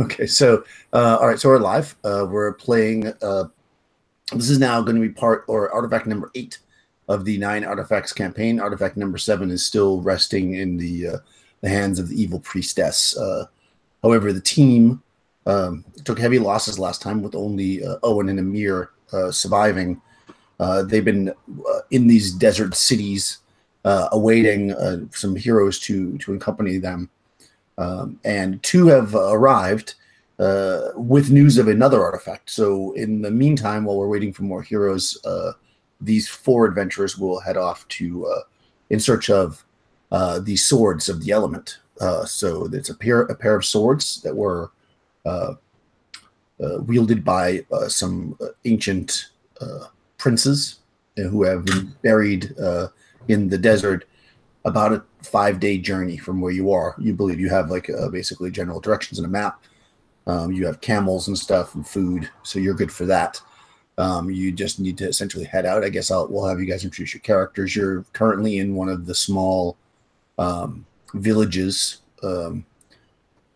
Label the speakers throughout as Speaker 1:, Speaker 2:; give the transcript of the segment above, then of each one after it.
Speaker 1: Okay, so all right, so we're live. We're playing. This is now going to be part or artifact number 8 of the 9 artifacts campaign. Artifact number 7 is still resting in the hands of the evil priestess. However, the team took heavy losses last time, with only Owen and Amir surviving. They've been in these desert cities, awaiting some heroes to accompany them. And 2 have arrived with news of another artifact. So in the meantime, while we're waiting for more heroes, these 4 adventurers will head off to in search of the swords of the element. So it's a pair of swords that were wielded by some ancient princes who have been buried in the desert. About a 5-day journey from where you are. You believe you have like basically general directions and a map. You have camels and stuff and food, so you're good for that. You just need to essentially head out. I guess we'll have you guys introduce your characters. You're currently in one of the small villages.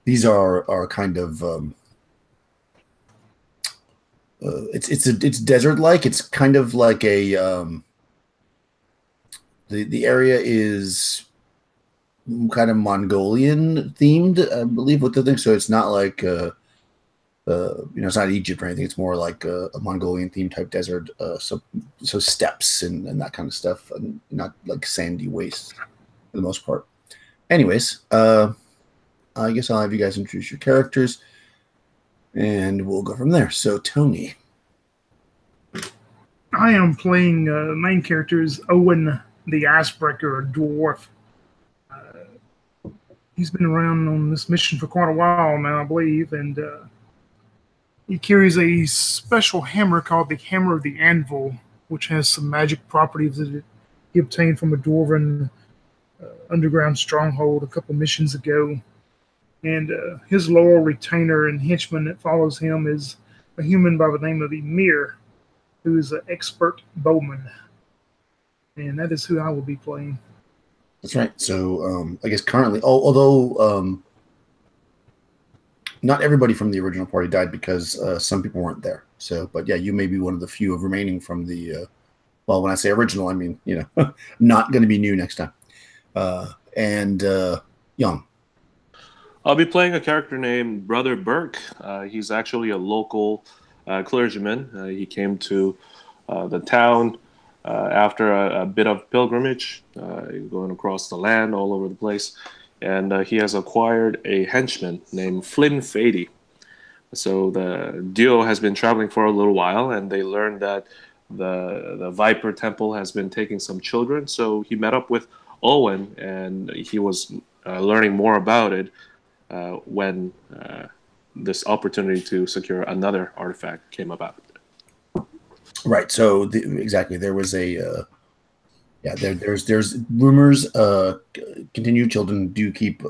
Speaker 1: These are kind of it's desert-like. It's kind of like a the area is kind of Mongolian themed, I believe, with the thing. So it's not like it's not Egypt or anything. It's more like a Mongolian themed type desert. So steppes and that kind of stuff, and not like sandy wastes for the most part. Anyways, I guess I'll have you guys introduce your characters, and we'll go from there. So Tony,
Speaker 2: I am playing main characters Owen the Icebreaker, a dwarf. He's been around on this mission for quite a while now, I believe, and he carries a special hammer called the Hammer of the Anvil, which has some magic properties that he obtained from a dwarven underground stronghold a couple missions ago. And his loyal retainer and henchman that follows him is a human by the name of Emir, who is an expert bowman. And that is who I will be playing.
Speaker 1: That's right. So I guess currently, although not everybody from the original party died because some people weren't there. So, but yeah, you may be one of the few of remaining from the. Well, when I say original, I mean not going to be new next time. And Young.
Speaker 3: I'll be playing a character named Brother Burke. He's actually a local clergyman. He came to the town after a bit of pilgrimage, going across the land all over the place. And he has acquired a henchman named Flynn Fady. So the duo has been traveling for a little while, and they learned that the Viper Temple has been taking some children. So he met up with Owen, and he was learning more about it when this opportunity to secure another artifact came about.
Speaker 1: Right. So exactly, there was a there's rumors. Continued children do keep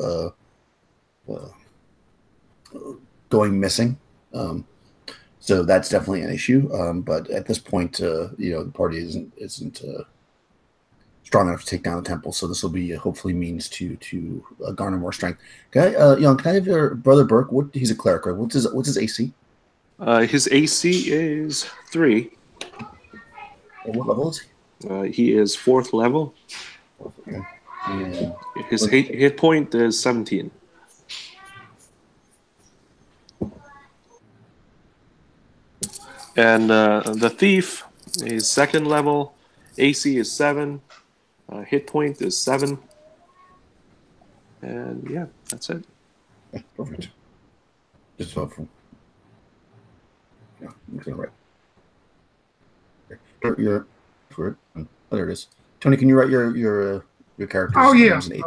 Speaker 1: going missing. So that's definitely an issue. But at this point, the party isn't strong enough to take down the temple. So this will be hopefully means to garner more strength. Can I have your Brother Burke? He's a cleric, right? What's his AC?
Speaker 3: His AC is 3.
Speaker 1: And what level is he?
Speaker 3: He is 4th level.
Speaker 1: Okay. Yeah.
Speaker 3: His hit point is 17. And the thief is 2nd level. AC is 7. Hit point is 7. And yeah, that's it.
Speaker 1: Yeah, perfect. Just helpful. Yeah, that's right. Your oh, there it is. Tony, can you write your character's
Speaker 2: names?
Speaker 1: Yeah.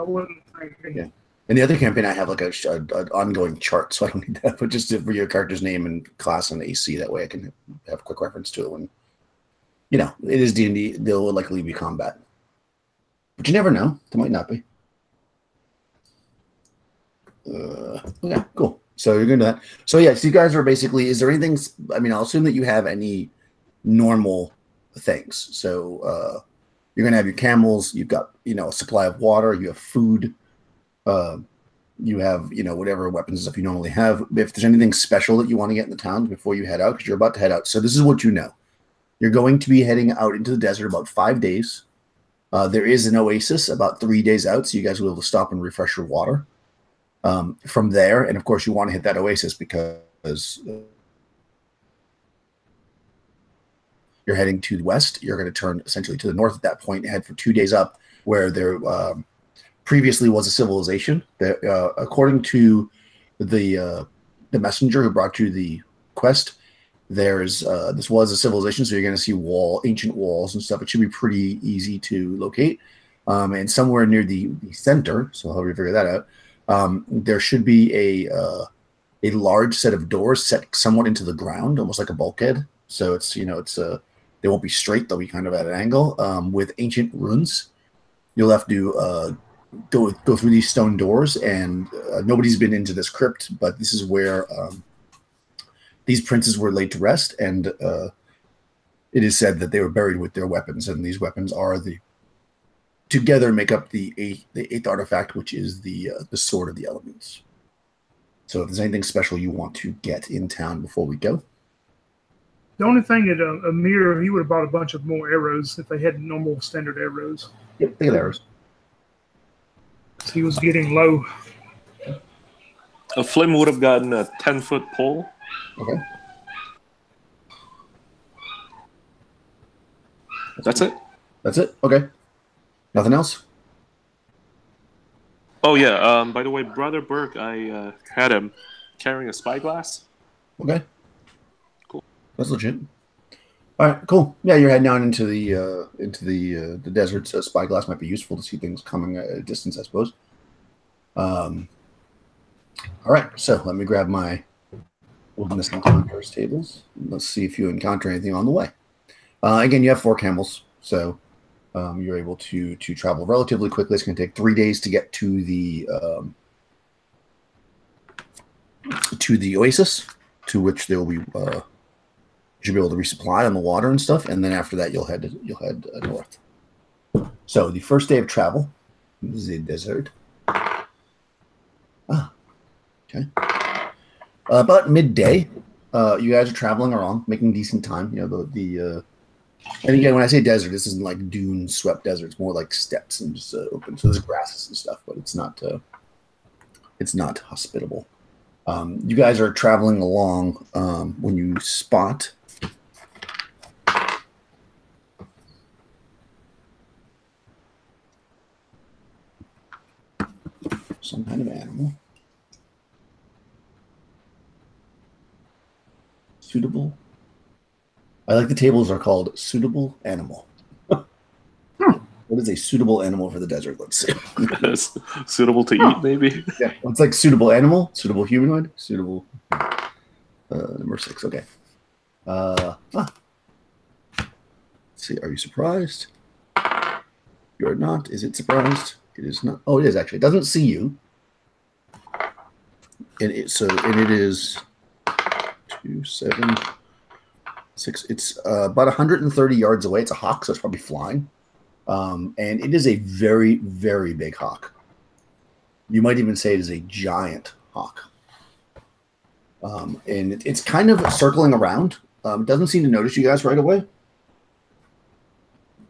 Speaker 1: Yeah. In the other campaign, I have like an ongoing chart, so I don't need that. But just for your character's name and class and AC, that way I can have quick reference to it when it is D&D. There will likely be combat, but you never know. There might not be. Yeah, cool. So you're gonna do that. So yeah, so you guys are basically. Is there anything? I mean, I'll assume that you have any normal things. So you're gonna have your camels. You've got a supply of water. You have food. You have, whatever weapons and stuff you normally have. If there's anything special that you want to get in the town before you head out, because you're about to head out. So this is what you know. You're going to be heading out into the desert about 5 days. There is an oasis about 3 days out, so you guys will be able to stop and refresh your water. From there, and of course you want to hit that oasis because you're heading to the west. You're going to turn essentially to the north at that point and head for 2 days up where there previously was a civilization. That, according to the messenger who brought you the quest, this was a civilization, so you're going to see ancient walls and stuff. It should be pretty easy to locate. And somewhere near the center, so how do we figure that out? There should be a large set of doors set somewhat into the ground, almost like a bulkhead. So it's they won't be straight; they'll be kind of at an angle with ancient runes. You'll have to go through these stone doors, and nobody's been into this crypt, but this is where these princes were laid to rest, and it is said that they were buried with their weapons, and these weapons are together make up the eighth artifact, which is the sword of the elements. So if there's anything special you want to get in town before we go.
Speaker 2: The only thing that Amir, he would have bought a bunch of more arrows if they had normal standard arrows.
Speaker 1: Yep, they got arrows.
Speaker 2: So he was getting low.
Speaker 3: Flim would have gotten a 10-foot pole.
Speaker 1: Okay.
Speaker 3: That's it.
Speaker 1: That's it? Okay. Nothing else?
Speaker 3: Oh, yeah. By the way, Brother Burke, I had him carrying a spyglass.
Speaker 1: Okay.
Speaker 3: Cool.
Speaker 1: That's legit. All right, cool. Yeah, you're heading down into the desert. So spyglass might be useful to see things coming at a distance, I suppose. All right, so let me grab my wilderness encounters tables. Let's see if you encounter anything on the way. Again, you have 4 camels, so you're able to travel relatively quickly. It's going to take 3 days to get to the oasis, to which there will be you should be able to resupply on the water and stuff, and then after that you'll head north. So the first day of travel is the desert. Okay. About midday, you guys are traveling along, making decent time. And again, when I say desert, this isn't like dune swept desert. It's more like steppes and just open. So there's grasses and stuff, but it's not hospitable. You guys are traveling along when you spot some kind of animal. Suitable. I like the tables are called suitable animal. What is a suitable animal for the desert? Let's see.
Speaker 3: Suitable to eat, maybe?
Speaker 1: Yeah, it's like suitable animal, suitable humanoid, suitable. Number 6. Okay. Let's see. Are you surprised? You're not. Is it surprised? It is not. Oh, it is actually. It doesn't see you. And it is 2, 7, 6. It's about 130 yards away. It's a hawk, so it's probably flying. And it is a very, very big hawk. You might even say it is a giant hawk. And it's kind of circling around. It doesn't seem to notice you guys right away.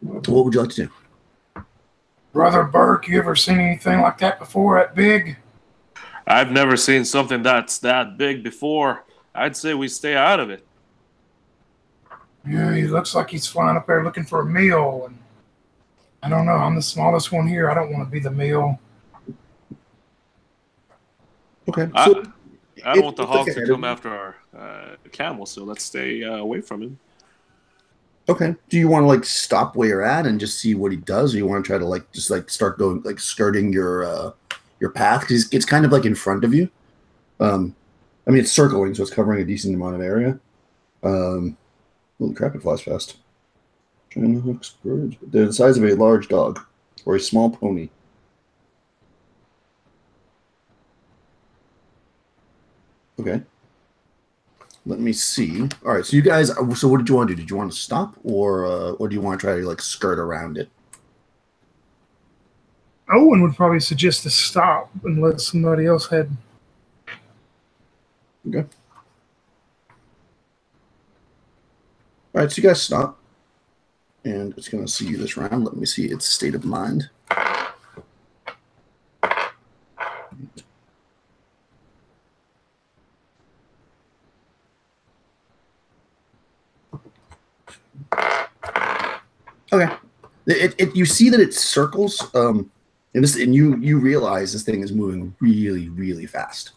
Speaker 1: What would you like to do?
Speaker 2: Brother Burke, you ever seen anything like that before, that big?
Speaker 3: I've never seen something that's that big before. I'd say we stay out of it.
Speaker 2: Yeah, he looks like he's flying up there looking for a meal. And I don't know. I'm the smallest one here. I don't want to be the meal.
Speaker 1: Okay.
Speaker 3: I don't want the hawk to come after our camel, so let's stay away from him.
Speaker 1: Okay. Do you want to like stop where you're at and just see what he does, or you want to try to just start going skirting your path? Because it's kind of like in front of you. I mean, it's circling, so it's covering a decent amount of area. Holy crap! It flies fast. China hooks birds. They're the size of a large dog or a small pony. Okay. Let me see. All right, so you guys. So what did you want to do? Did you want to stop, or do you want to try to skirt around it?
Speaker 2: Owen would probably suggest to stop unless somebody else had.
Speaker 1: Okay. All right, so you guys stop. And it's going to see you this round. Let me see its state of mind. Okay. You see that it circles, and you realize this thing is moving really, really fast.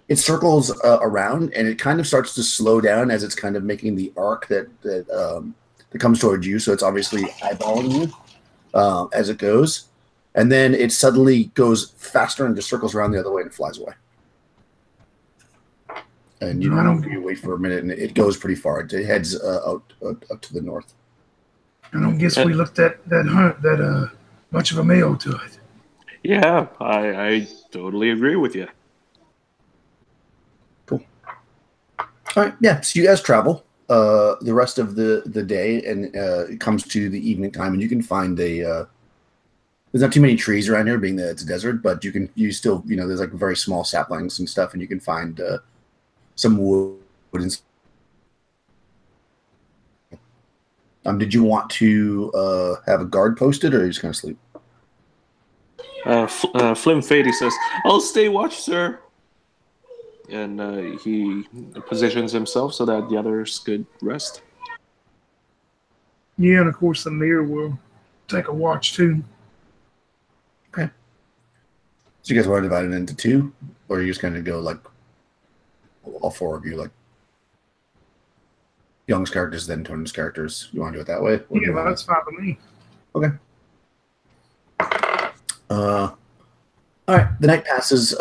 Speaker 1: It circles around, and it kind of starts to slow down as it's kind of making the arc that comes towards you. So it's obviously eyeballing you as it goes, and then it suddenly goes faster and just circles around the other way and flies away. And you wait for a minute, and it goes pretty far. It heads out to the north.
Speaker 2: I don't guess we looked at that hunt that much of a meal to it.
Speaker 3: Yeah, I totally agree with you.
Speaker 1: Cool. All right, yeah. So you guys travel the rest of the day, and it comes to the evening time, and you can find there's not too many trees around here, being that it's a desert, but you still there's like very small saplings and stuff, and you can find some wood and. Did you want to have a guard posted, or are you just going to sleep?
Speaker 3: Flim Fady says, "I'll stay watch, sir." And he positions himself so that the others could rest.
Speaker 2: Yeah, and of course the mirror will take a watch too.
Speaker 1: Okay. So you guys want to divide it into two, or are you just going to go like all four of you, like Young's characters, then Tony's characters? You want to do it that way?
Speaker 2: Yeah, that's fine with me.
Speaker 1: Okay. All right. The night passes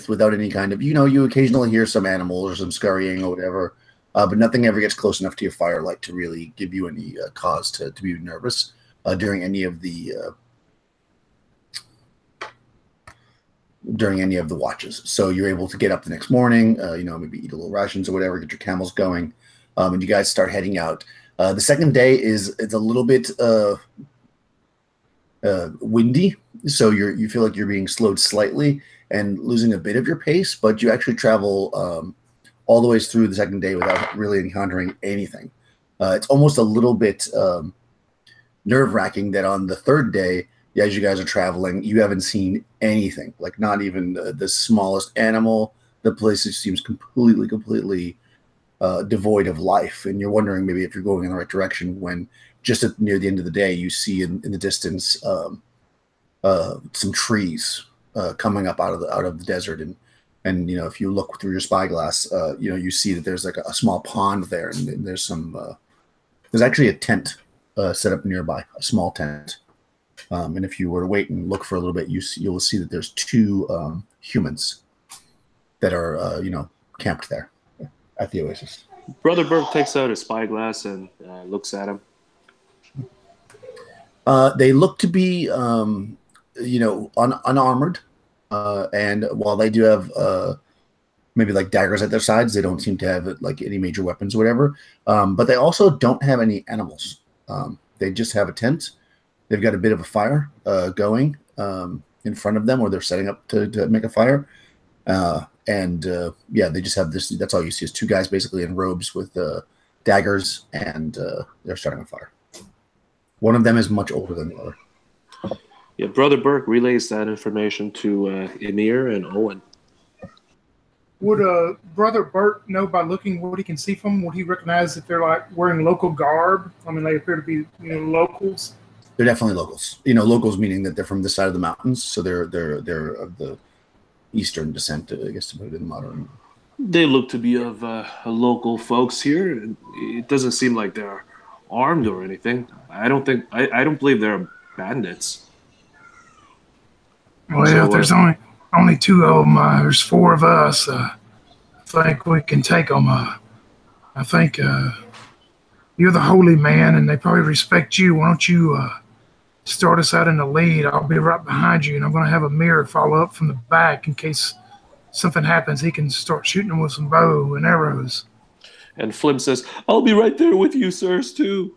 Speaker 1: without any kind of, you occasionally hear some animals or some scurrying or whatever, but nothing ever gets close enough to your firelight to really give you any cause to be nervous during any of the watches. So you're able to get up the next morning, maybe eat a little rations or whatever, get your camels going, and you guys start heading out. The second day it's a little bit windy, so you feel like you're being slowed slightly and losing a bit of your pace, but you actually travel all the way through the second day without really encountering anything. It's almost a little bit nerve-wracking that on the third day, as you guys are traveling, you haven't seen anything, like not even the smallest animal. The place seems completely devoid of life, and you're wondering maybe if you're going in the right direction when just near the end of the day you see in the distance some trees coming up out of the desert, and if you look through your spyglass, you see that there's like a small pond there, and there's actually a tent set up nearby, a small tent. And if you were to wait and look for a little bit, you'll see that there's two humans that are camped there at the oasis.
Speaker 3: Brother Burke takes out his spyglass and looks at him.
Speaker 1: They look to be unarmored, and while they do have maybe like daggers at their sides, they don't seem to have like any major weapons or whatever. But they also don't have any animals. They just have a tent. They've got a bit of a fire going in front of them, or they're setting up to make a fire. They just have this. That's all you see is two guys basically in robes with daggers, and they're starting a fire. One of them is much older than the other.
Speaker 3: Yeah, Brother Burke relays that information to Emir and Owen.
Speaker 2: Would Brother Burke know by looking what he can see from them? Would he recognize if they're like wearing local garb? I mean, they appear to be locals.
Speaker 1: They're definitely locals. Locals meaning that they're from this side of the mountains, so they're of the eastern descent, I guess, to put it in modern.
Speaker 3: They look to be of local folks here. It doesn't seem like they're armed or anything. I don't believe they're bandits.
Speaker 2: Well, if there's only two of them, there's four of us. I think we can take them. I think you're the holy man, and they probably respect you. Why don't you start us out in the lead? I'll be right behind you, and I'm going to have a mirror follow up from the back in case something happens. He can start shooting them with some bow and arrows.
Speaker 3: And Flim says, "I'll be right there with you, sirs, too."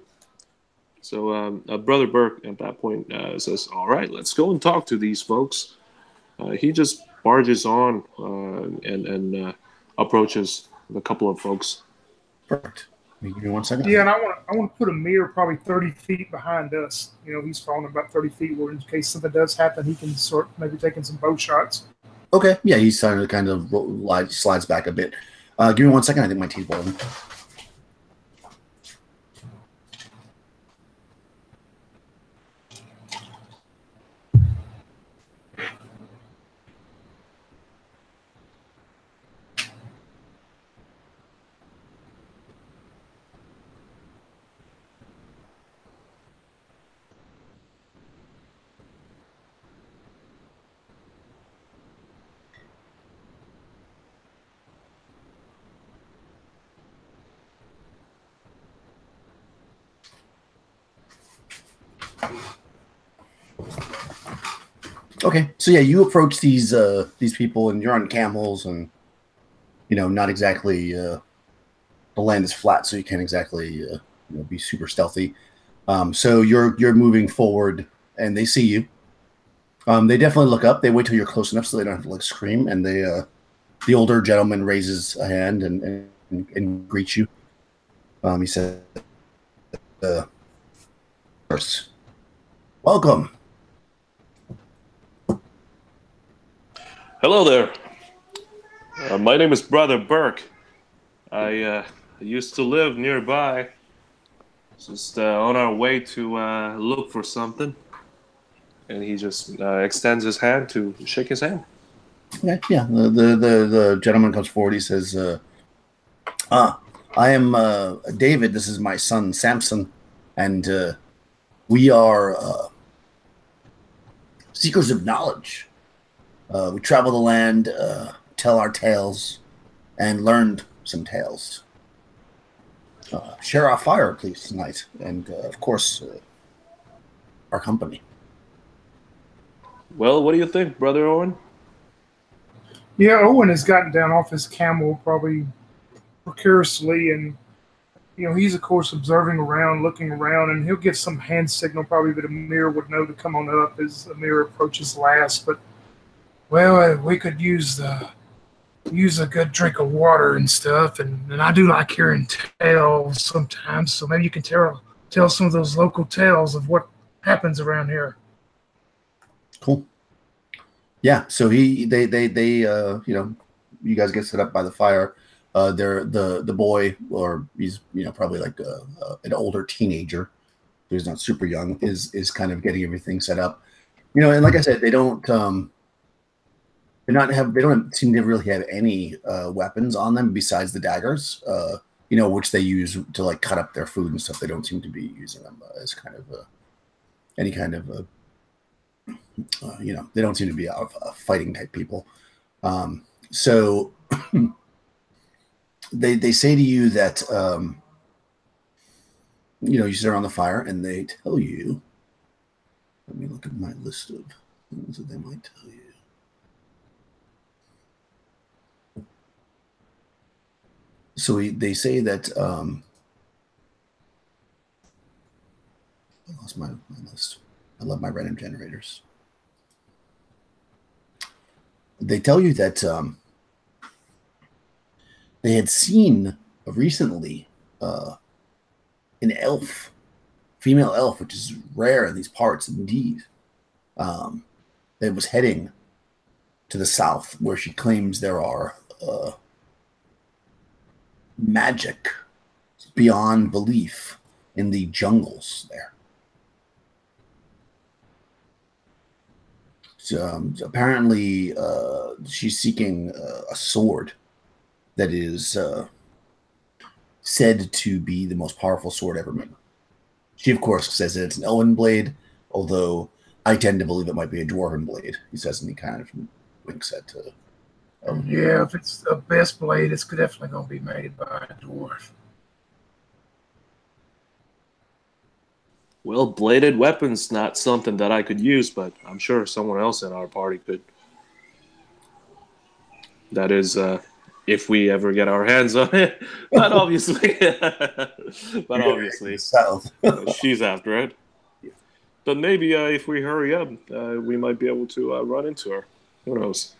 Speaker 3: So Brother Burke at that point says, "All right, let's go and talk to these folks." He just barges on and approaches a couple of folks.
Speaker 1: Perfect. Give me 1 second.
Speaker 2: Yeah, and I want to put a mirror probably 30 feet behind us. You know, he's falling about 30 feet, where in case something does happen, he can sort maybe taking some bow shots.
Speaker 1: Okay. Yeah, he's kind of slides back a bit. Give me 1 second. I think my tea's boiling. Okay, so yeah, you approach these people, and you're on camels, and not exactly the land is flat, so you can't exactly be super stealthy. So you're moving forward, and they see you. They definitely look up. They wait till you're close enough so they don't have to like scream. And the older gentleman raises a hand and greets you. He said, "First, welcome."
Speaker 3: Hello there. My name is Brother Burke. I used to live nearby. Just on our way to look for something. And he just extends his hand to shake his hand.
Speaker 1: Okay, yeah. The gentleman comes forward. He says, I am David. This is my son, Samson. And we are seekers of knowledge. We travel the land, tell our tales, and learned some tales. Share our fire, please, tonight. And, of course, our company.
Speaker 3: Well, what do you think, Brother Owen?
Speaker 2: Yeah, Owen has gotten down off his camel probably precariously, and he's of course observing around, looking around, and he'll give some hand signal probably that Amir would know to come on up as Amir approaches last. But we could use a good drink of water and stuff, and I do like hearing tales sometimes, so maybe you can tell some of those local tales of what happens around here.
Speaker 1: Cool. Yeah, so they you guys get set up by the fire. The boy, or he's probably like an older teenager, who's not super young, is kind of getting everything set up. And like I said, they don't seem to really have any weapons on them besides the daggers, which they use to like cut up their food and stuff. They don't seem to be using them as kind of any kind of they don't seem to be fighting type people. So they say to you that you sit around the fire, and they tell you. Let me look at my list of things that they might tell you. So they say that I lost my list. I love my random generators. They tell you that they had seen recently an elf, female elf, which is rare in these parts indeed. That was heading to the south, where she claims there are magic beyond belief in the jungles there. So, apparently, she's seeking a sword that is said to be the most powerful sword ever made. She, of course, says that it's an elven blade, although I tend to believe it might be a dwarven blade. He says, and he kind of winks at
Speaker 2: yeah, if it's the best blade, it's definitely going to be made by a dwarf.
Speaker 3: Well, bladed weapons, not something that I could use, but I'm sure someone else in our party could. That is if we ever get our hands on it. But obviously,
Speaker 1: South.
Speaker 3: she's after it. But maybe if we hurry up, we might be able to run into her. Who knows?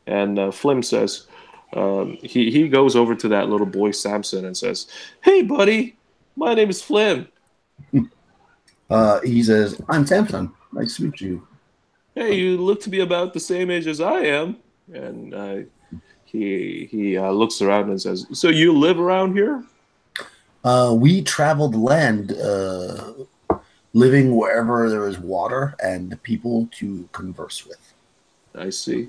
Speaker 3: And Flim says, he goes over to that little boy Samson and says, "Hey, buddy, my name is Flim."
Speaker 1: He says, "I'm Samson. Nice to meet you."
Speaker 3: "Hey, you look to be about the same age as I am." And he looks around and says, "So you live around here?"
Speaker 1: We traveled land, living wherever there is water and people to converse with.
Speaker 3: "I see.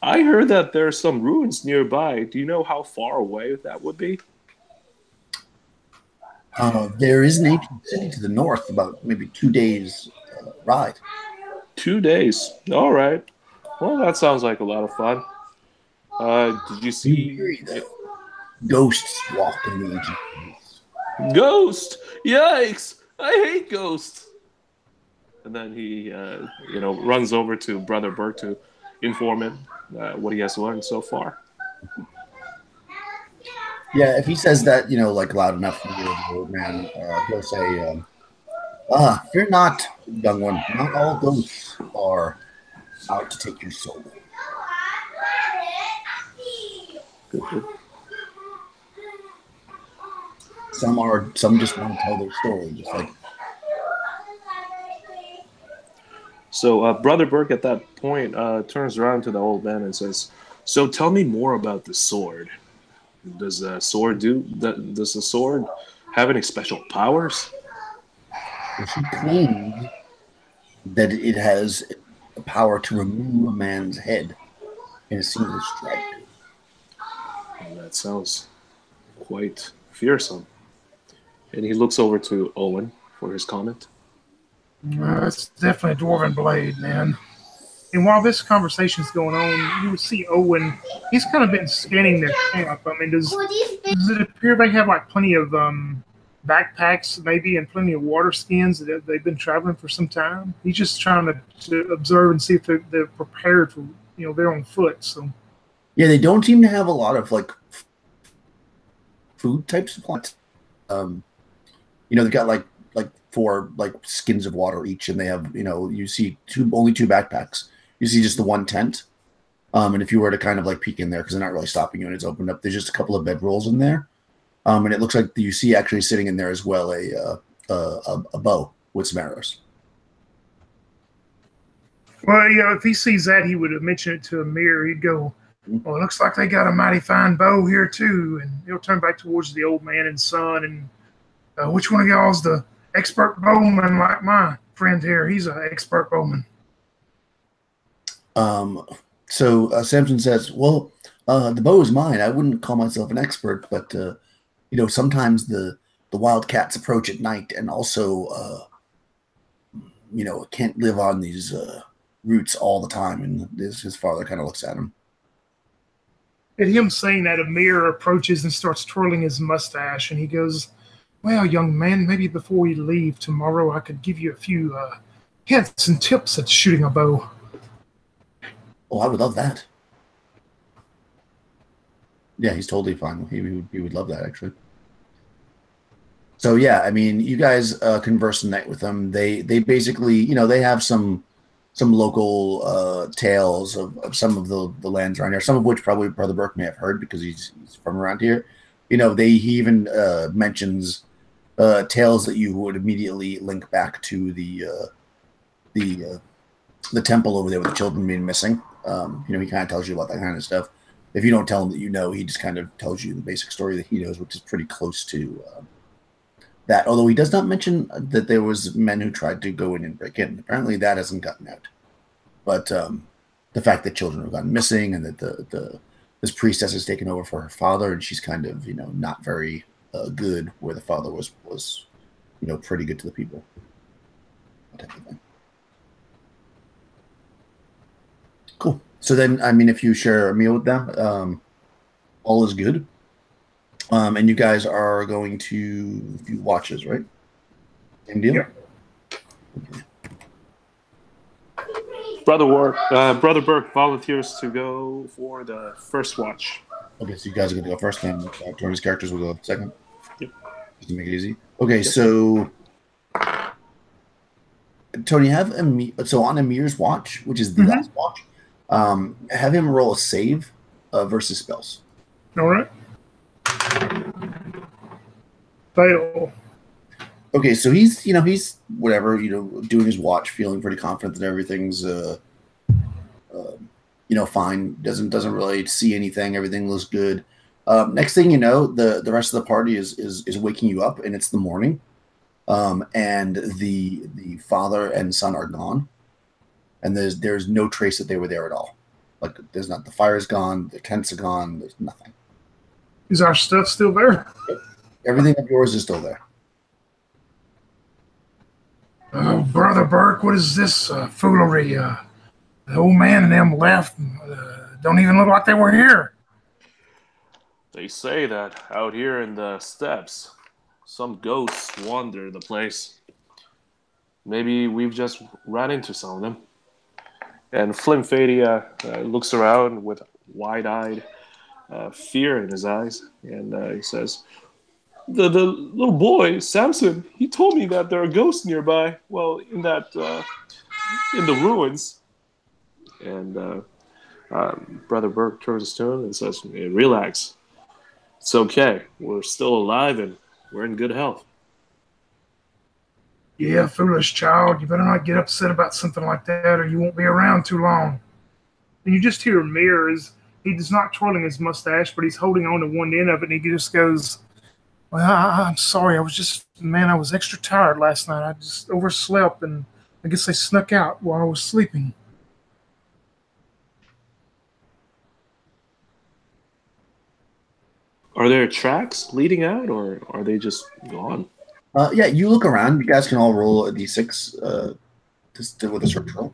Speaker 3: I heard that there are some ruins nearby. Do you know how far away that would be?"
Speaker 1: There is an ancient city to the north, about maybe 2 days ride.
Speaker 3: 2 days. All right. Well, that sounds like a lot of fun. Did you see
Speaker 1: Ghosts walk in the ancient cities.
Speaker 3: Ghost? Yikes! I hate ghosts. And then he, runs over to Brother Burke to inform him what he has learned so far.
Speaker 1: Yeah, if he says that, like loud enough for the old man, he'll say, fear not, young one. Not all ghosts are out to take your soul.
Speaker 3: Good.
Speaker 1: Some just want to tell their story, just like.
Speaker 3: So Brother Burke at that point turns around to the old man and says, "So tell me more about the sword. Does the sword have any special powers?"
Speaker 1: She claims that it has the power to remove a man's head in a single strike.
Speaker 3: Well, that sounds quite fearsome. And he looks over to Owen for his comment.
Speaker 2: It's definitely a dwarven blade, man. And while this conversation's going on, you would see Owen. He's kind of been scanning their camp. I mean, does it appear they have like plenty of backpacks, maybe, and plenty of water skins that they've been traveling for some time? He's just trying to observe and see if they're prepared for, they're on foot. So,
Speaker 1: yeah, they don't seem to have a lot of like food type supplies. They've got like 4 like skins of water each, and they have, you see only 2 backpacks. You see just the 1 tent. And if you were to kind of like peek in there, because they're not really stopping you and it's opened up, there's just a couple of bedrolls in there. And it looks like you see actually sitting in there as well a bow with some arrows.
Speaker 2: Well, if he sees that, he would have mentioned it to Amir. He'd go, "Well, it looks like they got a mighty fine bow here too." And he'll turn back towards the old man and son, and which one of y'all's the expert bowman like my friend here? He's an expert bowman.
Speaker 1: So Samson says, "Well, the bow is mine. I wouldn't call myself an expert, but sometimes the wildcats approach at night, and also can't live on these routes all the time." And his father kind of looks at him.
Speaker 2: At him saying that, Amir approaches and starts twirling his mustache, and he goes, "Well, young man, maybe before we leave tomorrow, I could give you a few hints and tips at shooting a bow."
Speaker 1: Oh, I would love that. Yeah, he's totally fine. He would love that, actually. So yeah, I mean, you guys converse the night with them. They basically, they have some local tales of some of the lands around here. Some of which probably Brother Burke may have heard because he's from around here. He even mentions tales that you would immediately link back to the temple over there with the children being missing. He kind of tells you about that kind of stuff. If you don't tell him that he just kind of tells you the basic story that he knows, which is pretty close to that. Although he does not mention that there was men who tried to go in and break in. Apparently that hasn't gotten out. But the fact that children have gone missing and that this priestess has taken over for her father, and she's kind of not very good, where the father was pretty good to the people. That type of thing. Cool. So then, I mean, if you share a meal with them, all is good. And you guys are going to do watches, right? Same deal?
Speaker 2: Yeah.
Speaker 1: Okay.
Speaker 3: Brother Burke volunteers to go for the first watch.
Speaker 1: Okay, so you guys are going to go first, and Tony's characters will go second.
Speaker 3: Yep.
Speaker 1: Just to make it easy. Okay, so Tony, have so on Amir's watch, which is the last watch, have him roll a save versus spells.
Speaker 2: All right. Fail.
Speaker 1: Okay, so he's whatever, doing his watch, feeling pretty confident that everything's fine. Doesn't really see anything. Everything looks good. Next thing you know, the rest of the party is waking you up, and it's the morning. And the father and son are gone, and there's no trace that they were there at all. Like there's not, the fire's gone, the tents are gone, there's nothing.
Speaker 2: Is our stuff still there?
Speaker 1: Everything of yours is still there.
Speaker 2: Oh, Brother Burke, what is this foolery? The old man and them left. Don't even look like they were here.
Speaker 3: They say that out here in the steppes, some ghosts wander the place. Maybe we've just run into some of them. And Flimfadia looks around with wide-eyed fear in his eyes, and he says, The little boy, Samson, he told me that there are ghosts nearby. Well, in the ruins. And Brother Burke turns to him and says, hey, relax. It's okay. We're still alive and we're in good health.
Speaker 2: Yeah, foolish child. You better not get upset about something like that or you won't be around too long. And you just hear Amir he's not twirling his mustache, but he's holding on to one end of it, and he just goes, well, I'm sorry. I was extra tired last night. I just overslept, and I guess I snuck out while I was sleeping.
Speaker 3: Are there tracks leading out, or are they just gone?
Speaker 1: Yeah, you look around. You guys can all roll a d6 with a search roll.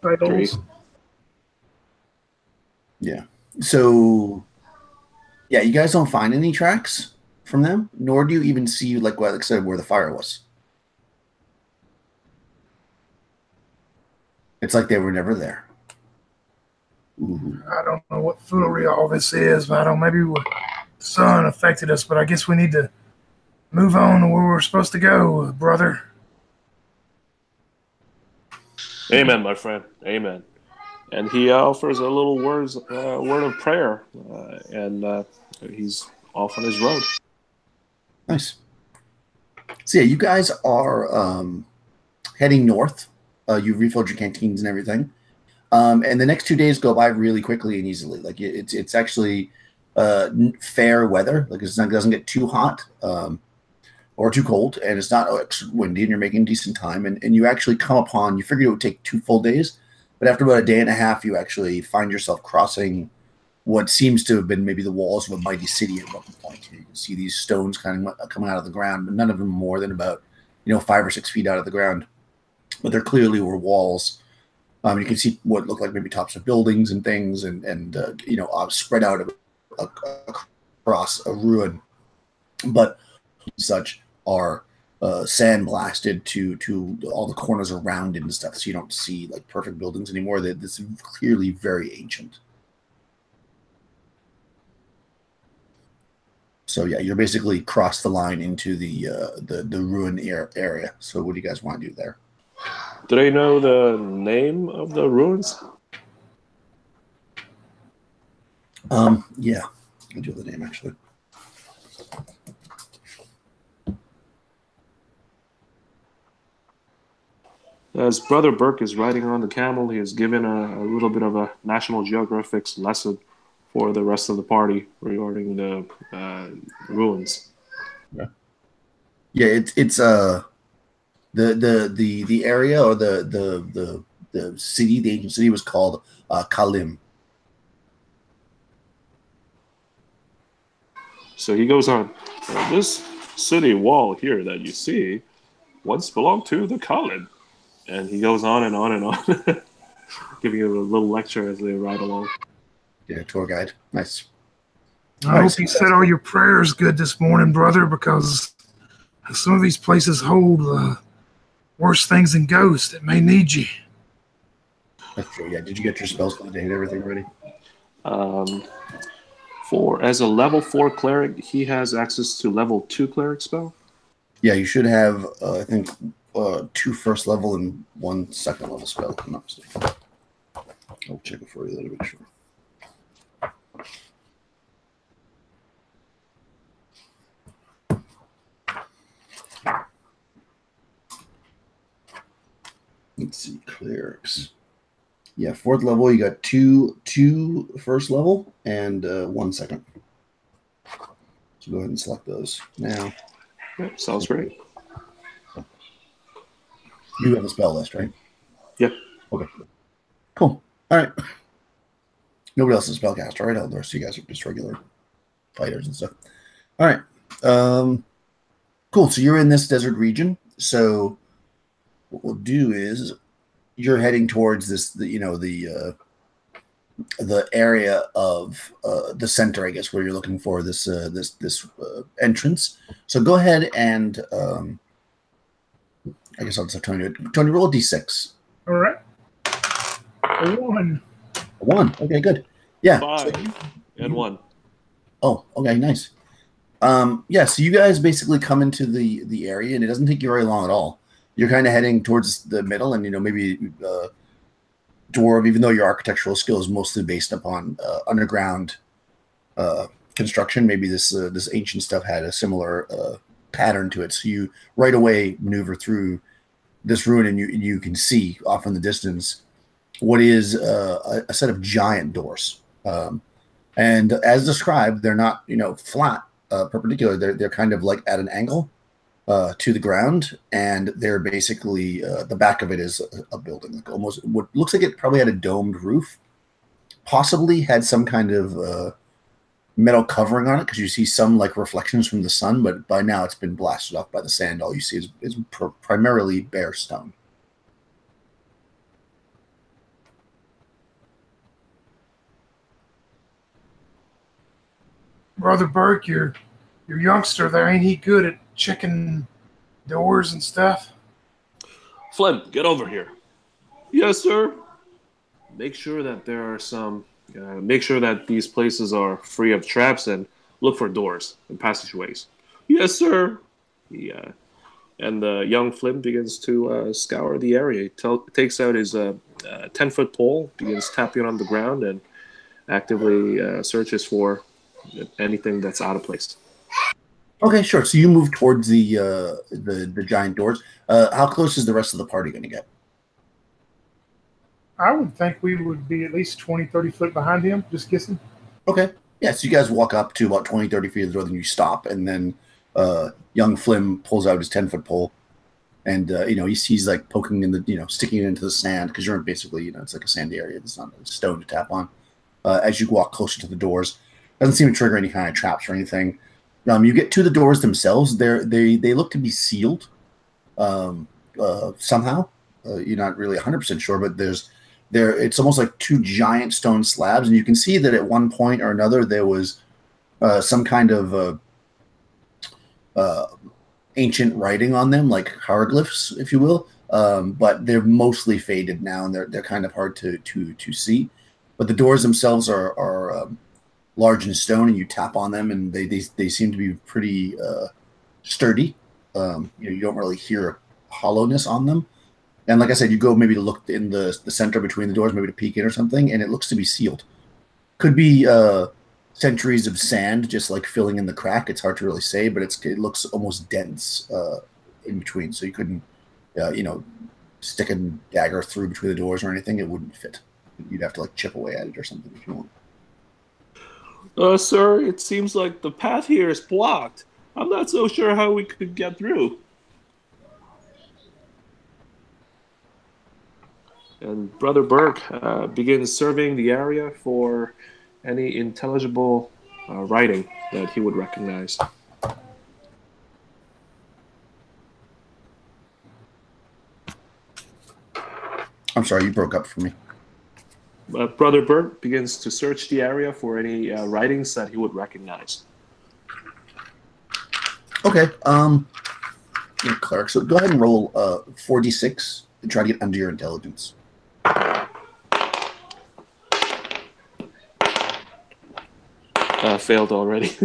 Speaker 3: Three.
Speaker 1: Yeah. So, yeah, you guys don't find any tracks from them, nor do you even see, like I said, where the fire was. It's like they were never there. Ooh.
Speaker 2: I don't know what foolery all this is, but maybe the sun affected us, but I guess we need to move on to where we're supposed to go, brother.
Speaker 3: Amen, my friend. Amen. And he offers a little word of prayer, and he's off on his road.
Speaker 1: Nice. So yeah, you guys are heading north. You've refilled your canteens and everything. And the next 2 days go by really quickly and easily. Like it's actually fair weather. Like it doesn't get too hot or too cold, and it's not windy, and you're making decent time. And you actually come upon. You figured it would take 2 full days, but after about a day and a half, you actually find yourself crossing what seems to have been maybe the walls of a mighty city at one point. You can see these stones kind of coming out of the ground, but none of them more than about 5 or 6 feet out of the ground. But there clearly were walls. You can see what looked like maybe tops of buildings and things, and spread out across a ruin, but such are sandblasted to all the corners around it and stuff. So you don't see like perfect buildings anymore. This is clearly very ancient. So yeah, you're basically crossed the line into the ruin area. So what do you guys want to do there?
Speaker 3: Do they know the name of the ruins?
Speaker 1: Yeah, I do have the name actually.
Speaker 3: As Brother Burke is riding on the camel, he is given a little bit of a National Geographic lesson for the rest of the party regarding the ruins.
Speaker 1: Yeah, it's the area or the city, the ancient city was called Kalim.
Speaker 3: So he goes on, this city wall here that you see once belonged to the Kalim. And he goes on and on and on, giving you a little lecture as they ride along.
Speaker 1: Yeah, tour guide. Nice.
Speaker 2: I hope you said all your prayers good this morning, brother, because some of these places hold Worse things than ghosts that may need you.
Speaker 1: That's true. Yeah. Did you get your spells for the day and everything ready?
Speaker 3: As a level 4 cleric, he has access to level 2 cleric spell.
Speaker 1: Yeah, you should have, I think, 2 first level and 1 second level spell, if I'm not mistaken. I'll check it for you to make sure. Let's see, clerics. Yeah, 4th level, you got two first level and 1 second. So go ahead and select those now.
Speaker 3: Yep, sounds great.
Speaker 1: You have a spell list, right?
Speaker 3: Yep.
Speaker 1: Okay. Cool. All right. Nobody else is a spellcaster, right? The rest of you guys are just regular fighters and stuff. All right. Cool. So you're in this desert region. So what we'll do is you're heading towards the area of the center, I guess, where you're looking for this entrance. So go ahead and I guess I'll just have Tony do it. Tony, roll a d6.
Speaker 2: All right. A 1.
Speaker 1: A 1. Okay, good. Yeah.
Speaker 3: 5 and 1.
Speaker 1: Oh, okay, nice. Yeah, so you guys basically come into the area, and it doesn't take you very long at all. You're kind of heading towards the middle, and maybe dwarf, even though your architectural skill is mostly based upon underground construction, maybe this ancient stuff had a similar pattern to it. So you right away maneuver through this ruin, and you can see off in the distance what is a set of giant doors. And as described, they're not flat, perpendicular. They're kind of like at an angle to the ground, and they're basically the back of it is a building, like almost what looks like it probably had a domed roof, possibly had some kind of metal covering on it, because you see some like reflections from the sun, but by now it's been blasted off by the sand. All you see is primarily bare stone.
Speaker 2: Brother Burke, your youngster there, ain't he good at checking doors and stuff?
Speaker 3: Flynn, get over here. Yes, sir. Make sure that there are some. Make sure that these places are free of traps, and look for doors and passageways. Yes, sir. Yeah. And the young Flynn begins to scour the area. He takes out his 10-foot pole, begins tapping on the ground, and actively searches for anything that's out of place.
Speaker 1: Okay, sure. So you move towards the giant doors. How close is the rest of the party going to get?
Speaker 2: I would think we would be at least 20, 30 foot behind him, just guessing.
Speaker 1: Okay. Yeah, so you guys walk up to about 20, 30 feet of the door, then you stop, and then young Flim pulls out his 10-foot pole, and he's like poking in the sticking it into the sand, because you're basically it's like a sandy area. It's not a stone to tap on. As you walk closer to the doors, doesn't seem to trigger any kind of traps or anything. You get to the doors themselves. They look to be sealed somehow. You're not really 100% sure, but it's almost like two giant stone slabs, and you can see that at one point or another there was some kind of ancient writing on them, like hieroglyphs, if you will. But they're mostly faded now, and they're kind of hard to see. But the doors themselves are large in stone, and you tap on them, and they seem to be pretty sturdy. You don't really hear hollowness on them. And like I said, you go maybe to look in the center between the doors, maybe to peek in or something, and it looks to be sealed. Could be centuries of sand just like filling in the crack. It's hard to really say, but it looks almost dense in between. So you couldn't, stick a dagger through between the doors or anything. It wouldn't fit. You'd have to like chip away at it or something if you want.
Speaker 3: Sir, it seems like the path here is blocked. I'm not so sure how we could get through. And Brother Burke begins surveying the area for any intelligible writing that he would recognize.
Speaker 1: I'm sorry, you broke up for me.
Speaker 3: Brother Burke begins to search the area for any writings that he would recognize.
Speaker 1: Okay. You're a cleric, so go ahead and roll 4d6 and try to get under your intelligence.
Speaker 3: Failed already.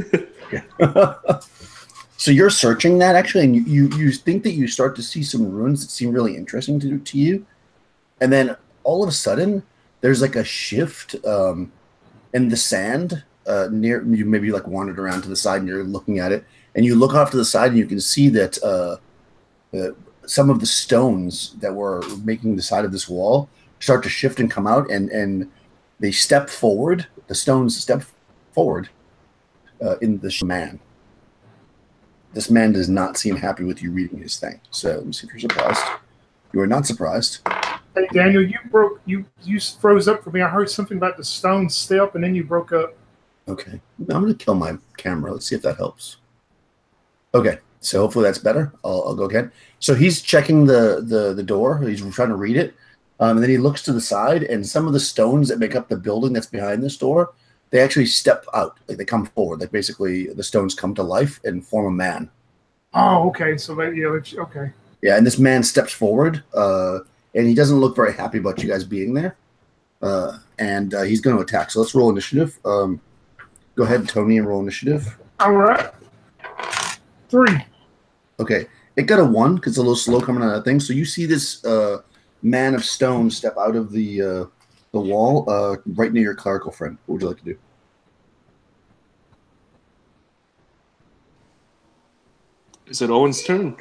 Speaker 1: So you're searching that actually, and you think that you start to see some runes that seem really interesting to you, and then all of a sudden there's like a shift in the sand near you. Maybe like wandered around to the side and you're looking at it, and you look off to the side and you can see that some of the stones that were making the side of this wall start to shift and come out, and they step forward. The stones step forward in the man. This man does not seem happy with you reading his thing. So let me see if you're surprised. You are not surprised.
Speaker 2: Hey Daniel, you froze up for me. I heard something about the stone step, and then you broke up.
Speaker 1: Okay, I'm going to kill my camera. Let's see if that helps. Okay, so hopefully that's better. I'll go again. So he's checking the door. He's trying to read it, and then he looks to the side, and some of the stones that make up the building that's behind this door, they actually step out. Like they come forward. Like basically the stones come to life and form a man.
Speaker 2: Oh, okay. So that, yeah, okay.
Speaker 1: Yeah, and this man steps forward, and he doesn't look very happy about you guys being there. And he's going to attack. So let's roll initiative. Go ahead, Tony, and roll initiative.
Speaker 2: All right. 3.
Speaker 1: Okay. It got a 1 because it's a little slow coming out of that thing. So you see this man of stone step out of the wall right near your clerical friend. What would you like to do?
Speaker 3: Is it Owen's turn?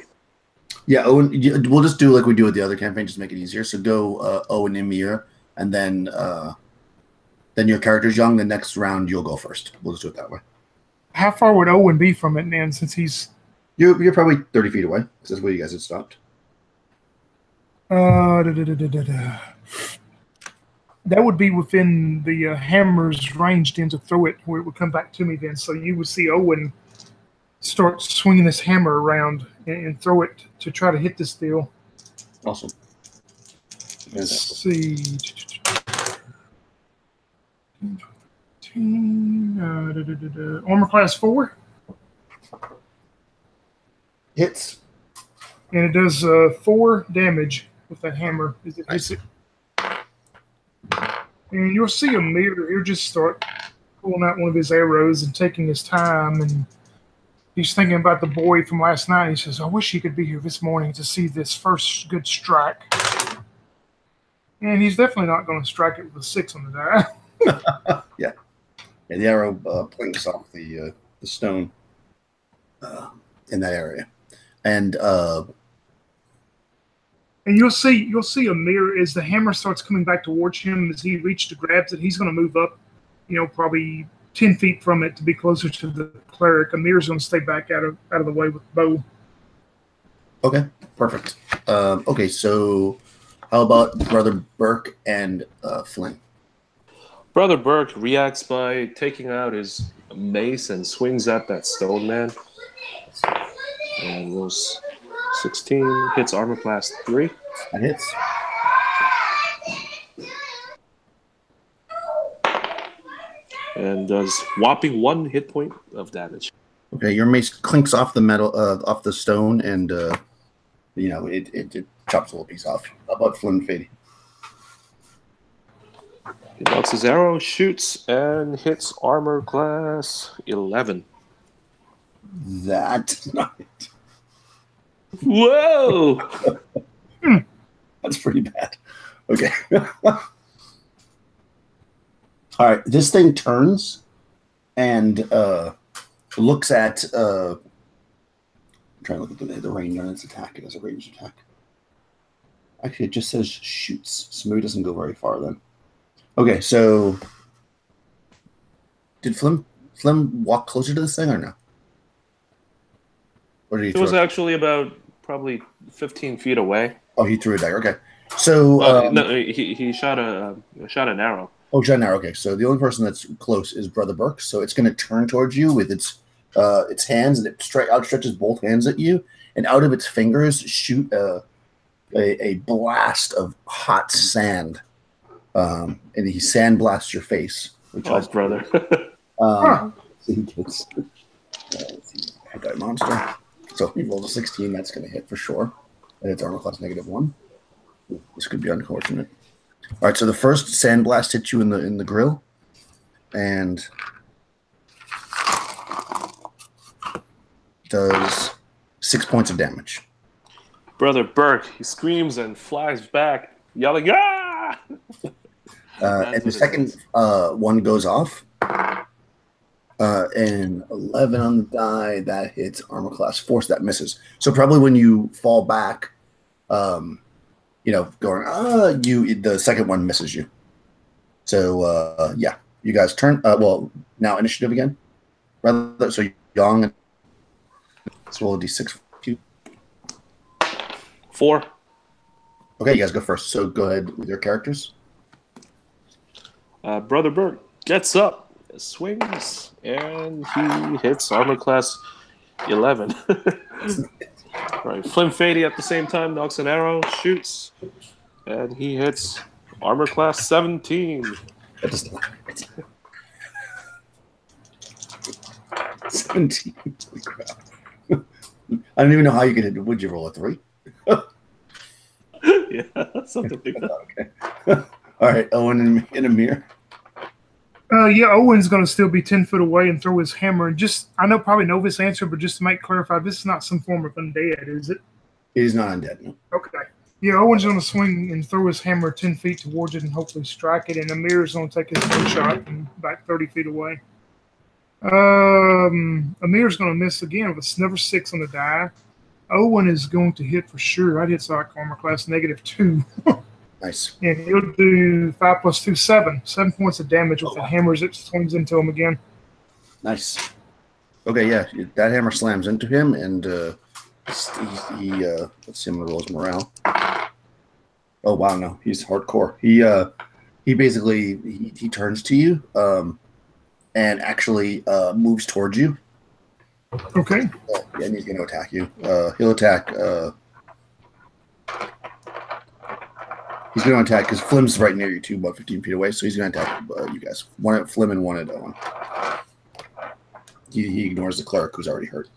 Speaker 1: Yeah, Owen. We'll just do like we do with the other campaign, just make it easier. So go Owen and Emir, and then your character's young. The next round, you'll go first. We'll just do it that way.
Speaker 2: How far would Owen be from it, then, since he's...
Speaker 1: You're probably 30 feet away, because that's where you guys had stopped.
Speaker 2: That would be within the hammer's range then to throw it where it would come back to me then. So you would see Owen start swinging this hammer around and throw it to try to hit this deal.
Speaker 1: Awesome.
Speaker 2: Let's see. Armor class 4.
Speaker 1: Hits.
Speaker 2: And it does 4 damage with that hammer as it hits it. And you'll see a mirror. He'll just start pulling out one of his arrows and taking his time. And he's thinking about the boy from last night. He says, I wish he could be here this morning to see this first good strike. And he's definitely not going to strike it with a 6 on the die.
Speaker 1: Yeah. And the arrow plinks off the stone in that area. And
Speaker 2: you'll see a mirror as the hammer starts coming back towards him. As he reaches to grabs it, he's going to move up, probably 10 feet from it to be closer to the cleric. Amir's going to stay back out of the way with the bow.
Speaker 1: Okay, perfect. Okay, so how about Brother Burke and Flynn?
Speaker 3: Brother Burke reacts by taking out his mace and swings at that stone man. And rolls 16, hits armor class 3.
Speaker 1: That hits.
Speaker 3: And does whopping 1 hit point of damage.
Speaker 1: Okay, your mace clinks off the metal, off the stone, and it chops a little piece off. How about Flynn Fady?
Speaker 3: He knocks his arrow, shoots, and hits armor class 11.
Speaker 1: That's not it.
Speaker 3: Whoa!
Speaker 1: That's pretty bad. Okay. All right. This thing turns and looks at. I'm trying to look at the range on its attack. It has a ranged attack. Actually, it just says shoots, so maybe it doesn't go very far then. Okay, so did Flynn walk closer to this thing or no? Or did he
Speaker 3: It was actually about probably 15 feet away.
Speaker 1: Oh, he threw a dagger. Okay, so
Speaker 3: no, he shot an arrow.
Speaker 1: Oh, shot an arrow. Okay, so the only person that's close is Brother Burke. So it's going to turn towards you with its hands, and it outstretches both hands at you, and out of its fingers shoot a blast of hot sand. And he sandblasts your face.
Speaker 3: Oh, brother.
Speaker 1: So he gets anti monster. So he rolled a 16. That's going to hit for sure. And it's armor class -1. Ooh, this could be unfortunate. All right, so the first sandblast hits you in the grill, and does 6 points of damage.
Speaker 3: Brother Burke, he screams and flies back, yelling, "Ah!"
Speaker 1: And the second one goes off. And 11 on the die, that hits armor class 4, so that misses. So probably when you fall back, going, the second one misses you. So, yeah, you guys turn. Now initiative again. Rather, so Young, let's roll a d6 for you.
Speaker 3: 4.
Speaker 1: Okay, you guys go first. So go ahead with your characters.
Speaker 3: Brother Burke gets up, swings, and he hits armor class 11. Right, Flim Fady at the same time knocks an arrow, shoots, and he hits armor class 17.
Speaker 1: That does not hit. 17. Holy crap. I don't even know how you could hit. Would you roll a 3?
Speaker 3: Yeah, something like that.
Speaker 1: Okay. All right, Owen and Amir.
Speaker 2: Owen's going to still be 10 foot away and throw his hammer. And I probably know this answer, but just to make clarify, this is not some form of undead, is it?
Speaker 1: It is not undead, no.
Speaker 2: Okay. Yeah, Owen's going to swing and throw his hammer 10 feet towards it and hopefully strike it. And Amir's going to take his one shot and back 30 feet away. Amir's going to miss again with another 6 on the die. Owen is going to hit for sure. That hits like armor class -2.
Speaker 1: Nice.
Speaker 2: And he'll do 5 + 2, 7. 7 points of damage with the hammer as it swings into him again.
Speaker 1: Nice. Okay, yeah, that hammer slams into him, and let's see him roll his morale. Oh wow, no, he's hardcore. He basically he turns to you, and actually moves towards you.
Speaker 2: Okay.
Speaker 1: Yeah, and he's going to attack you. He'll attack. He's going to attack because Flim's right near you too, about 15 feet away. So he's going to attack you guys. One at Flim and one at Owen. He ignores the cleric who's already hurt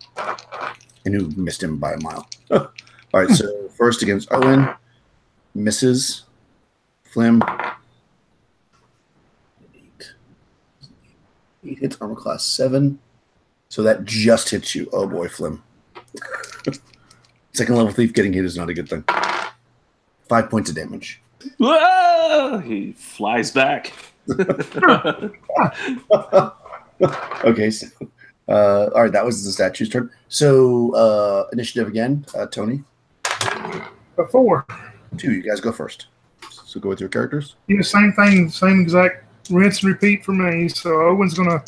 Speaker 1: and who missed him by a mile. All right, so first against Owen, misses. Flim. 8 hits armor class 7. So that just hits you. Oh boy, Flim. Second level thief getting hit is not a good thing. 5 points of damage.
Speaker 3: Whoa! He flies back.
Speaker 1: Okay, so all right, that was the statue's turn. So initiative again, Tony.
Speaker 2: 4.
Speaker 1: 2, you guys go first. So go with your characters.
Speaker 2: Yeah, same thing, same exact rinse and repeat for me. So Owen's gonna.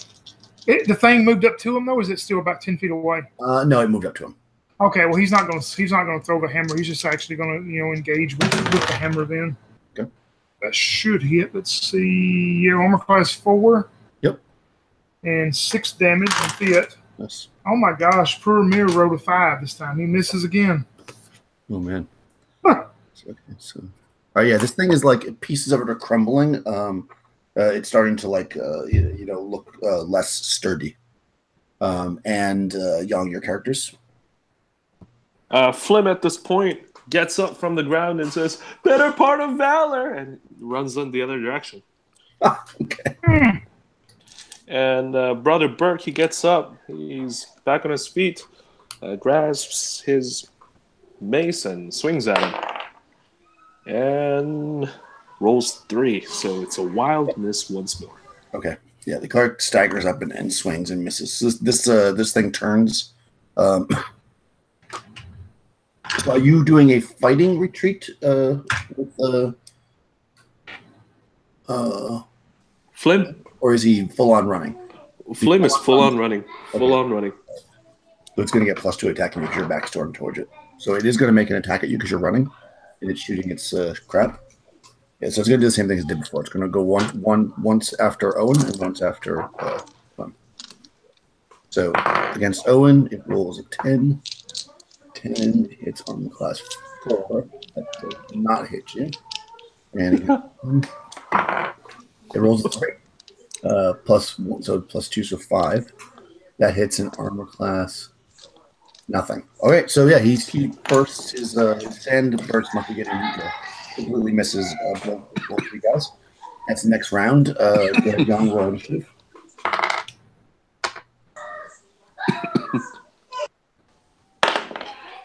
Speaker 2: The thing moved up to him though. Or is it still about 10 feet away?
Speaker 1: No, it moved up to him.
Speaker 2: Okay, well he's not gonna throw the hammer. He's just actually gonna engage with the hammer then.
Speaker 1: Okay.
Speaker 2: That should hit. Let's see. Yeah, armor class 4.
Speaker 1: Yep.
Speaker 2: And 6 damage and hit.
Speaker 1: Yes.
Speaker 2: Oh my gosh, poor Amir rolled a 5 this time. He misses again.
Speaker 1: Oh man.
Speaker 2: Huh.
Speaker 1: Okay, so all right, yeah, this thing is like pieces of it are crumbling. It's starting to look less sturdy. And Young, your characters.
Speaker 3: Flim at this point gets up from the ground and says, "Better part of valor," and runs in the other direction.
Speaker 1: Okay.
Speaker 3: And Brother Burke, he gets up. He's back on his feet, grasps his mace and swings at him. And rolls 3, so it's a wild miss once more.
Speaker 1: Okay. Yeah, the cleric staggers up and swings and misses. So this thing turns. So are you doing a fighting retreat with
Speaker 3: Flim?
Speaker 1: or is he full on running?
Speaker 3: Flim is full on running. Full on running.
Speaker 1: So it's going to get +2 attacking you because your back's turned towards it. So it is going to make an attack at you because you're running, and it's shooting its crap. Yeah, so it's going to do the same thing as it did before. It's going to go once after Owen and once after Flim. So against Owen, it rolls a 10. 10 hits on the class 4. That does not hit you. And it rolls a 3. +1, so +2, so 5. That hits an armor class Nothing. Okay, so yeah, he bursts his sand burst must be getting completely misses both of you guys. That's the next round. The young roll initiative.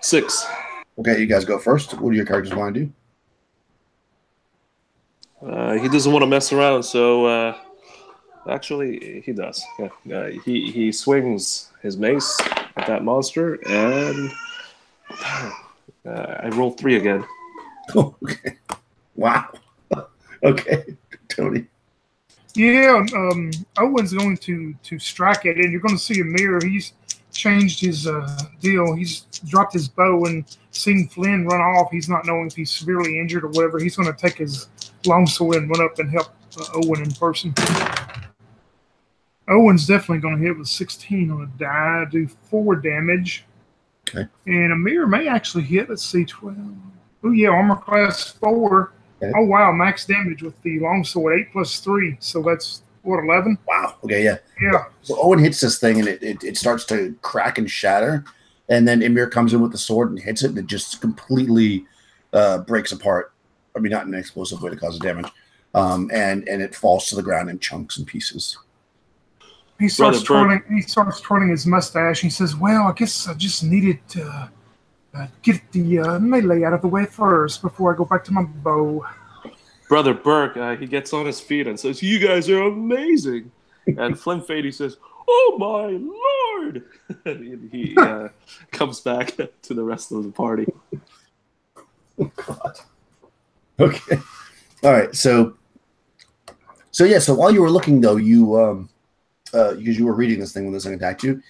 Speaker 3: 6.
Speaker 1: Okay, you guys go first. What do your characters want to do?
Speaker 3: He doesn't want to mess around, so actually he does. Yeah. He swings his mace at that monster, and I rolled 3 again.
Speaker 1: Oh, okay. Wow. Okay, Tony.
Speaker 2: Yeah, Owen's going to strike it, and you're going to see a mirror. He's changed his deal. He's dropped his bow and seen Flynn run off. He's not knowing if he's severely injured or whatever. He's going to take his longsword and run up and help Owen in person. Owen's definitely going to hit with 16 on a die, do 4 damage.
Speaker 1: Okay.
Speaker 2: And a mirror may actually hit. Let's see, 12. Oh, yeah, armor class 4.
Speaker 1: Okay.
Speaker 2: Oh, wow, max damage with the longsword, 8 plus 3. So that's, what, 11?
Speaker 1: Wow. Okay, yeah.
Speaker 2: Yeah.
Speaker 1: So Owen hits this thing, and it starts to crack and shatter. And then Emir comes in with the sword and hits it, and it just completely breaks apart. I mean, not in an explosive way to cause damage. And it falls to the ground in chunks and pieces.
Speaker 2: He starts twirling his mustache. He says, well, I guess I just needed to get the melee out of the way first before I go back to my bow.
Speaker 3: Brother Burke, he gets on his feet and says, you guys are amazing. And Flim Fady says, oh, my Lord. And he comes back to the rest of the party.
Speaker 1: Oh, God. Okay. All right. So while you were looking, though, you because you were reading this thing when this thing attacked you,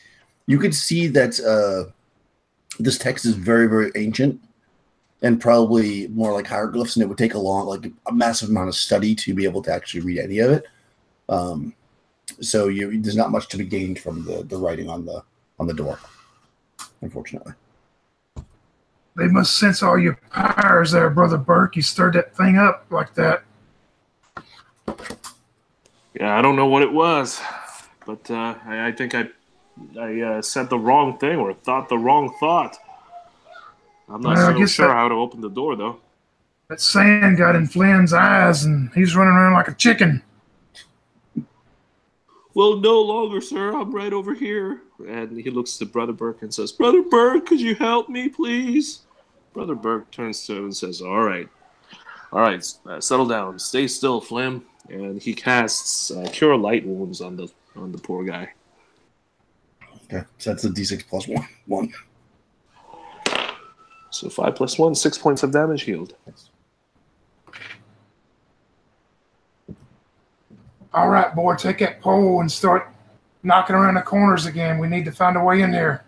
Speaker 1: you could see that this text is very, very ancient and probably more like hieroglyphs, and it would take a massive amount of study to be able to actually read any of it. So there's not much to be gained from the writing on the door, unfortunately.
Speaker 2: They must sense all your powers there, Brother Burke. You stirred that thing up like that.
Speaker 3: Yeah, I don't know what it was, but I think I said the wrong thing or thought the wrong thought. I'm not so sure how to open the door, though.
Speaker 2: That sand got in Flynn's eyes, and he's running around like a chicken.
Speaker 3: Well, no longer, sir. I'm right over here. And he looks to Brother Burke and says, Brother Burke, could you help me, please? Brother Burke turns to him and says, all right, settle down. Stay still, Flim. And he casts Cure Light Wounds on the poor guy.
Speaker 1: Okay, so that's a D6 plus 1.
Speaker 3: So 5 plus 1, 6 points of damage healed.
Speaker 2: All right, boy, take that pole and start knocking around the corners again. We need to find a way in there.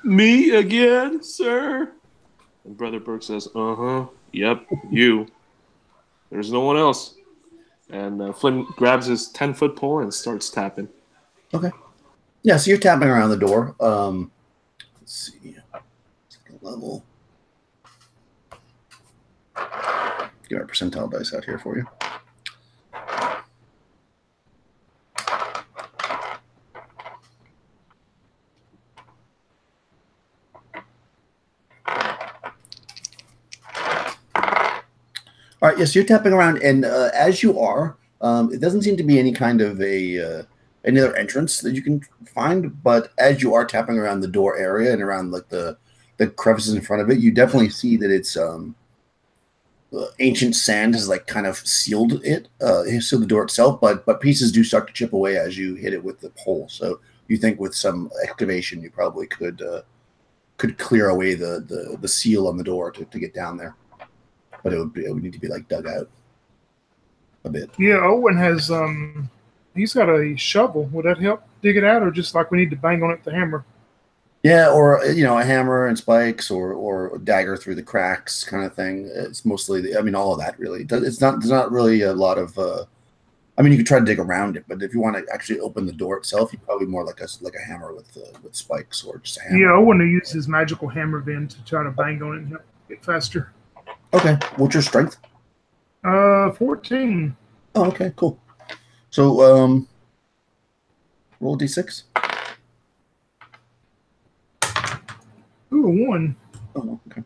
Speaker 3: Me again, sir? And Brother Burke says, yep, you. There's no one else. And Flynn grabs his 10-foot pole and starts tapping.
Speaker 1: Okay. Yeah, so you're tapping around the door. Let's see. Second level. Get our percentile dice out here for you. All right, yes, you're tapping around, and as you are, it doesn't seem to be any kind of any other entrance that you can find. But as you are tapping around the door area and around like the crevices in front of it, you definitely see that it's ancient sand has like kind of sealed the door itself. But pieces do start to chip away as you hit it with the pole. So you think with some excavation, you probably could clear away the seal on the door to get down there. But it would need to be like dug out a bit.
Speaker 2: Yeah, Owen has he's got a shovel. Would that help dig it out, or just like we need to bang on it with the hammer?
Speaker 1: Yeah, or a hammer and spikes, or a dagger through the cracks, kind of thing. It's mostly all of that really. There's not really a lot of. You could try to dig around it, but if you want to actually open the door itself, you probably more like a hammer with spikes, or just a hammer.
Speaker 2: Yeah, Owen will use his magical hammer then to try to bang on it and help get faster.
Speaker 1: Okay. What's your strength?
Speaker 2: 14.
Speaker 1: Oh, okay, cool. So, roll a d6.
Speaker 2: Ooh, a 1.
Speaker 1: Oh, okay.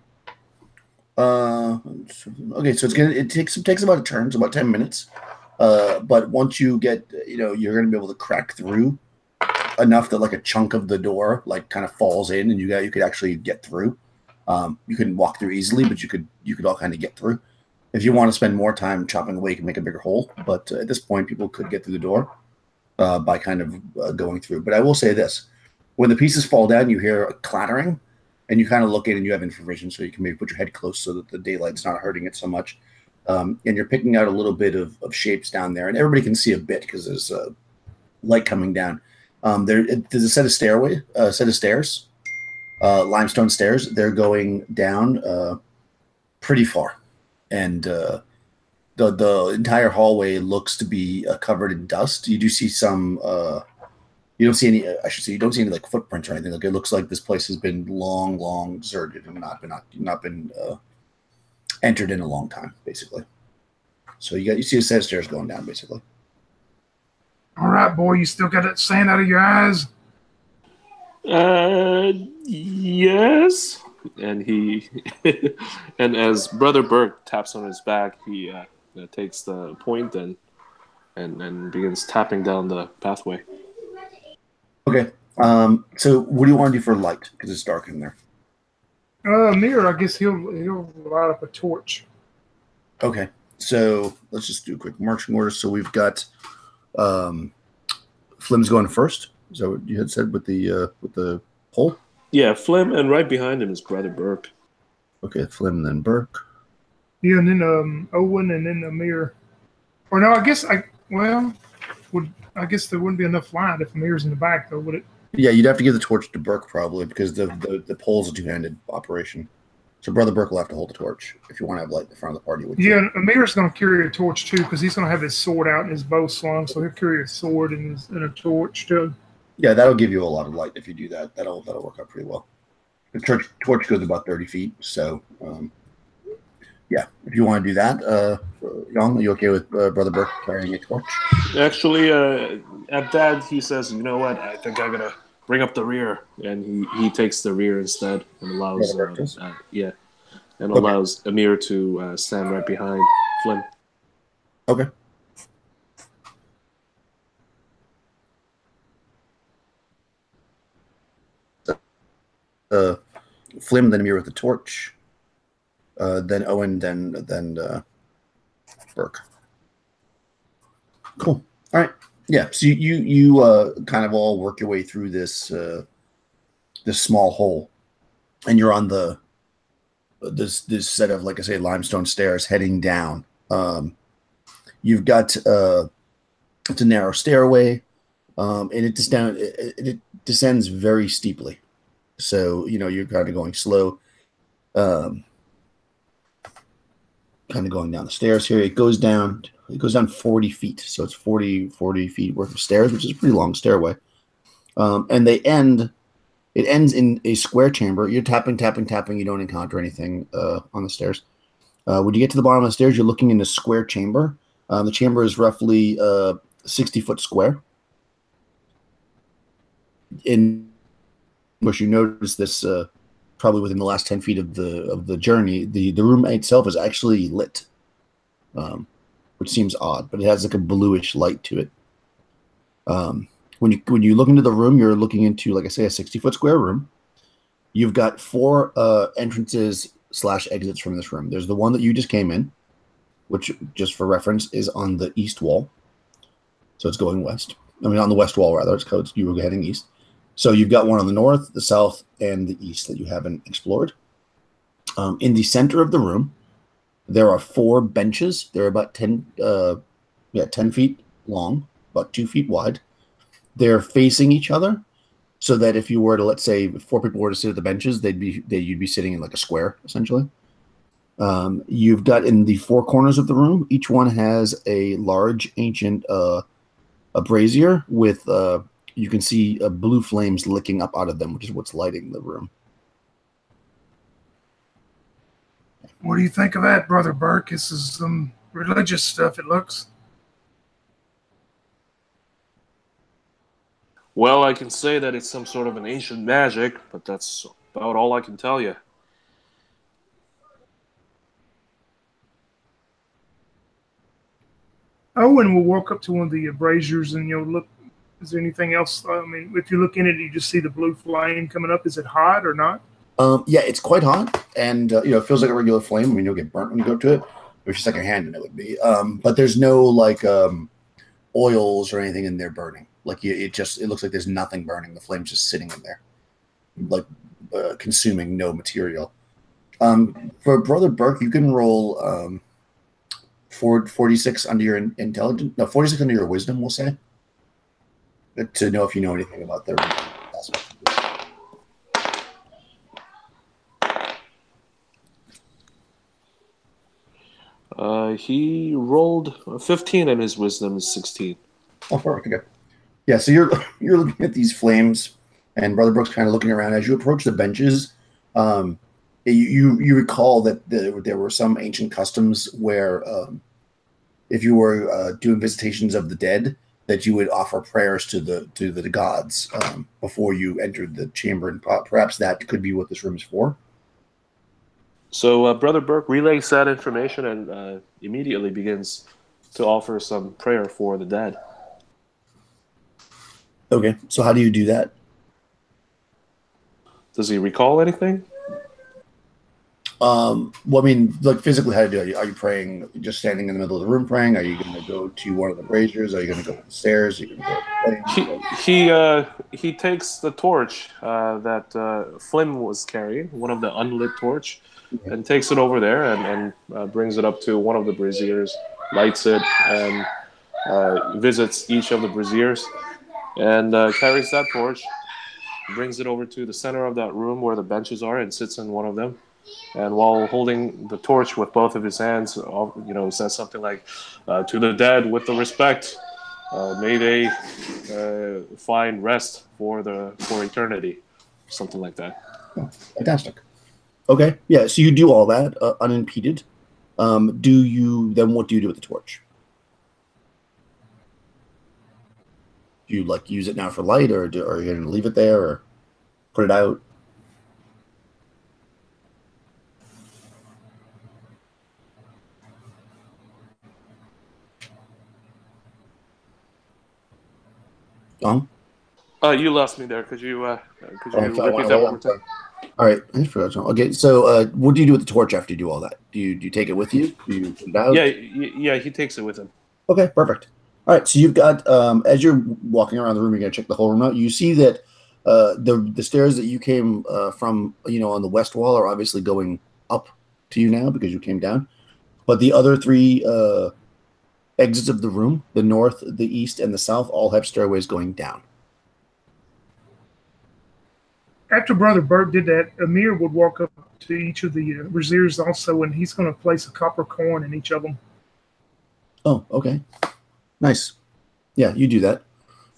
Speaker 1: Okay, so it takes about a turn, so about 10 minutes. But once you get, you're going to be able to crack through enough that like a chunk of the door like kind of falls in, and you could actually get through. You couldn't walk through easily, but you could all kind of get through. If you want to spend more time chopping away, you can make a bigger hole. But at this point, people could get through the door by kind of going through. But I will say this: when the pieces fall down, you hear a clattering, and you kind of look in, and you have infravision, so you can maybe put your head close so that the daylight's not hurting it so much. And you're picking out a little bit of shapes down there, and everybody can see a bit because there's light coming down. There's a set of stairs, limestone stairs. They're going down pretty far, and the entire hallway looks to be covered in dust. You do see some. You don't see any. I should say you don't see any like footprints or anything. Like it looks like this place has been long deserted and not been entered in a long time, basically. So you see a set of stairs going down, basically.
Speaker 2: All right, boy, you still got that sand out of your eyes?
Speaker 3: Yes. And he, and as Brother Burke taps on his back, he takes the point and begins tapping down the pathway.
Speaker 1: Okay. So what do you want to do for light? Because it's dark in there.
Speaker 2: Mirror, I guess he'll light up a torch.
Speaker 1: Okay. So let's just do a quick marching order. So we've got Flim's going first. Is that what you had said with the pole?
Speaker 3: Yeah, Flim, and right behind him is Brother Burke.
Speaker 1: Okay, Flim, then Burke.
Speaker 2: Yeah, and then Owen, and then Amir. Or no, I guess there wouldn't be enough light if Amir's in the back, though, would it?
Speaker 1: Yeah, you'd have to give the torch to Burke probably because the pole's a two-handed operation. So Brother Burke will have to hold the torch if you want to have light in the front of the party.
Speaker 2: Yeah, Amir's going to carry a torch too because he's going to have his sword out and his bow slung, so he'll carry a sword and a torch too.
Speaker 1: Yeah, that'll give you a lot of light if you do that. That'll work out pretty well. The torch goes about 30 feet, so yeah. If you want to do that, Young, are you okay with Brother Burke carrying a torch?
Speaker 3: Actually, at that he says, "You know what? I think I'm gonna bring up the rear," and he takes the rear instead and allows allows Amir to stand right behind Flynn.
Speaker 1: Okay. Flim, then Amir with the torch, then Owen, then Burke. Cool. All right. Yeah. So you kind of all work your way through this small hole, and you're on this set of, like I say, limestone stairs heading down. You've got it's a narrow stairway, and it descends very steeply. So, you're kind of going slow, kind of going down the stairs here. It goes down 40 feet. So it's 40 feet worth of stairs, which is a pretty long stairway. And it ends in a square chamber. You're tapping. You don't encounter anything on the stairs. When you get to the bottom of the stairs, you're looking in a square chamber. The chamber is roughly 60 foot square. In which you notice this probably within the last 10 feet of the journey, the room itself is actually lit, which seems odd, but it has like a bluish light to it. When you look into the room, you're looking into, like I say, a 60-foot square room. You've got 4 entrances / exits from this room. There's the one that you just came in, which, just for reference, is on the east wall. So it's going west. I mean, on the west wall, rather. You were heading east. So you've got one on the north, the south, and the east that you haven't explored. In the center of the room, there are 4 benches. They're about 10 feet long, about 2 feet wide. They're facing each other, so that if you were to, let's say, 4 people were to sit at the benches, you'd be sitting in like a square, essentially. You've got in the 4 corners of the room, each one has a large ancient a brazier with you can see blue flames licking up out of them, which is what's lighting the room.
Speaker 2: What do you think of that, Brother Burke? This is some religious stuff, it looks.
Speaker 3: Well, I can say that it's some sort of an ancient magic, but that's about all I can tell you.
Speaker 2: Owen will walk up to one of the braziers and look. Is there anything else? I mean, if you look in it, you just see the blue flame coming up. Is it hot or not?
Speaker 1: Yeah, it's quite hot, and it feels like a regular flame. I mean, you'll get burnt when you go up to it. If you stick your hand in, it would be. But there's no like oils or anything in there burning. Like it looks like there's nothing burning. The flame's just sitting in there, like consuming no material. For Brother Burke, you can roll 46 under your intelligence. No, 46 under your wisdom, we'll say, to know if you know anything about their aspect.
Speaker 3: He rolled 15 and his wisdom is 16.
Speaker 1: Oh, perfect. Okay. Yeah, so you're looking at these flames, and Brother Brooks kind of looking around as you approach the benches. You recall that there were some ancient customs where if you were doing visitations of the dead, that you would offer prayers to the gods before you entered the chamber, and perhaps that could be what this room is for.
Speaker 3: So Brother Burke relays that information and immediately begins to offer some prayer for the dead.
Speaker 1: Okay, so how do you do that?
Speaker 3: Does he recall anything?
Speaker 1: Well, I mean, like physically, how to do it? Are you praying, just standing in the middle of the room praying? Are you going to go to one of the braziers? Are you going to go upstairs? Are you going to
Speaker 3: go he takes the torch that Flynn was carrying, one of the unlit torch, and takes it over there and brings it up to one of the braziers, lights it, and visits each of the braziers, and carries that torch, brings it over to the center of that room where the benches are, and sits in one of them. And while holding the torch with both of his hands, says something like, "To the dead, with the respect, may they find rest for eternity," something like that.
Speaker 1: Oh, fantastic. Okay, yeah. So you do all that unimpeded. What do you do with the torch? Do you use it now for light, or are you going to leave it there, or put it out?
Speaker 3: You lost me there. Could you repeat that one more time?
Speaker 1: All right, I forgot. Okay, so what do you do with the torch after you do all that? Do you take it with you? Do you put it out?
Speaker 3: Yeah, he takes it with him.
Speaker 1: Okay, perfect. All right, so you've got as you're walking around the room, you're gonna check the whole room out. You see that the stairs that you came from, on the west wall, are obviously going up to you now because you came down. But the other three exits of the room, the north, the east, and the south, all have stairways going down.
Speaker 2: After Brother Bert did that, Amir would walk up to each of the braziers also, and he's going to place a copper coin in each of them.
Speaker 1: Oh, okay. Nice. Yeah, you do that.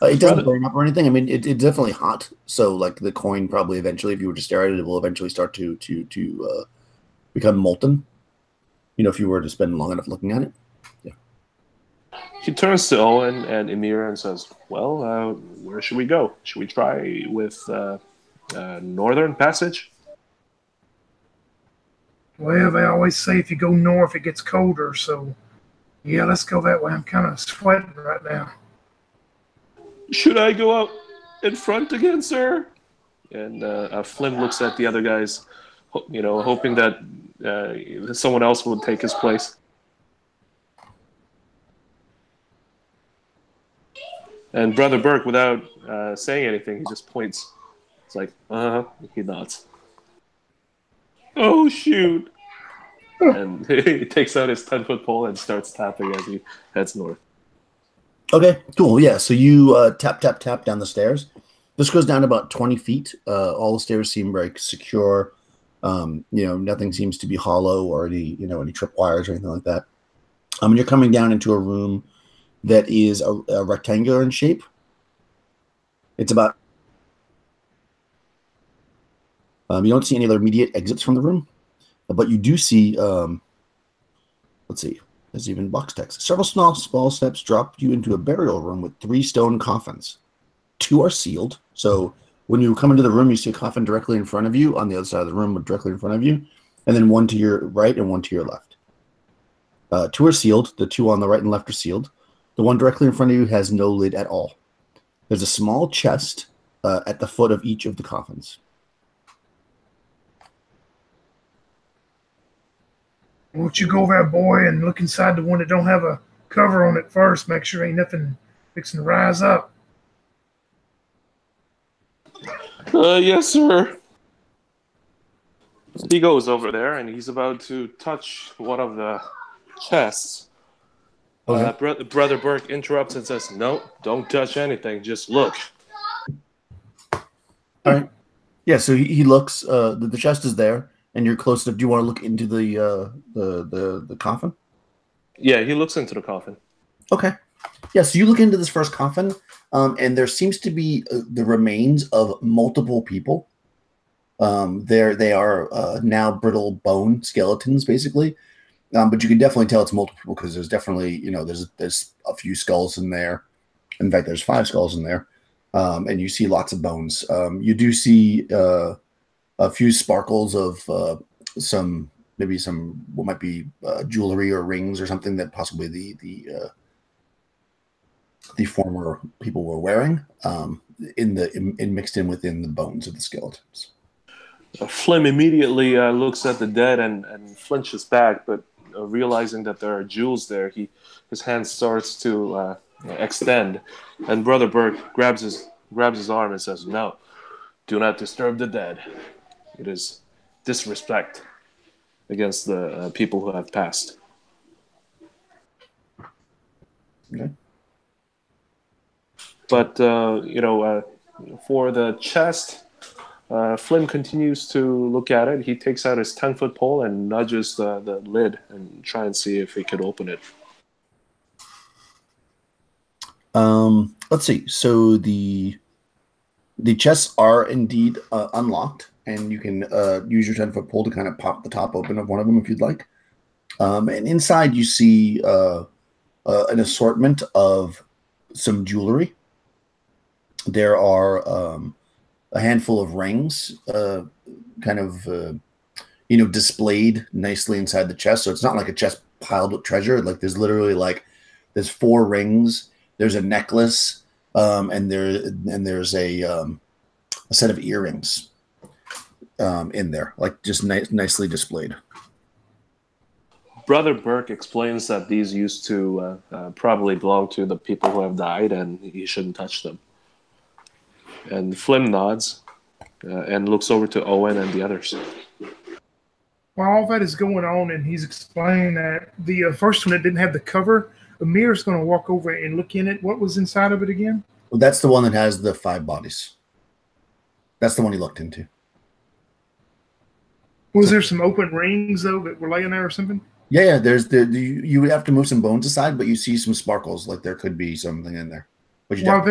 Speaker 1: It doesn't burn up or anything. I mean, it's definitely hot. So, like, the coin probably eventually, if you were to stare at it, it will eventually start to become molten. If you were to spend long enough looking at it. Yeah.
Speaker 3: He turns to Owen and Emir and says, "Well, where should we go? Should we try with northern passage?"
Speaker 2: Well, they always say if you go north, it gets colder. So, yeah, let's go that way. I'm kind of sweating right now.
Speaker 3: "Should I go out in front again, sir?" And Flynn looks at the other guys, hoping that someone else would take his place. And Brother Burke, without saying anything, he just points. It's like, he nods. "Oh, shoot." And he takes out his 10-foot pole and starts tapping as he heads north.
Speaker 1: Okay, cool. Yeah, so you tap, tap, tap down the stairs. This goes down about 20 feet. All the stairs seem very secure. Nothing seems to be hollow or any tripwires or anything like that. You're coming down into a room that is a rectangular in shape. It's about... you don't see any other immediate exits from the room, but you do see... let's see. There's even box text. Several small steps drop you into a burial room with 3 stone coffins. 2 are sealed, so When you come into the room, you see a coffin directly in front of you on the other side of the room, directly in front of you, and then one to your right and one to your left. Two are sealed. The two on the right and left are sealed. The one directly in front of you has no lid at all. There's a small chest at the foot of each of the coffins.
Speaker 2: Why don't you go there, boy, and look inside the one that don't have a cover on it first. Make sure ain't nothing fixing to rise up.
Speaker 3: Yes, sir. He goes over there, and he's about to touch one of the chests.
Speaker 1: Okay.
Speaker 3: Brother Burke interrupts and says, "No, don't touch anything. Just look."
Speaker 1: All right. Yeah. So he looks. The chest is there, and you're close enough. Do you want to look into the coffin?
Speaker 3: Yeah, he looks into the coffin.
Speaker 1: Okay. Yeah. So you look into this first coffin, and there seems to be the remains of multiple people. They are now brittle bone skeletons, basically. But you can definitely tell it's multiple people because there's definitely, there's a few skulls in there. In fact, there's 5 skulls in there, and you see lots of bones. You do see a few sparkles of some what might be jewelry or rings or something that possibly the former people were wearing, mixed in within the bones of the skeletons.
Speaker 3: Flim immediately looks at the dead and flinches back, but realizing that there are jewels there, his hand starts to extend, and Brother Burke grabs his arm and says, "No, do not disturb the dead. It is disrespect against the people who have passed."
Speaker 1: Okay.
Speaker 3: But for the chest, Flynn continues to look at it. He takes out his 10-foot pole and nudges the lid and try and see if he could open it.
Speaker 1: Let's see. So the chests are indeed unlocked, and you can use your 10-foot pole to kind of pop the top open of one of them if you'd like. And inside you see an assortment of some jewelry. There are a handful of rings, displayed nicely inside the chest. So it's not like a chest piled with treasure. Like there's 4 rings. There's a necklace, and there's a set of earrings in there, like just nicely displayed.
Speaker 3: Brother Burke explains that these used to probably belong to the people who have died, and he shouldn't touch them. And Flim nods and looks over to Owen and the others.
Speaker 2: While all that is going on, and he's explaining that the first one that didn't have the cover, Amir's going to walk over and look in it. What was inside of it again?
Speaker 1: Well, that's the one that has the 5 bodies. That's the one he looked into.
Speaker 2: Was there some open rings, though, that were laying there or something?
Speaker 1: Yeah. There's you would have to move some bones aside, but you see some sparkles, like there could be something in there.
Speaker 2: While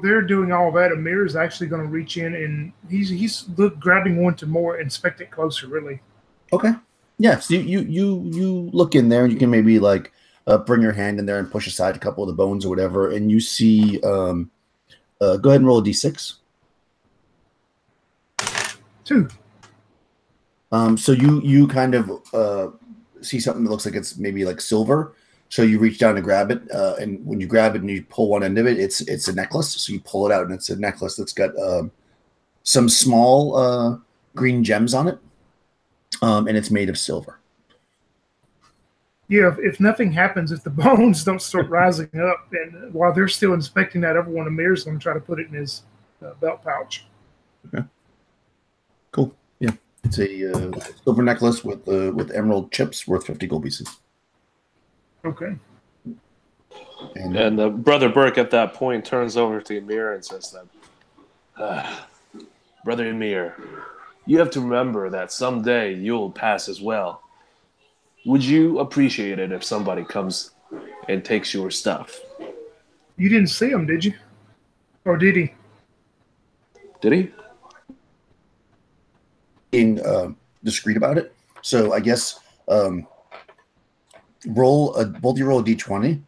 Speaker 2: they're doing all that, Amir is actually going to reach in and he's grabbing one to more inspect it closer, really.
Speaker 1: Okay. Yeah. So you look in there, and you can maybe bring your hand in there and push aside a couple of the bones or whatever, and you see. Go ahead and roll a d6.
Speaker 2: 2.
Speaker 1: So you kind of see something that looks like it's maybe like silver. So you reach down to grab it, and when you grab it and you pull one end of it, it's a necklace. So you pull it out, and it's a necklace that's got some small green gems on it, and it's made of silver.
Speaker 2: Yeah, if nothing happens, if the bones don't start rising up, and while they're still inspecting that, everyone Amir's going to try to put it in his belt pouch.
Speaker 1: Okay. Cool. Yeah, it's a silver necklace with emerald chips worth 50 gold pieces.
Speaker 2: Okay.
Speaker 3: And Brother Burke at that point turns over to Emir and says that, Brother Emir, you have to remember that someday you'll pass as well. Would you appreciate it if somebody comes and takes your stuff?
Speaker 2: You didn't see him, did you? Or did he?
Speaker 3: Did he?
Speaker 1: Being discreet about it. So I guess both you roll a d20.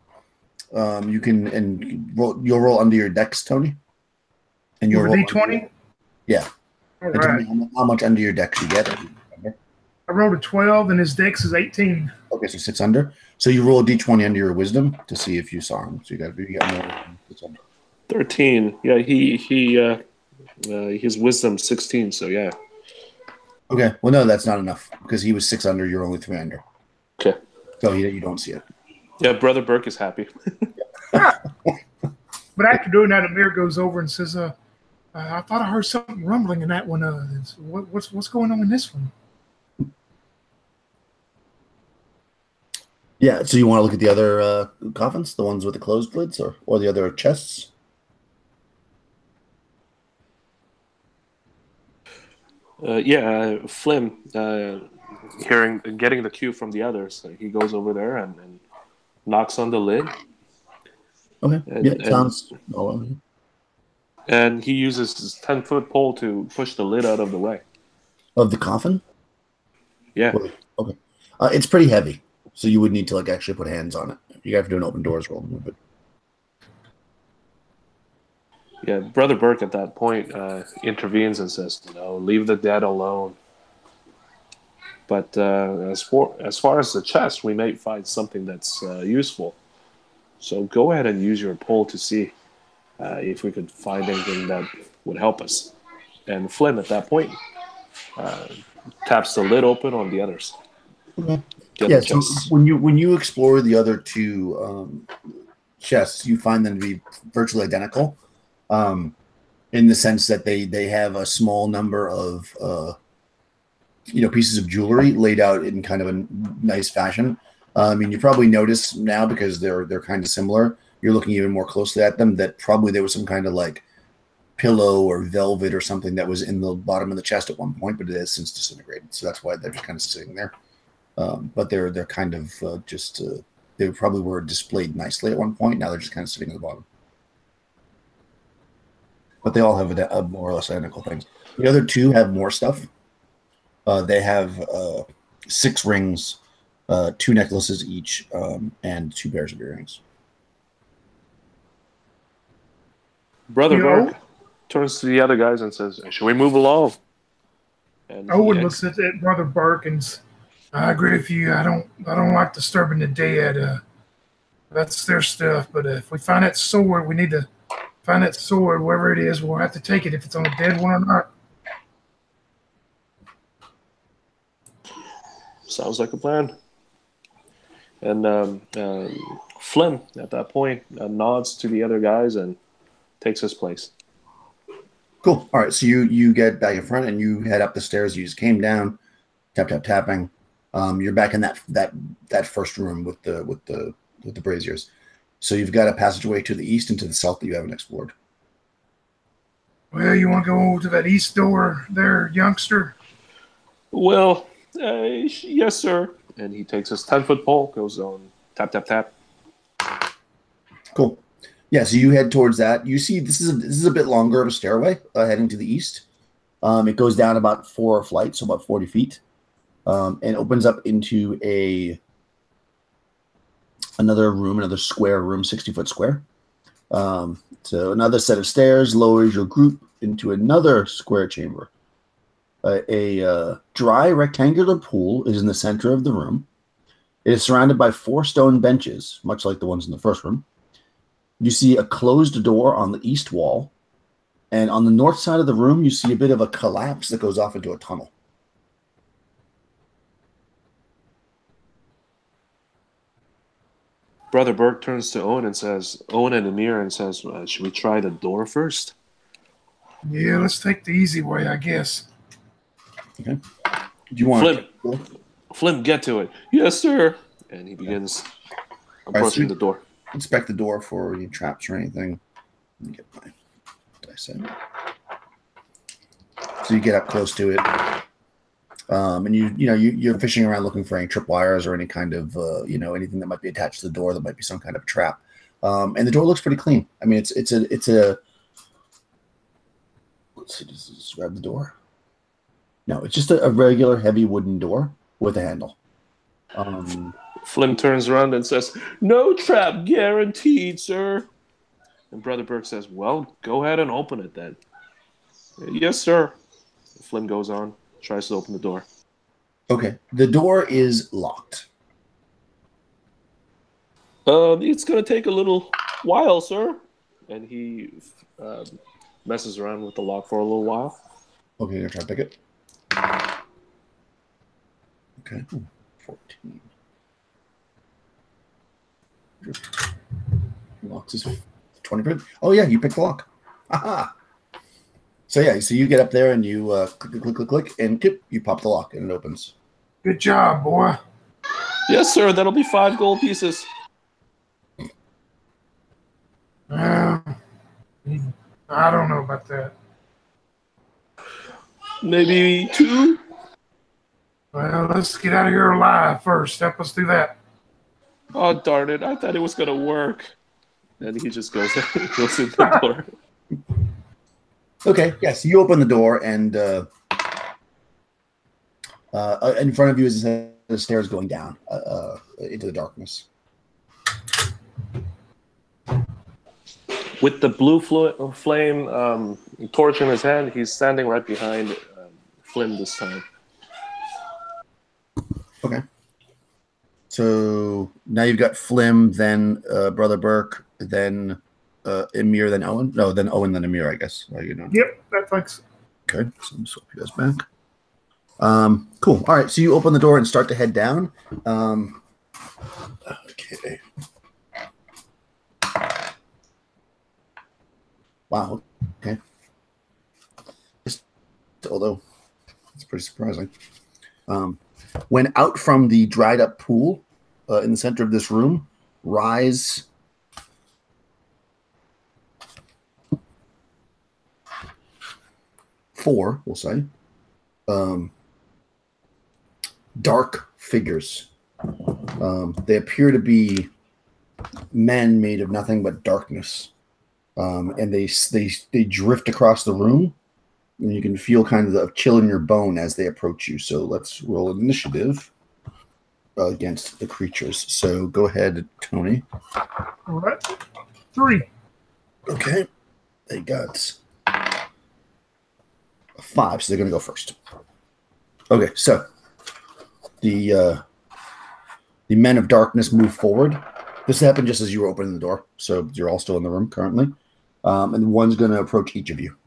Speaker 1: You'll roll under your dex, Tony. And you'll roll
Speaker 2: d20.
Speaker 1: Yeah.
Speaker 2: All
Speaker 1: And tell
Speaker 2: right.
Speaker 1: me how much under your dex you get.
Speaker 2: I rolled a 12, and his dex is 18.
Speaker 1: Okay, so 6 under. So you roll a d20 under your wisdom to see if you saw him. So you got more than 6 under.
Speaker 3: 13. Yeah, his wisdom 16. So yeah.
Speaker 2: Okay.
Speaker 1: Well, no, that's not enough because he was 6 under. You're only 3 under.
Speaker 3: Okay.
Speaker 1: So you don't see it.
Speaker 3: Yeah, Brother Burke is happy.
Speaker 2: But after doing that, Amir goes over and says, I thought I heard something rumbling in that one. What's going on in this one?
Speaker 1: Yeah. So you want to look at the other coffins, the ones with the closed lids, or the other chests?
Speaker 3: Flim, getting the cue from the others, he goes over there and knocks on the lid.
Speaker 1: Okay. Sounds.
Speaker 3: And he uses his 10-foot pole to push the lid out of the way.
Speaker 1: Of the coffin?
Speaker 3: Yeah.
Speaker 1: Okay. It's pretty heavy, so you would need to actually put hands on it. You have to do an open doors roll to move it.
Speaker 3: Yeah, Brother Burke at that point intervenes and says, leave the dead alone. But as far as the chest, we may find something that's useful. So go ahead and use your pole to see if we could find anything that would help us. And Flynn, at that point, taps the lid open on the others.
Speaker 1: Okay. Yeah, so when you explore the other two chests, you find them to be virtually identical, in the sense that they have a small number of pieces of jewelry laid out in kind of a nice fashion. You probably notice now because they're kind of similar. You're looking even more closely at them that probably there was some kind of pillow or velvet or something that was in the bottom of the chest at one point, but it has since disintegrated. So that's why they're just kind of sitting there. But they're kind of they probably were displayed nicely at one point. Now they're just kind of sitting at the bottom. But they all have a more or less identical things. The other two have more stuff. They have 6 rings, 2 necklaces each, and 2 pairs of earrings.
Speaker 3: Brother Burke turns to the other guys and says, "Should we move along?" And
Speaker 2: Owen looks at Brother Burke and I agree with you. I don't like disturbing the dead. That's their stuff. But if we find that sword, we need to find that sword, wherever it is. We'll have to take it if it's on a dead one or not.
Speaker 3: Sounds like a plan. And Flynn, at that point, nods to the other guys and takes his place.
Speaker 1: Cool. All right. So you get back in front and you head up the stairs. You just came down, tapping. You're back in that first room with the braziers. So you've got a passageway to the east and to the south that you haven't explored.
Speaker 2: Well, you want to go to that east door there, youngster?
Speaker 3: Well, yes, sir. And he takes his 10-foot pole, goes on tap.
Speaker 1: Cool. Yeah, so you head towards that. You see this is a bit longer of a stairway heading to the east. It goes down about 4 flights, so about 40 feet, and opens up into another room, another square room, 60-foot square. So another set of stairs lowers your group into another square chamber. A dry rectangular pool is in the center of the room. It is surrounded by 4 stone benches, much like the ones in the first room. You see a closed door on the east wall, and on the north side of the room, you see a bit of a collapse that goes off into a tunnel.
Speaker 3: Brother Burke turns to Owen and Amir and says, should we try the door first?
Speaker 2: Yeah, let's take the easy way, I guess.
Speaker 1: Okay. Do you want
Speaker 3: Flynn, get to it. Yes, sir. And he begins approaching the door.
Speaker 1: Inspect the door for any traps or anything. Let me get my dice out. So you get up close to it, and you're fishing around looking for any tripwires or any kind of anything that might be attached to the door that might be some kind of a trap. And the door looks pretty clean. I mean, it's a. Let's see. Just describe the door. No, it's just a regular heavy wooden door with a handle.
Speaker 3: Flynn turns around and says, "No trap guaranteed, sir." And Brother Burke says, "Well, go ahead and open it then." Yes, sir. Flim goes on, tries to open the door.
Speaker 1: Okay. The door is locked.
Speaker 3: It's gonna take a little while, sir. And he messes around with the lock for a little while.
Speaker 1: Okay, you're gonna try to pick it. Okay. Ooh, 14. Locks is 20. Oh yeah, you picked the lock. Aha. So yeah, so you get up there and you click, and you pop the lock and it opens.
Speaker 2: Good job, boy.
Speaker 3: Yes, sir. That'll be 5 gold pieces.
Speaker 2: I don't know about that.
Speaker 3: Maybe 2.
Speaker 2: Well, let's get out of here alive first. Help us do that.
Speaker 3: Oh darn it! I thought it was gonna work. And he just goes in the door.
Speaker 1: Okay, yes, you open the door and in front of you is the stairs going down into the darkness.
Speaker 3: With the blue flame torch in his hand, he's standing right behind Flim this time.
Speaker 1: Okay. So now you've got Flim, then Brother Burke, then Emir, then Owen. No, then Owen, then Emir, I guess. You know.
Speaker 2: Yep, that thanks.
Speaker 1: Okay, so let me swap you guys back. Cool. All right, so you open the door and start to head down. Okay. Wow. Okay. Although it's pretty surprising. When out from the dried up pool in the center of this room, rise 4, we'll say, dark figures. They appear to be men made of nothing but darkness. And they drift across the room, and you can feel kind of the chill in your bone as they approach you. So let's roll an initiative against the creatures. So go ahead, Tony.
Speaker 2: All right. 3.
Speaker 1: Okay. They got 5, so they're going to go first. Okay, so the men of darkness move forward. This happened just as you were opening the door, so you're all still in the room currently. And one's going to approach each of you.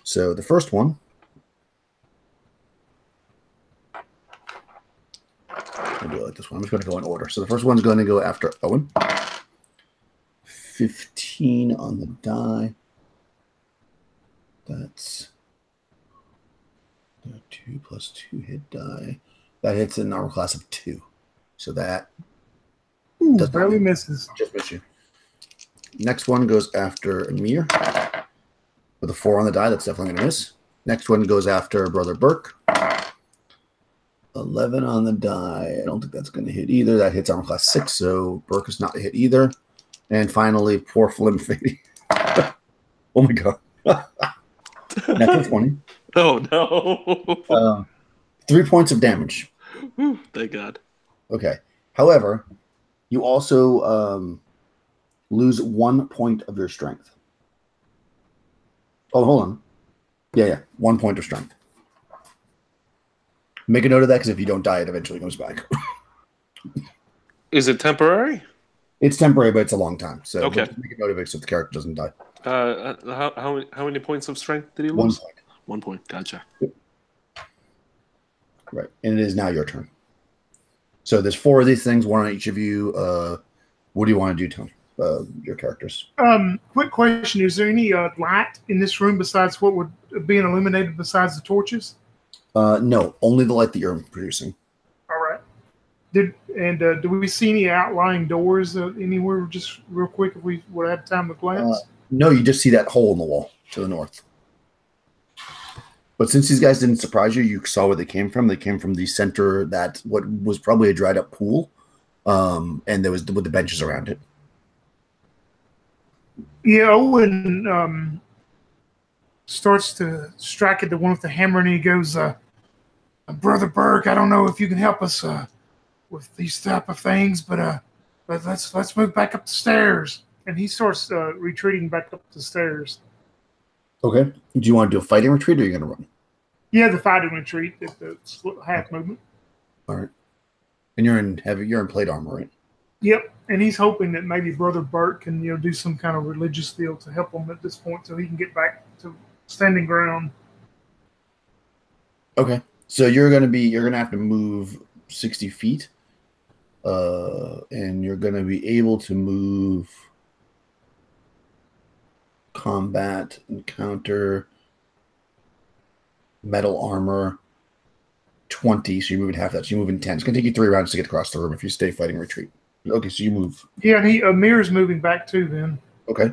Speaker 1: So the first one. I'll do it like this one. I'm just going to go in order. So the first one's going to go after Owen. 15 on the die. That's 2 plus 2 hit die. That hits an armor class of 2. So that
Speaker 2: barely misses.
Speaker 1: Just miss you. Next one goes after Emir with a 4 on the die. That's definitely going to miss. Next one goes after Brother Burke. 11 on the die. I don't think that's going to hit either. That hits armor class 6, so Burke is not to hit either. And finally, poor Flim Fady. Oh my god. Natural 20.
Speaker 3: Oh no.
Speaker 1: 3 points of damage.
Speaker 3: Thank God.
Speaker 1: Okay. However, you also lose 1 point of your strength. Oh, hold on. Yeah. 1 point of strength. Make a note of that because if you don't die, it eventually comes back.
Speaker 3: Is it temporary?
Speaker 1: It's temporary, but it's a long time. So
Speaker 3: okay.
Speaker 1: Make a note of it so the character doesn't die.
Speaker 3: How many points of strength did he1 lose?
Speaker 1: point.
Speaker 3: 1 point. Gotcha.
Speaker 1: Yep. Right. And it is now your turn. So there's 4 of these things, 1 on each of you. What do you want to do, Tony? Your characters.
Speaker 2: Quick question. Is there any light in this room besides what would be illuminated besides the torches?
Speaker 1: No, only the light that you're producing.
Speaker 2: All right. Do we see any outlying doors anywhere? Just real quick, if we would have time to glance.
Speaker 1: No, you just see that hole in the wall to the north. But since these guys didn't surprise you, you saw where they came from. They came from the center that what was probably a dried up pool, and there was with the benches around it.
Speaker 2: Yeah, Owen starts to strike at the one with the hammer, and he goes, "Brother Burke, I don't know if you can help us with these type of things, but let's move back up the stairs." And he starts retreating back up the stairs.
Speaker 1: Okay. Do you want to do a fighting retreat, or are you going to run?
Speaker 2: Yeah, the fighting retreat at the half movement.
Speaker 1: All right. And you're in plate armor, right?
Speaker 2: Yep, and he's hoping that maybe Brother Burt can do some kind of religious deal to help him at this point, so he can get back to standing ground.
Speaker 1: Okay. So you're gonna have to move 60 feet, and you're gonna be able to move combat, encounter, metal armor 20. So you're moving half that. So you're moving 10. It's gonna take you 3 rounds to get across the room if you stay fighting retreat. Okay, so you move.
Speaker 2: Yeah, and Amir's moving back too. Then.
Speaker 1: Okay.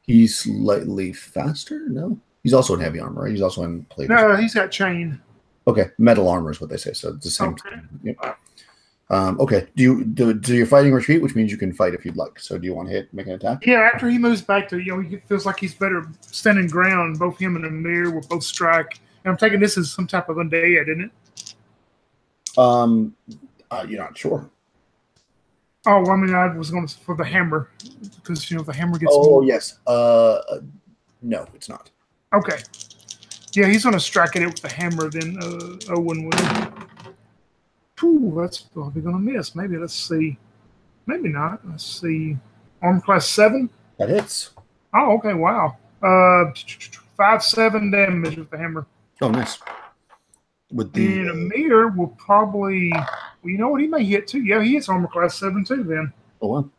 Speaker 1: He's slightly faster. No, he's also in heavy armor. Right? He's also in plate.
Speaker 2: No, he's got chain.
Speaker 1: Okay, metal armor is what they say. So it's the same.
Speaker 2: Okay.
Speaker 1: Yep. Okay. Do your fighting retreat, which means you can fight if you'd like. So do you want to make an attack?
Speaker 2: Yeah, after he moves back to, he feels like he's better standing ground. Both him and Amir will both strike. And I'm taking this as some type of undead, isn't it?
Speaker 1: You're not sure.
Speaker 2: Oh, well, I mean, I was going to for the hammer because the hammer gets.
Speaker 1: Oh
Speaker 2: more.
Speaker 1: yes. No, it's not.
Speaker 2: Okay. Yeah, he's going to strike at it with the hammer. Then Owen will. Ooh, that's probably going to miss. Maybe let's see. Maybe not. Let's see. Armor class 7.
Speaker 1: That hits.
Speaker 2: Oh, okay. Wow. 5-7 damage with the hammer.
Speaker 1: Oh, nice. With the
Speaker 2: and Amir will probably. Well, you know what? He may hit too. Yeah, he hits armor class 7 too. Then.
Speaker 1: Oh wow.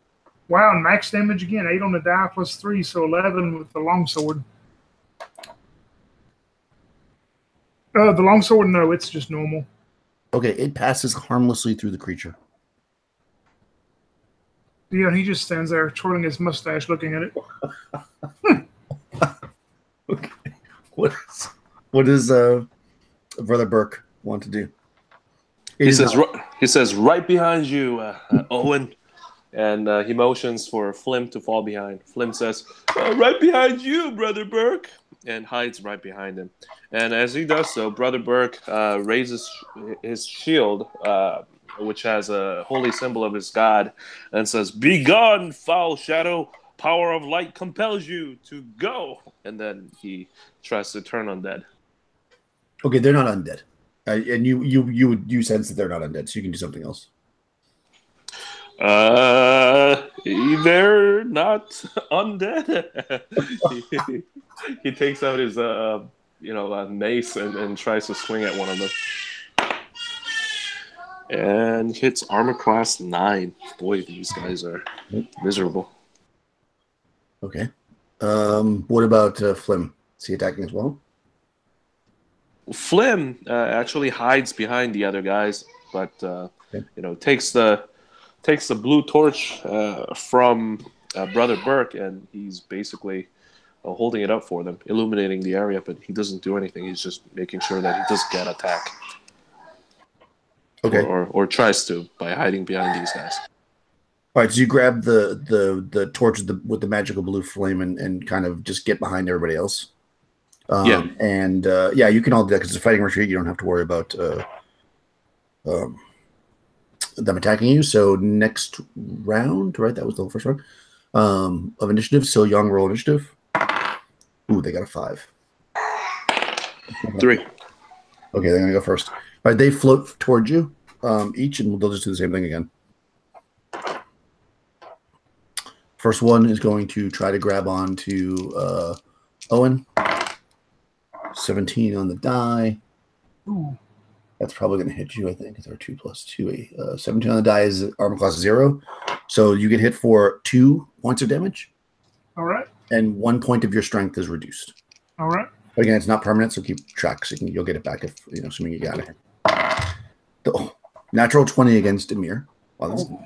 Speaker 2: Wow, max damage again. 8 on the die plus 3, so 11 with the longsword. The longsword, no, it's just normal.
Speaker 1: Okay, it passes harmlessly through the creature.
Speaker 2: Yeah, he just stands there twirling his mustache, looking at it.
Speaker 1: Okay. What does Brother Burke want to do?
Speaker 3: He says right behind you, Owen, and he motions for Flim to fall behind. Flim says, right behind you, Brother Burke, and hides right behind him. And as he does so, Brother Burke raises his shield, which has a holy symbol of his god, and says, "Be gone, foul shadow! Power of light compels you to go." And then he tries to turn undead.
Speaker 1: Okay, they're not undead, and you sense that they're not undead, so you can do something else.
Speaker 3: They're not undead. he takes out his mace and tries to swing at one of them. And hits armor class 9. Boy, these guys are miserable.
Speaker 1: Okay. What about Flim? Is he attacking as well?
Speaker 3: Flim actually hides behind the other guys, but takes the blue torch from Brother Burke, and he's basically holding it up for them, illuminating the area, but he doesn't do anything. He's just making sure that he doesn't get attacked.
Speaker 1: Okay.
Speaker 3: Or tries to by hiding behind these guys.
Speaker 1: All right, so you grab the torch with the magical blue flame and kind of just get behind everybody else.
Speaker 3: Yeah.
Speaker 1: And you can all do that because it's a fighting retreat. You don't have to worry about them attacking you. So next round, right? That was the first round of initiative. So Young roll initiative. Ooh, they got a 5.
Speaker 3: 3.
Speaker 1: Okay, they're gonna go first. All right, they float towards you each, and they'll just do the same thing again. First one is going to try to grab on to Owen. 17 on the die.
Speaker 2: Ooh.
Speaker 1: That's probably going to hit you, I think. It's our 2 plus 2. 17 on the die is armor class 0. So you get hit for 2 points of damage.
Speaker 2: All right.
Speaker 1: And 1 point of your strength is reduced.
Speaker 2: All right.
Speaker 1: But again, it's not permanent, so keep track. So you'll get it back if assuming you got it. Natural 20 against Emir. Wow,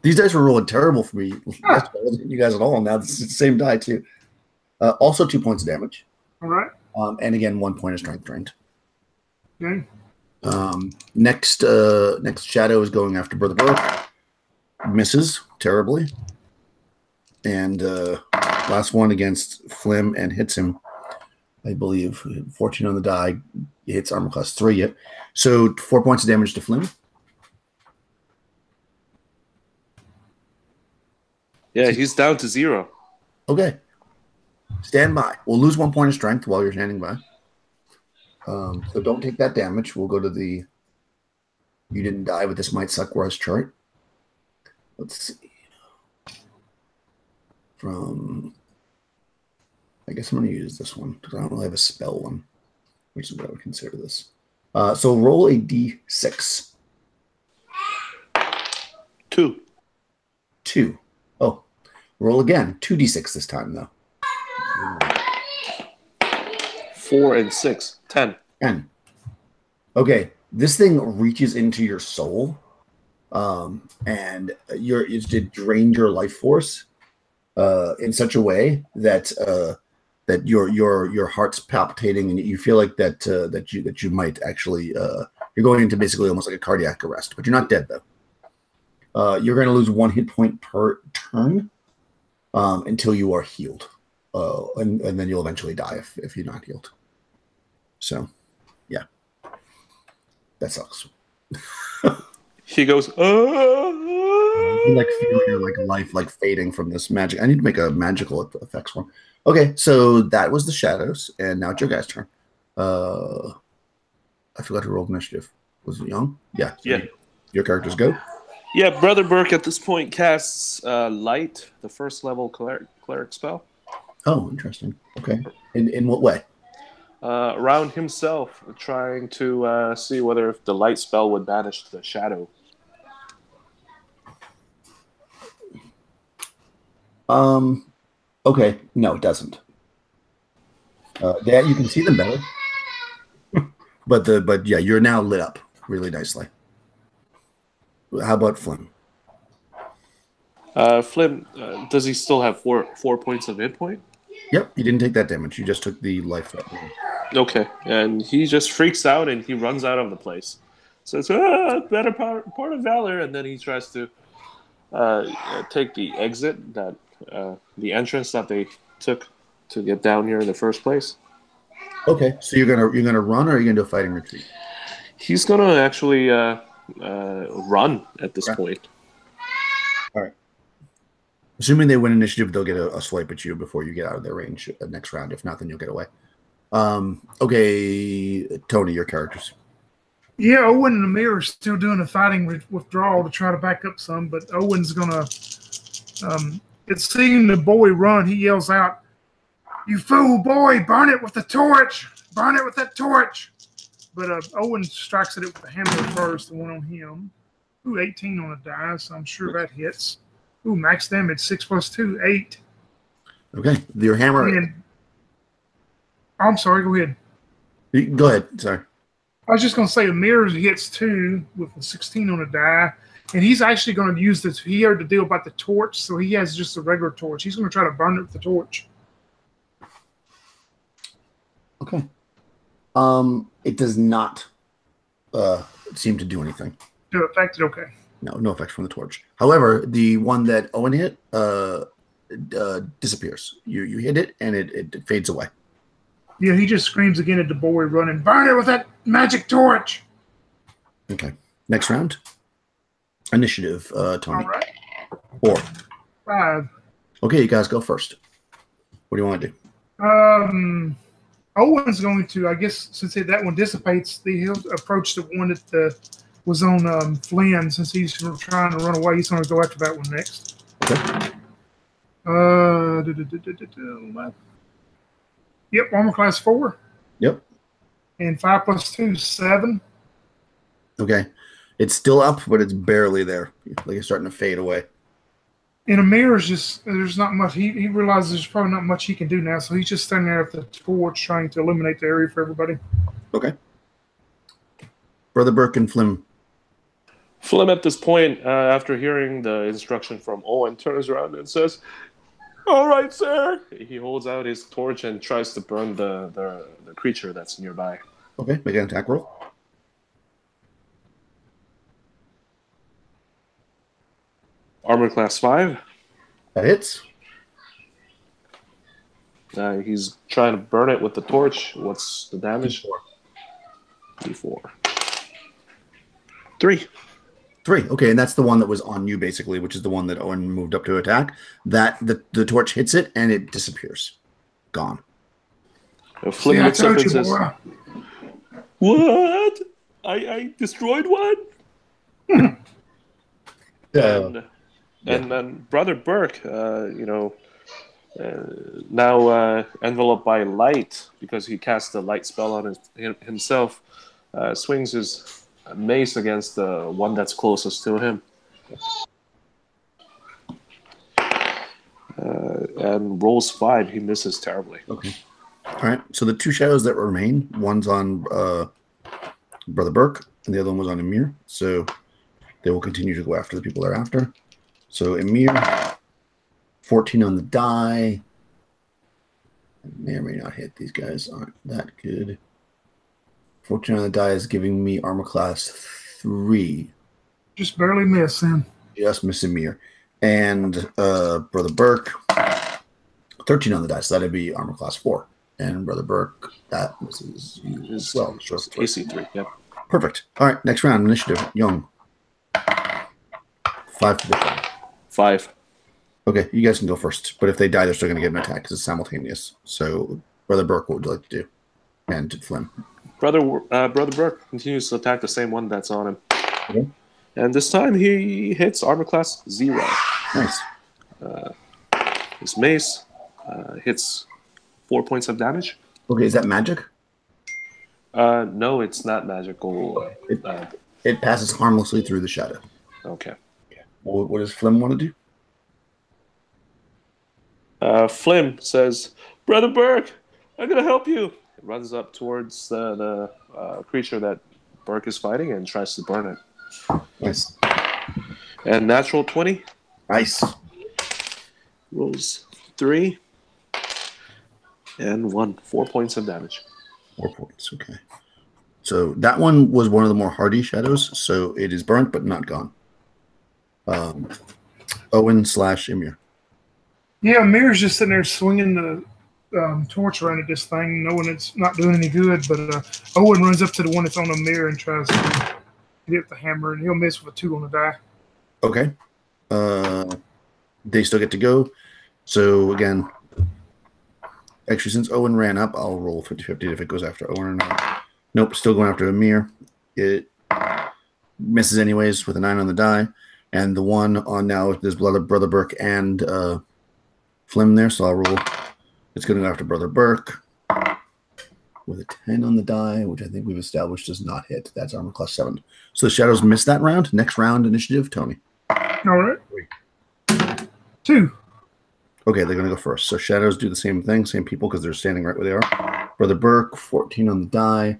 Speaker 1: these dice were rolling terrible for me. I wasn't hitting you guys at all. Now it's the same die too. Also 2 points of damage.
Speaker 2: All right.
Speaker 1: And again, 1 point of strength drained.
Speaker 2: Okay.
Speaker 1: Next shadow is going after Brother Burke. Misses terribly. And last one against Flim and hits him. I believe 14 on the die. Hits armor class 3 yet. So 4 points of damage to Flim.
Speaker 3: Yeah, he's down to 0.
Speaker 1: Okay. Stand by. We'll lose 1 point of strength while you're standing by. So don't take that damage. We'll go to the you didn't die, but this might suck worse chart. Let's see. I guess I'm going to use this one because I don't really have a spell one, which is what I would consider this. So roll a d6.
Speaker 3: 2.
Speaker 1: 2. Oh, roll again. 2d6 this time, though.
Speaker 3: 4 and 6. 10.
Speaker 1: 10. Okay, this thing reaches into your soul, and it drains your life force in such a way that that your heart's palpitating, and you feel like that you might actually you're going into basically almost like a cardiac arrest, but you're not dead though. You're going to lose 1 hit point per turn until you are healed, and then you'll eventually die if you're not healed. So, yeah, that sucks.
Speaker 3: He goes,
Speaker 1: You like feel your life fading from this magic. I need to make a magical effects one. Okay, so that was the shadows, and now it's your guys' turn. I forgot to roll initiative. Was it Young? Yeah. So
Speaker 3: yeah.
Speaker 1: Your characters go.
Speaker 3: Yeah, Brother Burke at this point casts Light, the first level cleric spell.
Speaker 1: Oh, interesting. Okay. In what way?
Speaker 3: Around himself, trying to see whether if the light spell would banish the shadow.
Speaker 1: Okay. No, it doesn't. That you can see them better. but yeah, you're now lit up really nicely. How about Flim?
Speaker 3: Flim, does he still have 4 points of hit point?
Speaker 1: Yep, you didn't take that damage. You just took the life.
Speaker 3: Okay, and he just freaks out and he runs out of the place. So it's better part of valor, and then he tries to take the exit, that the entrance that they took to get down here in the first place.
Speaker 1: Okay, so you're gonna run, or are you gonna do a fighting retreat?
Speaker 3: He's gonna actually run at this point.
Speaker 1: All right. Assuming they win initiative, they'll get a swipe at you before you get out of their range next round. If not, then you'll get away. Okay, Tony, your characters.
Speaker 2: Yeah, Owen and Amir are still doing a fighting withdrawal to try to back up some, but Owen's gonna. It's seeing the boy run. He yells out, "You fool boy! Burn it with the torch! Burn it with that torch!" But Owen strikes at it with the hammer first, the one on him. Ooh, 18 on the die, so I'm sure that hits. Ooh, max damage, 6 + 2, 8.
Speaker 1: Okay, your hammer.
Speaker 2: I'm sorry, go ahead.
Speaker 1: Go ahead, sorry.
Speaker 2: I was just going to say Amir hits 2 with a 16 on the die, and he's actually going to use this. He heard the deal about the torch, so he has just a regular torch. He's going to try to burn it with the torch.
Speaker 1: Okay. It does not seem to do anything.
Speaker 2: To affect it, okay.
Speaker 1: No effects from the torch. However, the one that Owen hit disappears. You hit it, and it fades away.
Speaker 2: Yeah, he just screams again at the boy running, "Burn it with that magic torch!"
Speaker 1: Okay. Next round. Initiative, Tony.
Speaker 2: All right.
Speaker 1: 4.
Speaker 2: 5.
Speaker 1: Okay, you guys go first. What do you want to do?
Speaker 2: Owen's going to, I guess, since that one dissipates, he'll approach the one that was on Flynn, since he's trying to run away. He's going to go after that one next.
Speaker 1: Okay.
Speaker 2: Yep, armor class 4.
Speaker 1: Yep.
Speaker 2: And 5 + 2, 7.
Speaker 1: Okay. It's still up, but it's barely there. Like it's starting to fade away.
Speaker 2: And Amir's just, there's not much. He realizes there's probably not much he can do now, so he's just standing there with the torch trying to illuminate the area for everybody.
Speaker 1: Okay. Brother Burke and Flim.
Speaker 3: Flim at this point, after hearing the instruction from Owen, turns around and says, "All right, sir." He holds out his torch and tries to burn the creature that's nearby.
Speaker 1: Okay, make an attack roll.
Speaker 3: Armor class 5.
Speaker 1: That hits.
Speaker 3: He's trying to burn it with the torch. What's the damage? D4. 3.
Speaker 1: 3. Okay, and that's the one that was on you, basically, which is the one that Owen moved up to attack. That the torch hits it and it disappears. gone.
Speaker 3: Flim
Speaker 2: See, I
Speaker 3: looks up
Speaker 2: told
Speaker 3: and
Speaker 2: you,
Speaker 3: says,
Speaker 2: boy.
Speaker 3: "What? I destroyed one?" And then Brother Burke, now enveloped by light because he cast the light spell on himself, swings his mace against the one that's closest to him. And rolls 5. He misses terribly.
Speaker 1: Okay. All right. So the two shadows that remain, one's on Brother Burke, and the other one was on Emir. So they will continue to go after the people they're after. So Emir, 14 on the die. May or may not hit. These guys aren't that good. 14 on the die is giving me armor class 3.
Speaker 2: Just barely miss him.
Speaker 1: Just miss Emir. And Brother Burke, 13 on the die, so that'd be armor class 4. And Brother Burke, that misses you as well. Sure.
Speaker 3: AC 3, yep.
Speaker 1: Perfect. All right, next round, initiative. Young. 5 for the die.
Speaker 3: 5.
Speaker 1: Okay, you guys can go first. But if they die, they're still going to get an attack because it's simultaneous. So, Brother Burke, what would you like to do? And Flynn.
Speaker 3: Brother Burke continues to attack the same one that's on him.
Speaker 1: Okay.
Speaker 3: And this time he hits armor class 0.
Speaker 1: Nice.
Speaker 3: His mace hits 4 points of damage.
Speaker 1: Okay, is that magic?
Speaker 3: No, it's not magical.
Speaker 1: It passes harmlessly through the shadow.
Speaker 3: Okay.
Speaker 1: What does Flynn want to do?
Speaker 3: Flim says, "Brother Burke, I'm going to help you." He runs up towards the creature that Burke is fighting and tries to burn it.
Speaker 1: Nice.
Speaker 3: And natural 20.
Speaker 1: Nice.
Speaker 3: Rolls 3. And 1. 4 points of damage.
Speaker 1: 4 points, okay. So that one was one of the more hardy shadows, so it is burnt but not gone. Owen/Emir.
Speaker 2: Yeah, Mir's just sitting there swinging the torch around at this thing, knowing it's not doing any good. But Owen runs up to the one that's on the mirror and tries to hit the hammer, and he'll miss with a 2 on the die.
Speaker 1: Okay. They still get to go. So again, actually, since Owen ran up, I'll roll 50-50 if it goes after Owen or not. Nope, still going after Emir. It misses anyways with a 9 on the die. And the one on now, there's Brother Burke and Flim there, so I'll roll. It's going to go after Brother Burke with a 10 on the die, which I think we've established does not hit. That's armor class 7. So the shadows missed that round. Next round, initiative, Tony.
Speaker 2: All right. 2.
Speaker 1: Okay, they're going to go first. So shadows do the same thing, same people, because they're standing right where they are. Brother Burke, 14 on the die.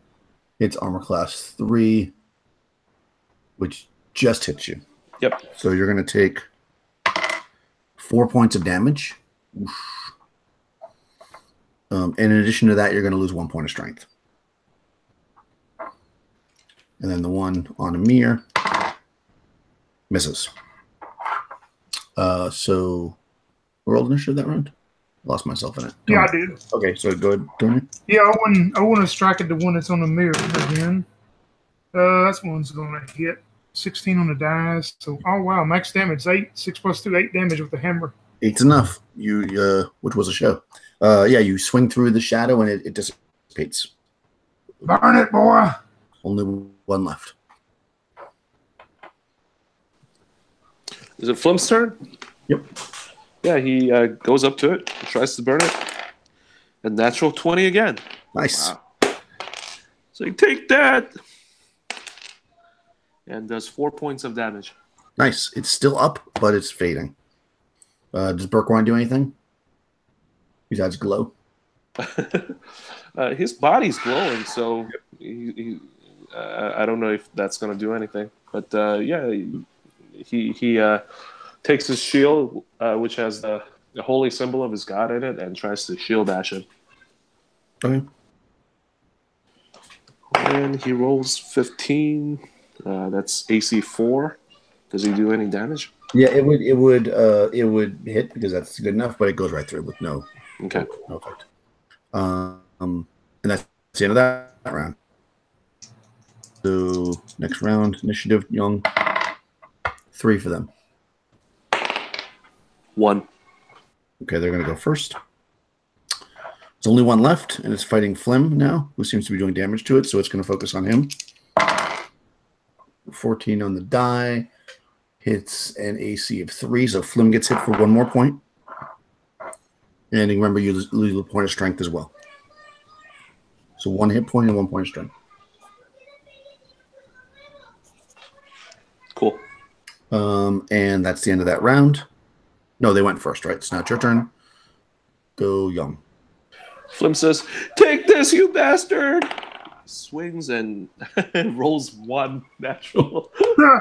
Speaker 1: It's armor class 3, which just hits you.
Speaker 3: Yep.
Speaker 1: So you're going to take 4 points of damage. And in addition to that, you're going to lose 1 point of strength. And then the one on Emir misses. So we rolled initiative that round? Lost myself in it.
Speaker 2: Yeah, I did.
Speaker 1: Okay, so go ahead, Tony.
Speaker 2: Yeah, I want to strike at the one that's on the mirror again. That's one's going to hit 16 on the dice. So, oh wow, max damage 8. 6 plus 2, 8 damage with the hammer.
Speaker 1: 8's enough. Which was a show. Yeah, you swing through the shadow and it dissipates.
Speaker 2: Burn it, boy.
Speaker 1: Only one left.
Speaker 3: Is it Flim's turn?
Speaker 1: Yep.
Speaker 3: Yeah, he goes up to it, tries to burn it. A natural 20 again.
Speaker 1: Nice.
Speaker 3: Wow. So you take that. And does 4 points of damage.
Speaker 1: Nice. It's still up, but it's fading. Does Burke want to do anything? Besides glow?
Speaker 3: His body's glowing, so I don't know if that's going to do anything. But yeah, he takes his shield, which has the holy symbol of his god in it, and tries to shield dash it.
Speaker 1: Okay.
Speaker 3: And he rolls 15. That's AC 4. Does he do any damage?
Speaker 1: Yeah, it would hit because that's good enough, but it goes right through with no effect. And that's the end of that round. So next round, initiative, Young. 3 for them.
Speaker 3: 1.
Speaker 1: Okay, they're going to go first. There's only one left, and it's fighting Flim now, who seems to be doing damage to it, so it's going to focus on him. 14 on the die. Hits an AC of 3, so Flim gets hit for 1 more point. And remember, you lose a point of strength as well. So 1 hit point and 1 point of strength.
Speaker 3: Cool.
Speaker 1: And that's the end of that round. No, they went first, right? It's not your turn. Go Young.
Speaker 3: Flim says, "Take this, you bastard!" Swings and rolls 1 natural.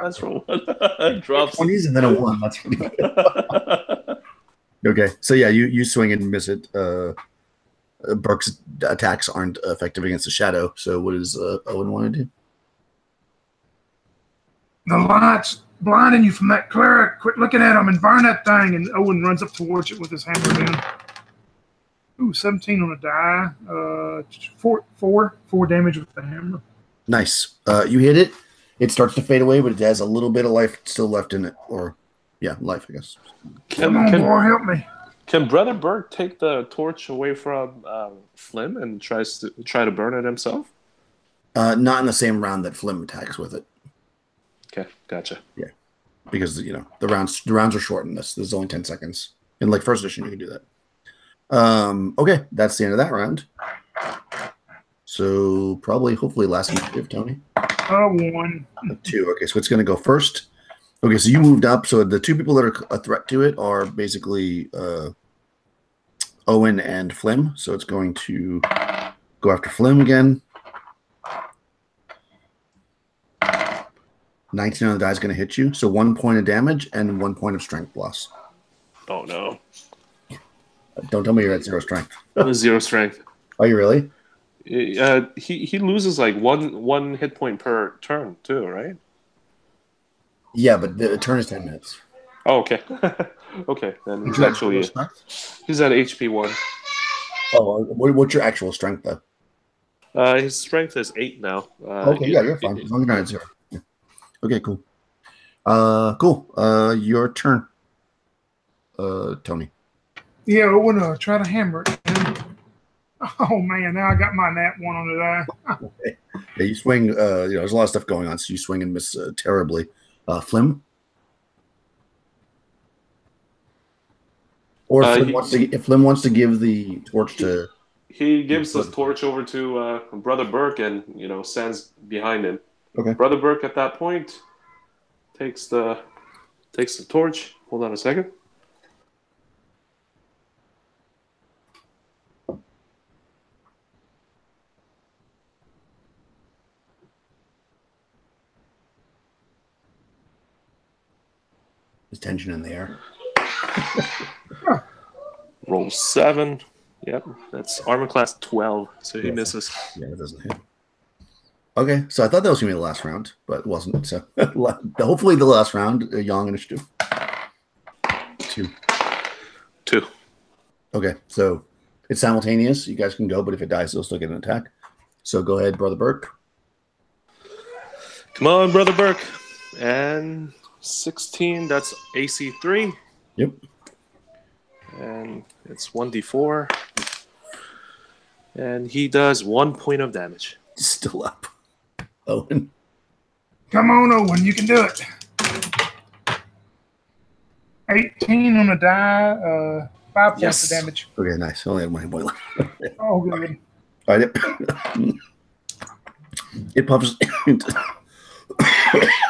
Speaker 3: That's roll 1. Drops
Speaker 1: 20s and then a 1. That's pretty good. Okay, so yeah, you swing and miss it. Burke's attacks aren't effective against the shadow. So what does Owen want to do?
Speaker 2: The light's blinding you from that cleric. Quit looking at him and burn that thing. And Owen runs up towards it with his hammer down. Ooh, 17 on a die. 4 damage with the hammer.
Speaker 1: Nice. You hit it. It starts to fade away, but it has a little bit of life still left in it. Or, yeah, life, I guess.
Speaker 2: Come on, boy, help me.
Speaker 3: Can Brother Burke take the torch away from Flim and try to burn it himself?
Speaker 1: Not in the same round that Flim attacks with it.
Speaker 3: Okay, gotcha.
Speaker 1: Yeah, because the rounds are short in this. There's only 10 seconds. In like first edition, you can do that. Okay, that's the end of that round. So probably, hopefully, last initiative, Tony.
Speaker 2: 1.
Speaker 1: 2. Okay, so it's going to go first. Okay, so you moved up. So the 2 people that are a threat to it are basically Owen and Flim. So it's going to go after Flim again. 19 on the die is going to hit you. So 1 point of damage and 1 point of strength loss.
Speaker 3: Oh, no.
Speaker 1: Don't tell me you're at 0 strength.
Speaker 3: 0 strength.
Speaker 1: Are you really?
Speaker 3: He loses like one hit point per turn too, right?
Speaker 1: Yeah, but the turn is 10 minutes.
Speaker 3: Oh, okay. Okay, then he's actually he's at HP 1.
Speaker 1: Oh, what's your actual strength though?
Speaker 3: His strength is 8 now.
Speaker 1: Okay, yeah, you're fine. As long as you're not at 0. Yeah. Okay, cool. Cool. Your turn, Tony.
Speaker 2: Yeah, I want to try to hammer it. Oh, man, now I got my nat 1 on the die.
Speaker 1: Okay. Yeah, you swing. There's a lot of stuff going on, so you swing and miss terribly. Flim? Or if Flim wants to give the torch to...
Speaker 3: He gives the torch over to Brother Burke and, stands behind him.
Speaker 1: Okay.
Speaker 3: Brother Burke at that point takes the torch. Hold on a second.
Speaker 1: There's tension in the air.
Speaker 3: Roll 7. Yep, that's armor class 12, so he misses.
Speaker 1: Yeah, it doesn't hit. Okay, so I thought that was going to be the last round, but it wasn't. So hopefully the last round, Yang initiative. 2. Okay, so it's simultaneous. You guys can go, but if it dies, you'll still get an attack. So go ahead, Brother Burke.
Speaker 3: Come on, Brother Burke. And 16, that's AC 3.
Speaker 1: Yep.
Speaker 3: And it's 1d4. And he does 1 point of damage.
Speaker 1: Still up. Owen.
Speaker 2: Come on, Owen, you can do it. 18 on the die, 5 points of damage.
Speaker 1: Okay, nice. Only have 1 point left.
Speaker 2: Oh, good.
Speaker 1: All right. It puffs.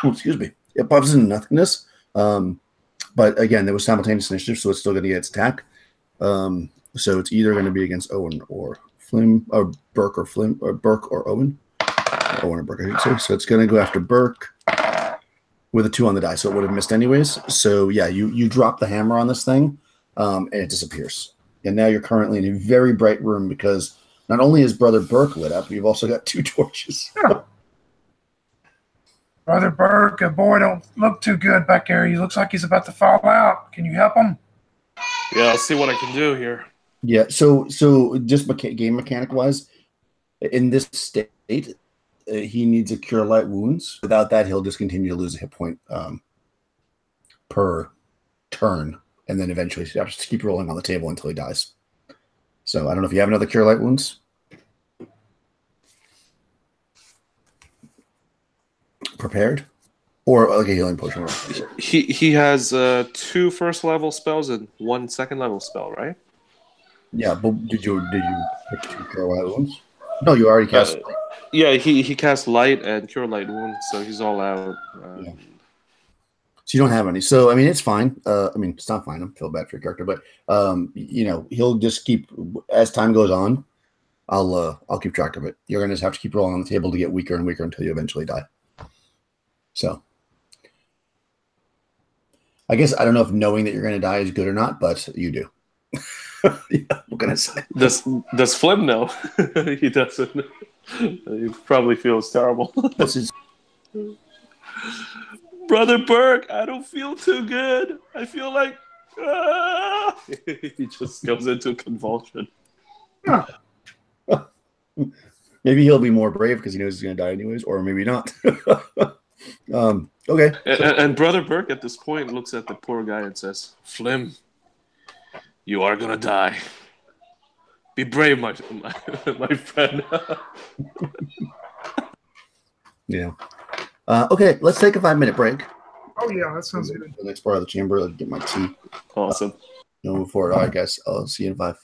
Speaker 1: Excuse me. It puffs into nothingness. But again, there was simultaneous initiative, so it's still going to get its attack. So it's either going to be against Owen or Flim, or Burke or Flim, or Burke or Owen. Owen or Burke, I should say. So it's going to go after Burke with a 2 on the die, so it would have missed anyways. So yeah, you drop the hammer on this thing, and it disappears. And now you're currently in a very bright room because not only is Brother Burke lit up, you've also got 2 torches.
Speaker 2: Yeah. Brother Burke, a boy don't look too good back there. He looks like he's about to fall out. Can you help him?
Speaker 3: Yeah, I'll see what I can do here.
Speaker 1: Yeah, so just game mechanic wise, in this state, he needs to cure light wounds. Without that, he'll just continue to lose a hit point per turn, and then eventually he has to keep rolling on the table until he dies. So I don't know if you have another cure light wounds. Prepared? Or like a healing potion.
Speaker 3: He has 2 first level spells and 1 second level spell, right?
Speaker 1: Yeah, but did you pick 2 cure light wounds? No, you already cast.
Speaker 3: Yeah, he cast light and cure light wounds, so he's all out.
Speaker 1: Yeah. So you don't have any. So I mean, it's fine. I mean, it's not fine. I feel bad for your character, but you know, he'll just keep as time goes on. I'll keep track of it. You're gonna just have to keep rolling on the table to get weaker and weaker until you eventually die. So I guess I don't know if knowing that you're gonna die is good or not, but you do. Yeah, what can I say?
Speaker 3: Does Flim know? He doesn't. He probably feels terrible.
Speaker 1: This is
Speaker 3: Brother Burke, I don't feel too good. I feel like he just goes into a convulsion.
Speaker 1: maybe he'll be more brave because he knows he's gonna die anyways, or maybe not. Okay.
Speaker 3: And Brother Burke at this point looks at the poor guy and says, "Flim, you are gonna die. Be brave, my friend."
Speaker 1: Yeah. Okay, let's take a 5-minute break.
Speaker 2: Oh yeah, that sounds good.
Speaker 1: The next part of the chamber, I'll get my tea.
Speaker 3: Awesome.
Speaker 1: Move forward. All right, guys. I'll see you in 5.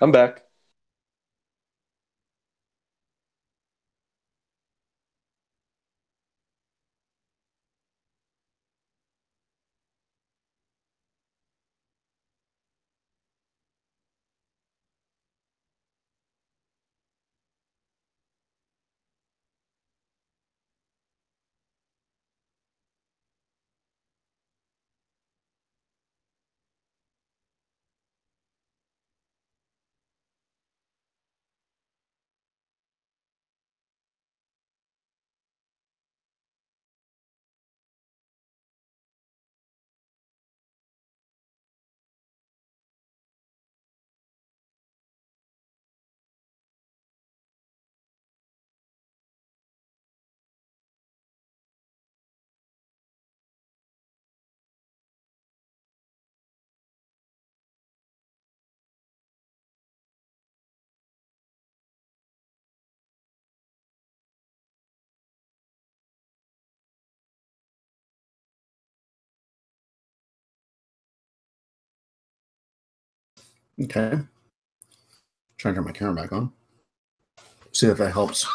Speaker 3: I'm back.
Speaker 1: Okay. Trying to turn my camera back on. See if that helps.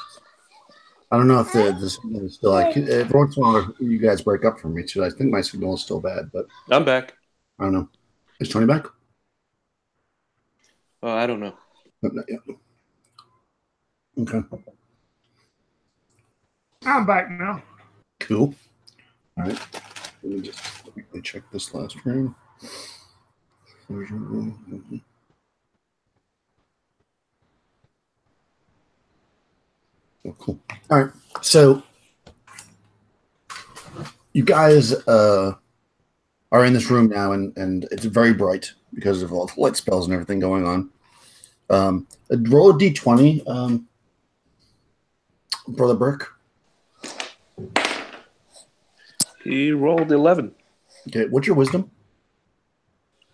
Speaker 1: I don't know if the signal is still like every once in a while you guys break up from me too. I think my signal is still bad, but
Speaker 3: I'm back.
Speaker 1: I don't know. Is Tony back?
Speaker 3: I don't know.
Speaker 1: No, not yet. Okay.
Speaker 2: I'm back now.
Speaker 1: Cool. All right. Let me just quickly check this last room. Oh, cool. All right. So you guys are in this room now, and it's very bright because of all the light spells and everything going on. Roll a d20, Brother Burke.
Speaker 3: He rolled 11.
Speaker 1: Okay. What's your wisdom?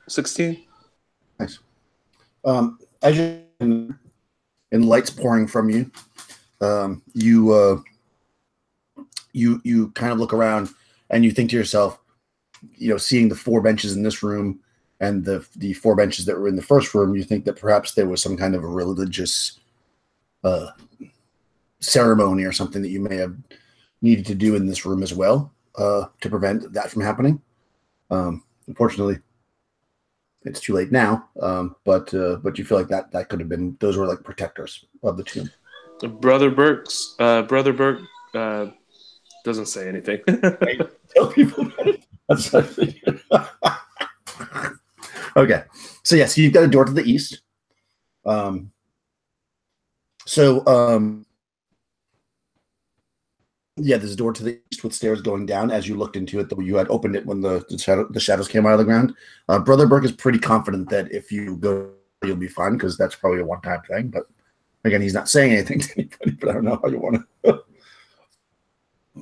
Speaker 3: 16.
Speaker 1: Nice. As you're in lights pouring from you, you kind of look around and you think to yourself, seeing the 4 benches in this room and the 4 benches that were in the first room, you think that perhaps there was some kind of a religious ceremony or something that you may have needed to do in this room as well to prevent that from happening. Unfortunately, it's too late now, but you feel like that could have been, those were like protectors of the tomb.
Speaker 3: Brother Burke doesn't say anything.
Speaker 1: Tell people about it. That's what I figured. Okay, so yes, you've got a door to the east. Yeah, there's a door to the east with stairs going down. As you looked into it, though, you had opened it when the shadows came out of the ground. Brother Burke is pretty confident that if you go, you'll be fine, because that's probably a one-time thing. But again, he's not saying anything to anybody. But I don't know how you want to.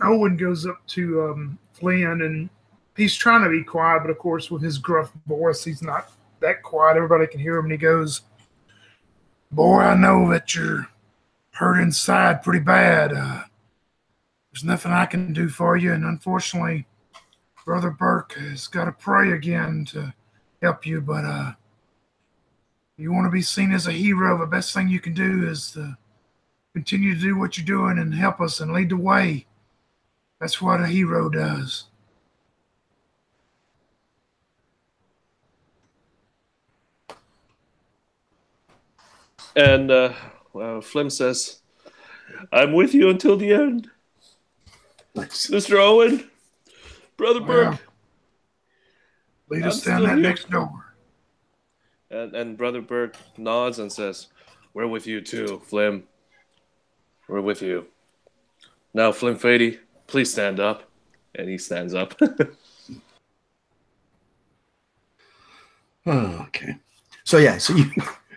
Speaker 2: Owen goes up to Flynn, and he's trying to be quiet, but of course, with his gruff voice, he's not that quiet. Everybody can hear him, and he goes, "Boy, I know that you're hurt inside pretty bad. There's nothing I can do for you, and unfortunately, Brother Burke has got to pray again to help you, but you want to be seen as a hero, the best thing you can do is to continue to do what you're doing and help us and lead the way. That's what a hero does."
Speaker 3: And Flim says, "I'm with you until the end."
Speaker 1: Nice.
Speaker 3: Mr. Owen, Brother Burke.
Speaker 2: Lead us down that next door.
Speaker 3: And Brother Burke nods and says, "We're with you too, Flim. We're with you. Now, Flim Fady, please stand up." And he stands up.
Speaker 1: Okay. So yeah, so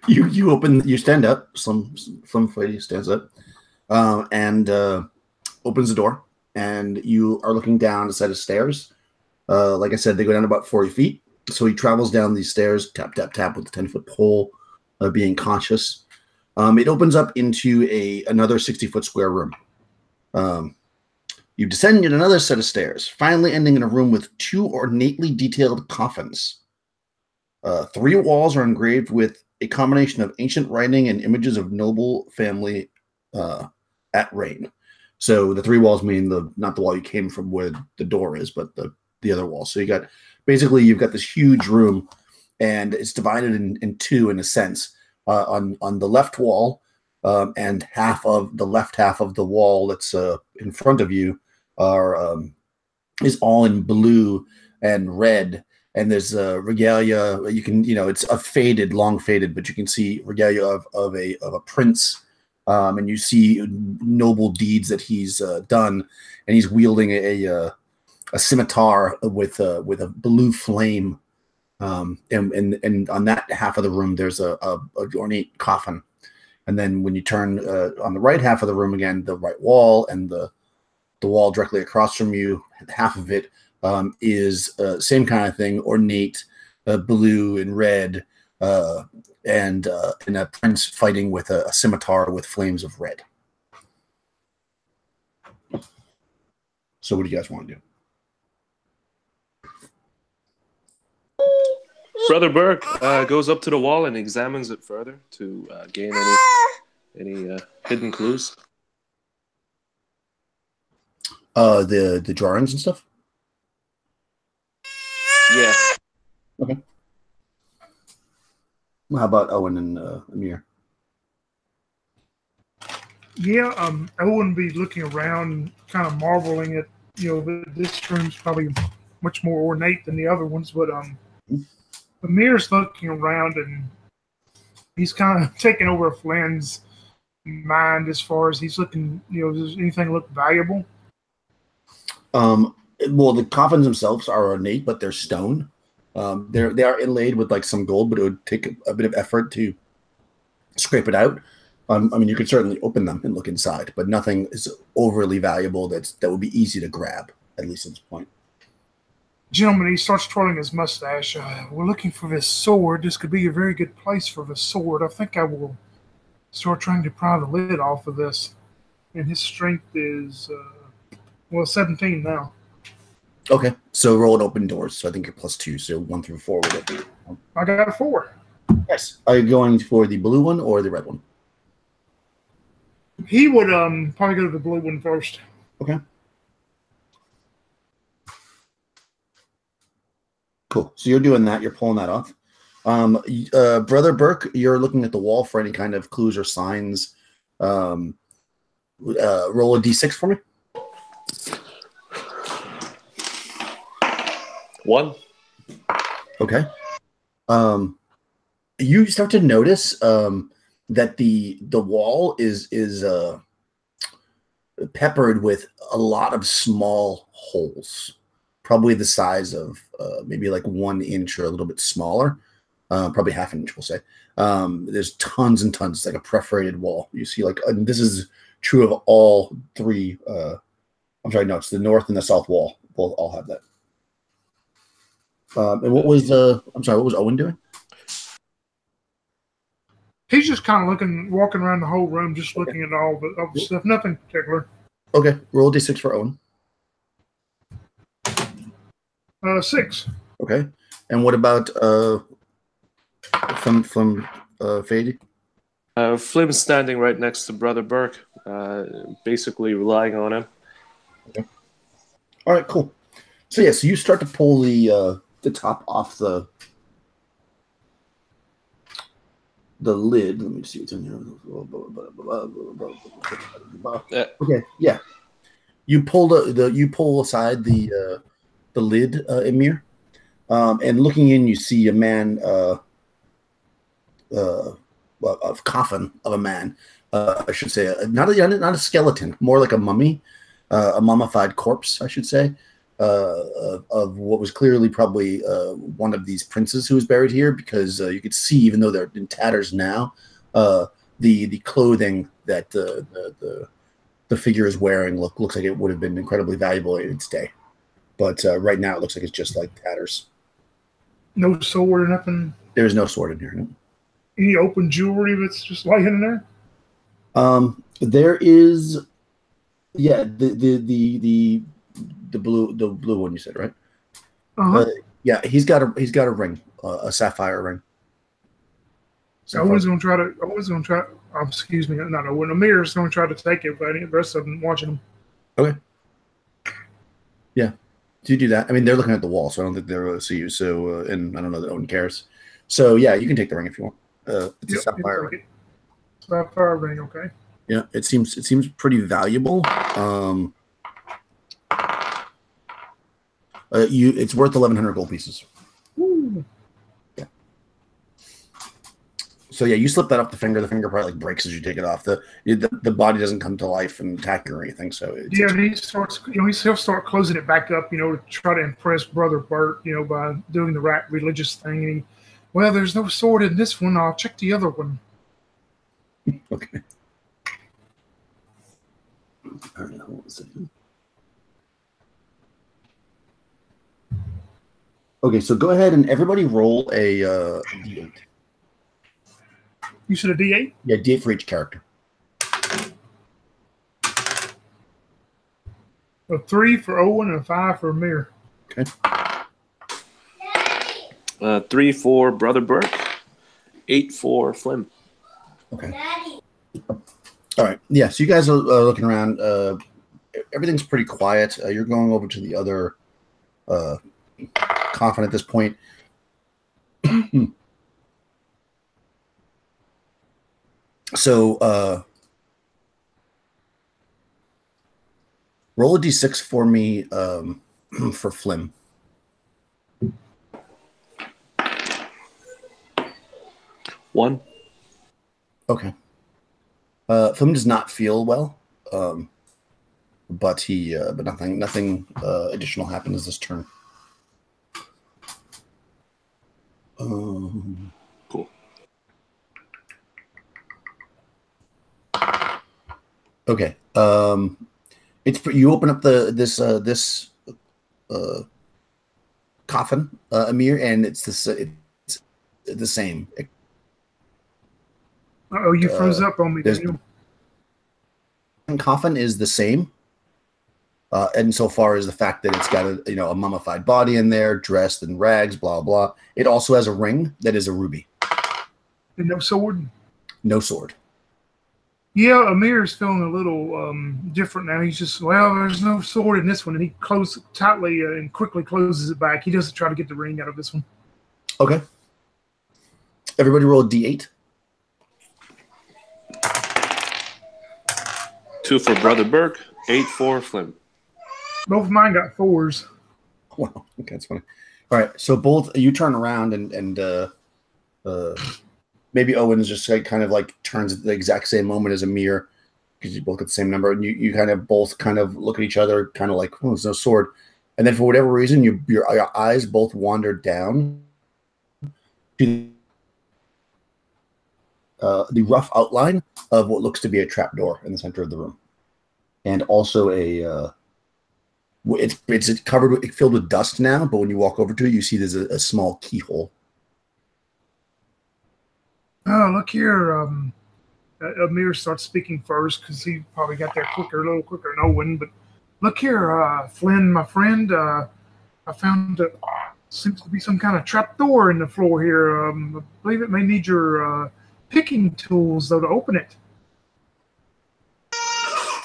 Speaker 1: you open, you stand up. Flim Fady stands up, and opens the door, and you are looking down a set of stairs. Like I said, they go down about 40 feet. So he travels down these stairs, tap, tap, tap, with the 10-foot pole, being conscious. It opens up into another 60-foot square room. You descend in another set of stairs, finally ending in a room with 2 ornately detailed coffins. 3 walls are engraved with a combination of ancient writing and images of noble family at reign. So the three walls mean not the wall you came from where the door is, but the other wall. So you've got this huge room, and it's divided in two in a sense. On the left wall, and half of the left half of the wall that's in front of you is all in blue and red. And there's regalia. You can, it's a faded, long faded, but you can see regalia of a prince, and you see noble deeds that he's done, and he's wielding a scimitar with a blue flame. And on that half of the room, there's a ornate coffin. And then when you turn on the right half of the room again, the right wall and the wall directly across from you, half of it is same kind of thing, ornate, blue and red, and a prince fighting with a scimitar with flames of red. So what do you guys want to do?
Speaker 3: Brother Burke goes up to the wall and examines it further to gain any hidden clues.
Speaker 1: The drawings and stuff?
Speaker 3: Yeah.
Speaker 1: Okay. Well, how about Owen and Amir?
Speaker 2: Yeah, I wouldn't be looking around, kind of marveling at, this room's probably much more ornate than the other ones, but Amir's looking around and he's kind of taking over Flynn's mind as far as he's looking, does anything look valuable?
Speaker 1: Well, the coffins themselves are ornate, but they're stone. They are inlaid with like some gold, but it would take a bit of effort to scrape it out. I mean, you could certainly open them and look inside, but nothing is overly valuable that would be easy to grab, at least at this point.
Speaker 2: Gentlemen, he starts twirling his mustache. We're looking for this sword. This could be a very good place for the sword. I think I will start trying to pry the lid off of this. And his strength is, 17 now.
Speaker 1: Okay, so roll it open doors. So I think you're +2, so 1 through 4 would it be?
Speaker 2: I got a 4.
Speaker 1: Yes. Are you going for the blue one or the red one?
Speaker 2: He would probably go to the blue one first.
Speaker 1: Okay. Cool. So you're doing that. You're pulling that off. Brother Burke, you're looking at the wall for any kind of clues or signs. Roll a d6 for me.
Speaker 3: 1.
Speaker 1: Okay. You start to notice that the wall is peppered with a lot of small holes, probably the size of maybe like 1 inch or a little bit smaller, probably half an inch, we'll say. There's tons and tons. It's like a perforated wall. You see, like, this is true of all 3. I'm sorry, no, it's the north and the south wall. Both all have that. And what was what was Owen doing?
Speaker 2: He's just kind of walking around the whole room, just looking at all the stuff. Nothing particular.
Speaker 1: Okay, roll a d6 for Owen.
Speaker 2: 6.
Speaker 1: Okay, and what about from Fady?
Speaker 3: Flim's standing right next to Brother Burke, basically relying on him.
Speaker 1: Okay. All right, cool. So yeah, so you start to pull the top off the lid. Let me see what's in here. Okay, yeah. You pull aside the lid, Emir, and looking in, you see a man, a coffin of a man. I should say, not a skeleton, more like a mummy, a mummified corpse, I should say. Of what was clearly probably one of these princes who was buried here, because you could see, even though they're in tatters now, the clothing that the figure is wearing looks like it would have been incredibly valuable in its day, but right now it looks like it's just like tatters.
Speaker 2: No sword or nothing.
Speaker 1: There's no sword in here. No.
Speaker 2: Any open jewelry that's just laying in there?
Speaker 1: There is, yeah, the blue one you said, right?
Speaker 2: Uh-huh.
Speaker 1: Yeah, he's got a ring, a sapphire ring.
Speaker 2: I was gonna try to. Excuse me. Not Owen. Amir's gonna try to take it, but the rest of them watching them.
Speaker 1: Okay. Yeah. Do you do that? I mean, they're looking at the wall, so I don't think they're able to see you. So, and I don't know that Owen cares. So, yeah, you can take the ring if you want. It's a sapphire ring.
Speaker 2: Sapphire ring. Okay.
Speaker 1: Yeah, it seems pretty valuable. It's worth 1,100 gold pieces.
Speaker 2: Ooh.
Speaker 1: Yeah. So yeah, you slip that off the finger. The finger probably like breaks as you take it off. The body doesn't come to life and attack you or anything. So
Speaker 2: he starts. He'll start closing it back up. To try to impress Brother Bert. By doing the right religious thing. And well, there's no sword in this one. I'll check the other one.
Speaker 1: Okay. All right, hold on a second. Okay, so go ahead and everybody roll a D8.
Speaker 2: You said a D8?
Speaker 1: Yeah, D8 for each character.
Speaker 2: A 3 for Owen and a 5 for Amir.
Speaker 1: Okay.
Speaker 3: 3 for Brother Burke, 8 for Flynn.
Speaker 1: Okay. All right. Yeah, so you guys are looking around. Everything's pretty quiet. You're going over to the other coffin at this point. So roll a d6 for me for Flim.
Speaker 3: One.
Speaker 1: Okay. Flim does not feel well, but nothing additional happens this turn.
Speaker 3: Cool.
Speaker 1: Okay. You open up this coffin, Amir, and it's the same.
Speaker 2: Oh, you froze up on me.
Speaker 1: The coffin is the same, insofar as the fact that it's got a mummified body in there, dressed in rags, blah blah. It also has a ring that is a ruby.
Speaker 2: And no sword.
Speaker 1: No sword.
Speaker 2: Yeah, Amir's feeling a little different now. He's just, there's no sword in this one, and he closes tightly and quickly closes it back. He doesn't try to get the ring out of this one.
Speaker 1: Okay. Everybody roll a d8.
Speaker 3: 2 for Brother Burke, 8 for Flynn.
Speaker 2: Both of mine got 4s.
Speaker 1: Wow, okay, that's funny. All right, so both you turn around and maybe Owen's just kind of turns at the exact same moment as Amir, because you both get the same number, and you kind of both kind of look at each other, kind of like, oh, there's no sword, and then for whatever reason, your eyes both wander down to the rough outline of what looks to be a trapdoor in the center of the room, and also it's filled with dust now. But when you walk over to it, you see there's a small keyhole.
Speaker 2: Oh, look here. Amir starts speaking first because he probably got there a little quicker than Owen. But look here, Flynn, my friend. I found seems to be some kind of trapdoor in the floor here. I believe it may need your picking tools, though, to open it.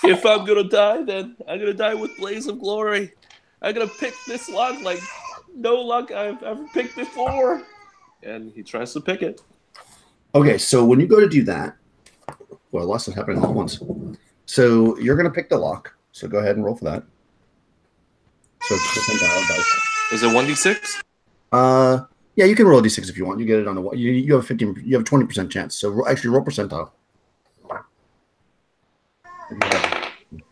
Speaker 3: If I'm gonna die, then I'm gonna die with blaze of glory. I'm gonna pick this lock like no luck I've ever picked before. And he tries to pick it.
Speaker 1: Okay, so when you go to do that, well, lots is happening all at once. So you're gonna pick the lock. So go ahead and roll for that. So it's just
Speaker 3: is it 1d6?
Speaker 1: Yeah, you can roll a d6 if you want. You get it on the you have 15. You have a 20% chance. So actually, roll percentile.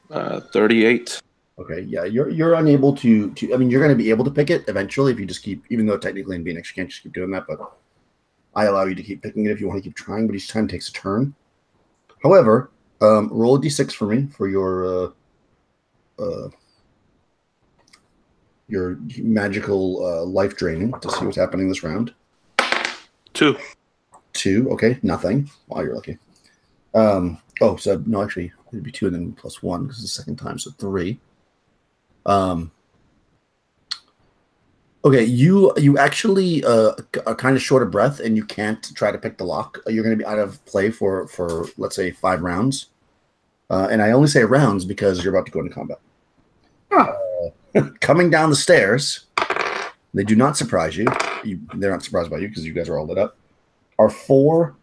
Speaker 3: 38.
Speaker 1: Okay, yeah, you're unable to. I mean, you're going to be able to pick it eventually if you just keep. Even though technically in Phoenix you can't just keep doing that, but I allow you to keep picking it if you want to keep trying. But each time takes a turn. However, roll a d6 for me for your magical life draining to see what's happening this round.
Speaker 3: 2.
Speaker 1: Okay, nothing. Wow, you're lucky. So no, actually, it'd be 2 and then plus 1 because it's the second time, so 3. Okay, you actually are kind of short of breath, and you can't try to pick the lock. You're going to be out of play for let's say 5 rounds, and I only say rounds because you're about to go into combat. Coming down the stairs, they do not surprise you. They're not surprised by you because you guys are all lit up. Are 4.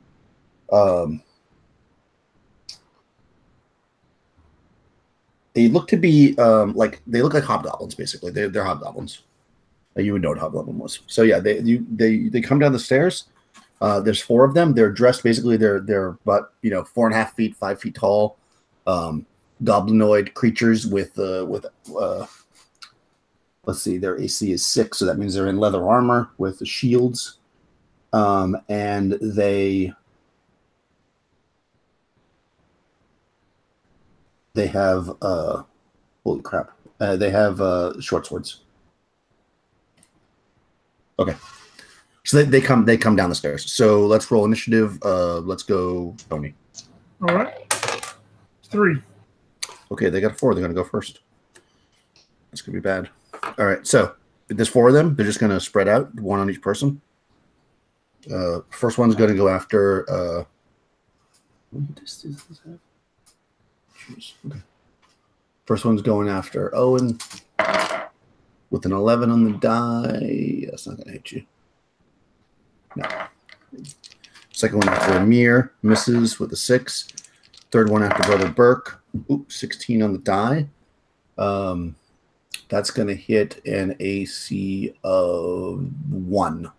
Speaker 1: They look to be they look like hobgoblins. Basically, they're hobgoblins. You would know what hobgoblin was. So yeah, they come down the stairs. There's 4 of them. They're dressed basically. They're about 4.5 feet, 5 feet tall, goblinoid creatures with let's see, their AC is 6, so that means they're in leather armor with the shields, and they have holy crap, they have short swords. Okay, so they come down the stairs. So let's roll initiative. Let's go, Tony.
Speaker 2: All right, 3.
Speaker 1: Okay, they got a 4. They're gonna go first. It's gonna be bad. All right, so there's 4 of them. They're just gonna spread out, 1 on each person. First one's gonna go after. What distance does that have? Jeez. Okay. First one's going after Owen with an 11 on the die. That's not gonna hit you. No. Second one after Amir, misses with a 6. Third one after Brother Burke. Oops, 16 on the die. That's going to hit an AC of 1.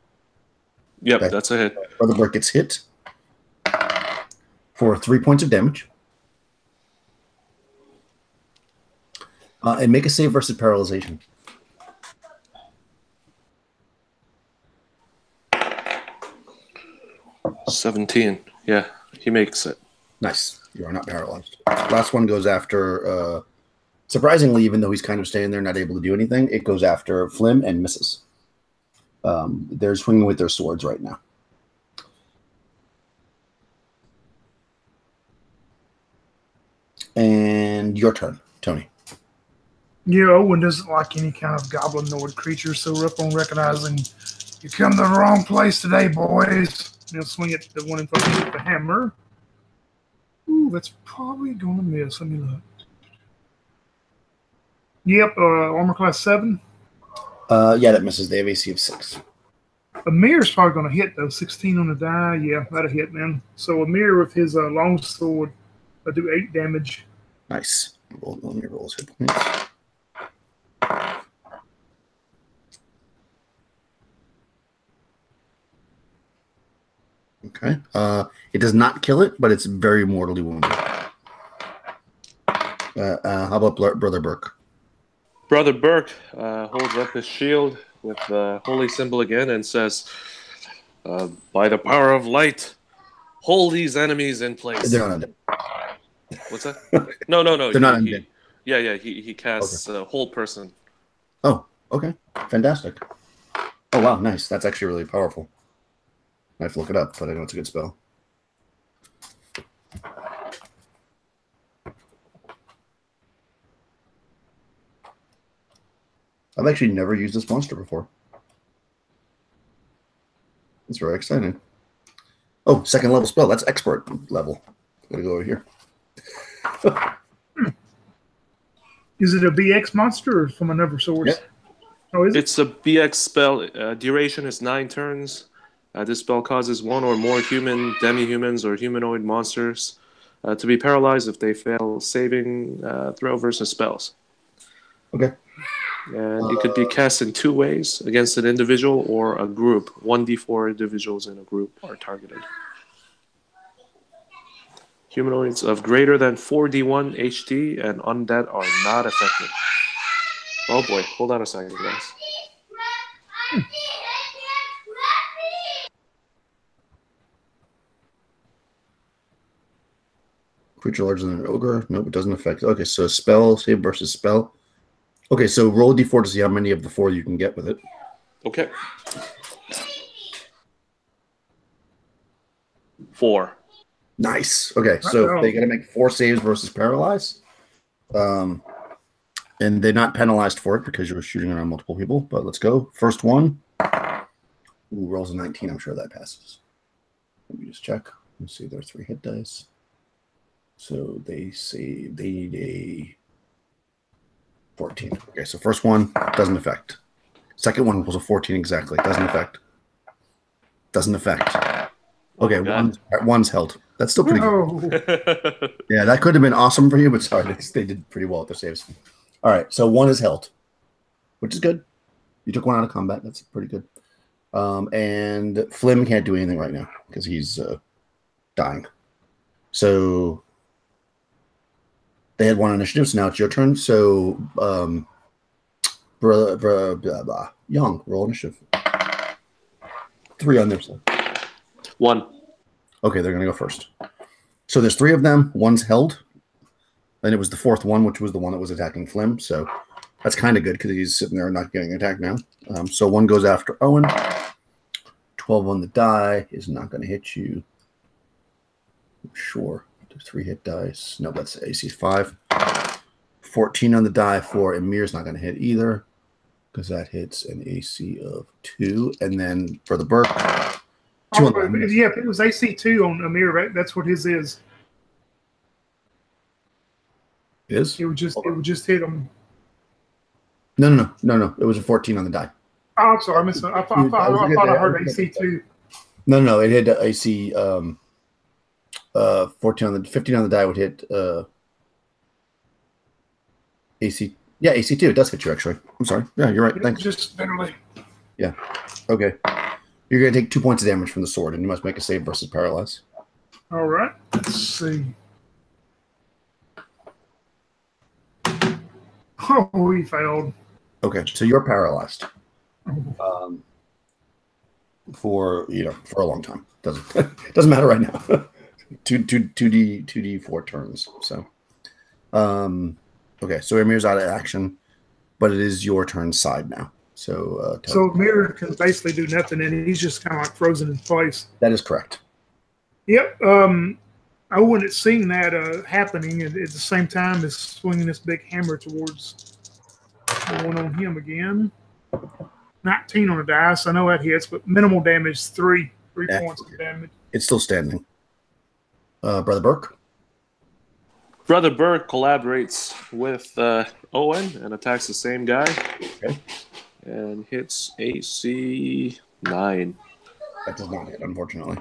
Speaker 3: Yep,
Speaker 1: Okay.
Speaker 3: that's a hit.
Speaker 1: Brother Burke gets hit for 3 points of damage. And make a save versus paralyzation.
Speaker 3: 17. Yeah, he makes it.
Speaker 1: Nice. You are not paralyzed. Last one goes after, surprisingly, even though he's kind of standing there, not able to do anything, it goes after Flim and misses. They're swinging with their swords right now. And your turn, Tony.
Speaker 2: Yeah, Owen doesn't like any kind of goblinoid creature, so we're up on recognizing you come to the wrong place today, boys. He'll swing at the one in front of you with the hammer. Ooh, that's probably going to miss. Let me look. Yep, armor class 7.
Speaker 1: Yeah, that misses. They have AC of 6.
Speaker 2: Amir's probably going to hit, though. 16 on the die. Yeah, that'll hit, man. So Amir with his long sword will do 8 damage.
Speaker 1: Nice. Let me roll his hit points. Okay. It does not kill it, but it's very mortally wounded. How about Brother Burke?
Speaker 3: Brother Burke holds up his shield with the holy symbol again and says, by the power of light, hold these enemies in place.
Speaker 1: They're not undead.
Speaker 3: What's that? No.
Speaker 1: They're not undead.
Speaker 3: Yeah, he casts hold person.
Speaker 1: Oh, okay. Fantastic. Oh, wow, nice. That's actually really powerful. I have to look it up, but I know it's a good spell. I've actually never used this monster before. It's very exciting. Oh, 2nd level spell. That's expert level. Gotta go over here.
Speaker 2: Is it a BX monster or from another source?
Speaker 1: Yeah.
Speaker 2: Oh, is it?
Speaker 3: It's a BX spell. Duration is 9 turns. This spell causes 1 or more human, demi-humans, or humanoid monsters to be paralyzed if they fail saving throw versus spells.
Speaker 1: Okay.
Speaker 3: And it could be cast in 2 ways, against an individual or a group. 1d4 individuals in a group are targeted. Humanoids of greater than 4d1 HD and undead are not affected. Oh boy, hold on a second, guys.
Speaker 1: Creature larger than an ogre. Nope, it doesn't affect. Okay, so spell save versus spell. Okay, so roll a d4 to see how many of the 4 you can get with it.
Speaker 3: Okay. 4.
Speaker 1: Nice. Okay, so they got to make 4 saves versus paralyze. And they're not penalized for it because you were shooting around multiple people. But let's go. First one. Ooh, rolls a 19. I'm sure that passes. Let me just check. Let's see. There are 3 hit dice. So they say they need a 14. Okay, so first one doesn't affect. Second one was a 14 exactly. Doesn't affect. Doesn't affect. Okay, one's held. That's still pretty good. Yeah, that could have been awesome for you, but sorry, they did pretty well with their saves. All right, so one is held, which is good. You took one out of combat. That's pretty good. And Flim can't do anything right now because he's dying. So they had 1 initiative, so now it's your turn. So, Young, roll initiative. 3 on their side.
Speaker 3: 1.
Speaker 1: Okay, they're going to go first. So there's 3 of them. One's held. Then it was the 4th one, which was the one that was attacking Flim. So that's kind of good because he's sitting there not getting attacked now. So one goes after Owen. 12 on the die is not going to hit you. Sure. 3 hit dice. No, that's AC 5. 14 on the die for Emir's not going to hit either because that hits an AC of 2. And then for the Burke, 2
Speaker 2: yeah, if it was AC 2 on Emir, right? That's what his is.
Speaker 1: Is?
Speaker 2: It would just hit him.
Speaker 1: No. It was a 14 on the die.
Speaker 2: Oh, I'm sorry. I thought I heard AC 2.
Speaker 1: No. It hit AC 14 on the 15 on the die would hit AC. Yeah, AC 2. It does hit you actually. I'm sorry. Yeah, you're right. Thanks.
Speaker 2: Just barely.
Speaker 1: Yeah. Okay. You're going to take 2 points of damage from the sword, and you must make a save versus paralyze.
Speaker 2: All right. Let's see. Oh, he failed.
Speaker 1: Okay, so you're paralyzed. For a long time. Doesn't matter right now. 2d4 turns. So, okay. So Emir's out of action, but it is your turn side now. So,
Speaker 2: Emir can basically do nothing, and he's just kind of like frozen in place.
Speaker 1: That is correct.
Speaker 2: Yep. I wouldn't have seen that happening, and at the same time as swinging this big hammer towards the one on him again. 19 on the dice. I know that hits, but minimal damage, 3 points of damage.
Speaker 1: It's still standing. Brother Burke?
Speaker 3: Brother Burke collaborates with Owen and attacks the same guy.
Speaker 1: Okay.
Speaker 3: And hits AC 9.
Speaker 1: That does not hit, unfortunately.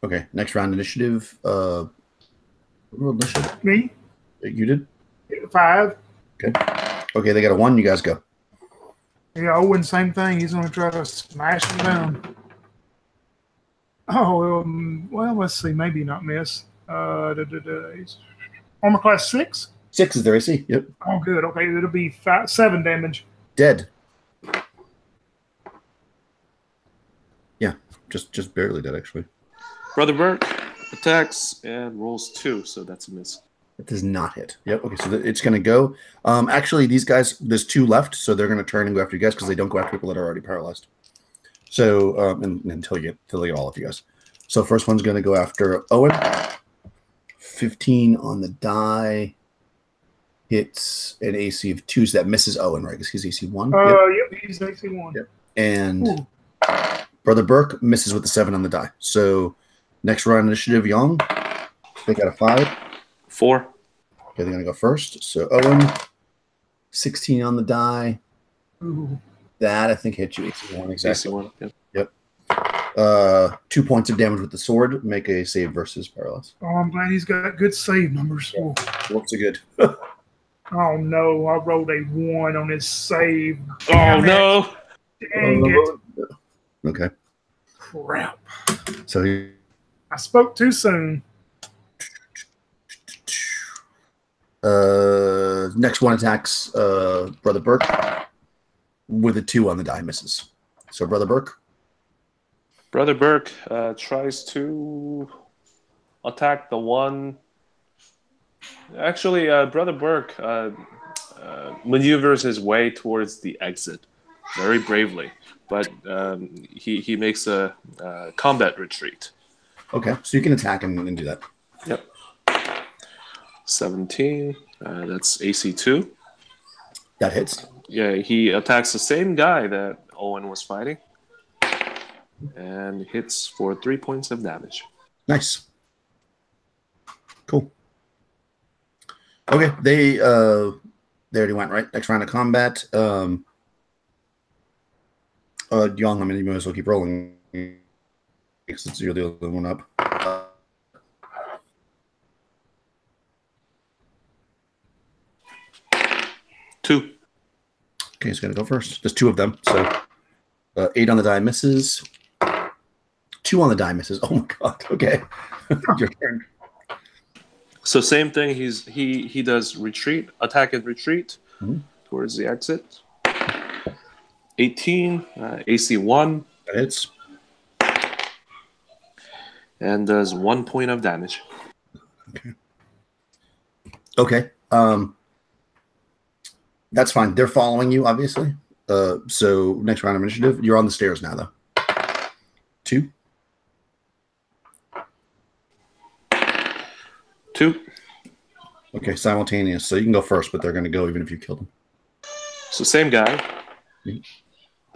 Speaker 1: Okay, next round initiative. Initiative?
Speaker 2: Me?
Speaker 1: You did?
Speaker 2: 5.
Speaker 1: Okay, they got a 1. You guys go.
Speaker 2: Yeah, Owen, same thing. He's going to try to smash him down. Oh, well, let's see. Maybe not miss. Armor class 6?
Speaker 1: 6 is their AC. Yep.
Speaker 2: Oh, good. Okay, it'll be 7 damage.
Speaker 1: Dead. Yeah, just barely dead, actually.
Speaker 3: Brother Burke attacks and rolls 2, so that's a miss.
Speaker 1: It does not hit. Yep. Okay, so it's going to go. Actually, these guys, there's 2 left, so they're going to turn and go after you guys because they don't go after people that are already paralyzed. So until they get all of you guys. So first one's going to go after Owen. 15 on the die. Hits an AC of 2, so that misses Owen, right? Because he's AC 1.
Speaker 2: Yep, he's AC 1.
Speaker 1: Yep. And Brother Burke misses with the 7 on the die. So next round initiative, Young. They got a 5.
Speaker 3: 4.
Speaker 1: Okay, they're going to go first. So Owen, 16 on the die.
Speaker 2: Ooh.
Speaker 1: That, I think, hit you. AC 1, exactly.
Speaker 3: AC 1, yep.
Speaker 1: 2 points of damage with the sword. Make a save versus paralyze.
Speaker 2: Oh, I'm glad he's got good save numbers.
Speaker 1: Yeah. What's a good?
Speaker 2: Oh, no. I rolled a 1 on his save.
Speaker 3: Damn no.
Speaker 2: Dang it.
Speaker 1: Okay.
Speaker 2: Crap.
Speaker 1: So
Speaker 2: I spoke too soon.
Speaker 1: Next one attacks Brother Burke with a 2 on the die, misses. So Brother Burke.
Speaker 3: Brother Burke tries to attack the one. Actually, Brother Burke maneuvers his way towards the exit very bravely, but he makes a combat retreat.
Speaker 1: Okay, so you can attack and do that.
Speaker 3: Yep. 17. That's AC 2.
Speaker 1: That hits.
Speaker 3: Yeah, he attacks the same guy that Owen was fighting. And hits for 3 points of damage.
Speaker 1: Nice. Cool. Okay, they already went, right? Next round of combat. Young, I mean, you might as well keep rolling. Since you're the other one up.
Speaker 3: 2.
Speaker 1: Okay, he's going to go first. There's 2 of them. So 8 on the die misses. 2 on the die misses. Oh my god. Okay. Your turn.
Speaker 3: So same thing. He does retreat, attack and retreat towards the exit. 18, AC 1.
Speaker 1: That hits.
Speaker 3: And does 1 point of damage.
Speaker 1: Okay. That's fine. They're following you, obviously. So next round of initiative. You're on the stairs now, though. 2.
Speaker 3: 2.
Speaker 1: Okay, simultaneous. So you can go first, but they're going to go even if you kill them.
Speaker 3: So same guy.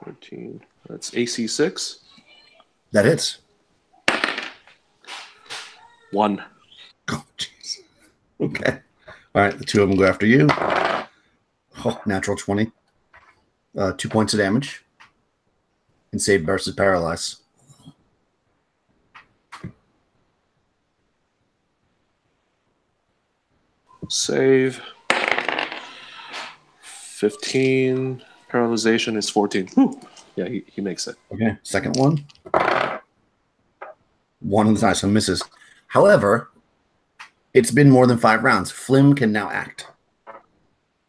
Speaker 3: 13. That's AC 6.
Speaker 1: That hits.
Speaker 3: 1.
Speaker 1: Oh, jeez. Okay. All right, the 2 of them go after you. Oh, natural 20. 2 points of damage. And save versus paralyze.
Speaker 3: Save. 15. Paralyzation is 14. Whew. Yeah, he makes it.
Speaker 1: Okay, second one. 1 on the die, so misses. However, it's been more than 5 rounds. Flim can now act.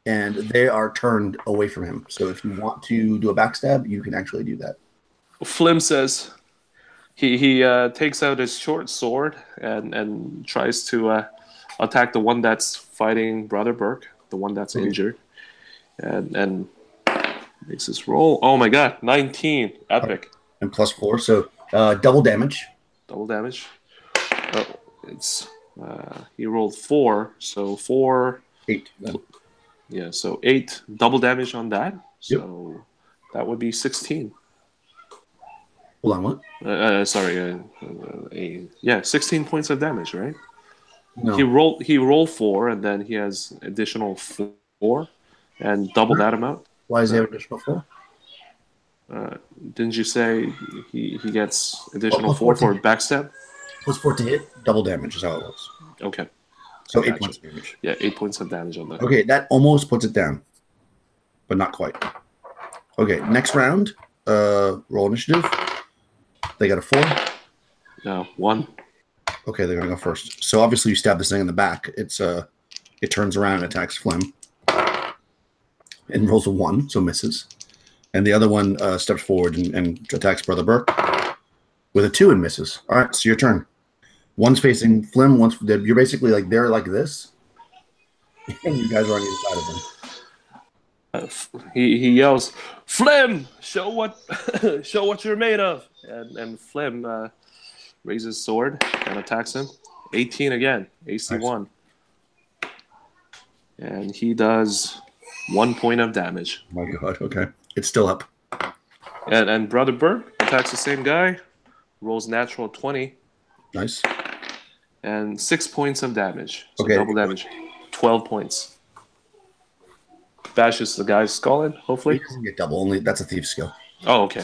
Speaker 1: And they are turned away from him. So if you want to do a backstab, you can actually do that.
Speaker 3: Flim says he takes out his short sword and tries to attack the one that's fighting Brother Burke, the one that's injured, and makes this roll. Oh my god, 19, epic,
Speaker 1: and +4, so double damage.
Speaker 3: Double damage. Oh, it's he rolled 4, so 4.
Speaker 1: 8. Then.
Speaker 3: Yeah, so 8 double damage on that. So that would be 16.
Speaker 1: Hold on, what?
Speaker 3: Sorry, 16 points of damage, right?
Speaker 1: No.
Speaker 3: He rolled 4, and then he has additional 4, and double that amount.
Speaker 1: Why does he have additional 4?
Speaker 3: Didn't you say he gets additional 4 for backstab?
Speaker 1: +4 to hit, double damage is how it works.
Speaker 3: Okay.
Speaker 1: So 8 points of damage.
Speaker 3: Yeah, 8 points of damage on that.
Speaker 1: Okay, that almost puts it down, but not quite. Okay, next round, roll initiative. They got a 4.
Speaker 3: No, 1.
Speaker 1: Okay, they're gonna go first. So obviously you stab this thing in the back. It turns around and attacks Flim. And rolls a 1, so misses. And the other one steps forward and attacks Brother Burke with a 2 and misses. All right, so your turn. One's facing Flim, you're basically like they're like this. And you guys are on either side of them.
Speaker 3: He yells, "Flim, show what you're made of!" And Flim raises sword and attacks him. 18 again, AC 1, and he does 1 point of damage.
Speaker 1: Oh my god, okay, it's still up.
Speaker 3: And Brother Burke attacks the same guy, rolls natural 20.
Speaker 1: Nice.
Speaker 3: And 6 points of damage. So
Speaker 1: okay.
Speaker 3: Double damage. 12 points. Bashes the guy's skull in, hopefully.
Speaker 1: He doesn't get double, only that's a thief skill.
Speaker 3: Oh, okay.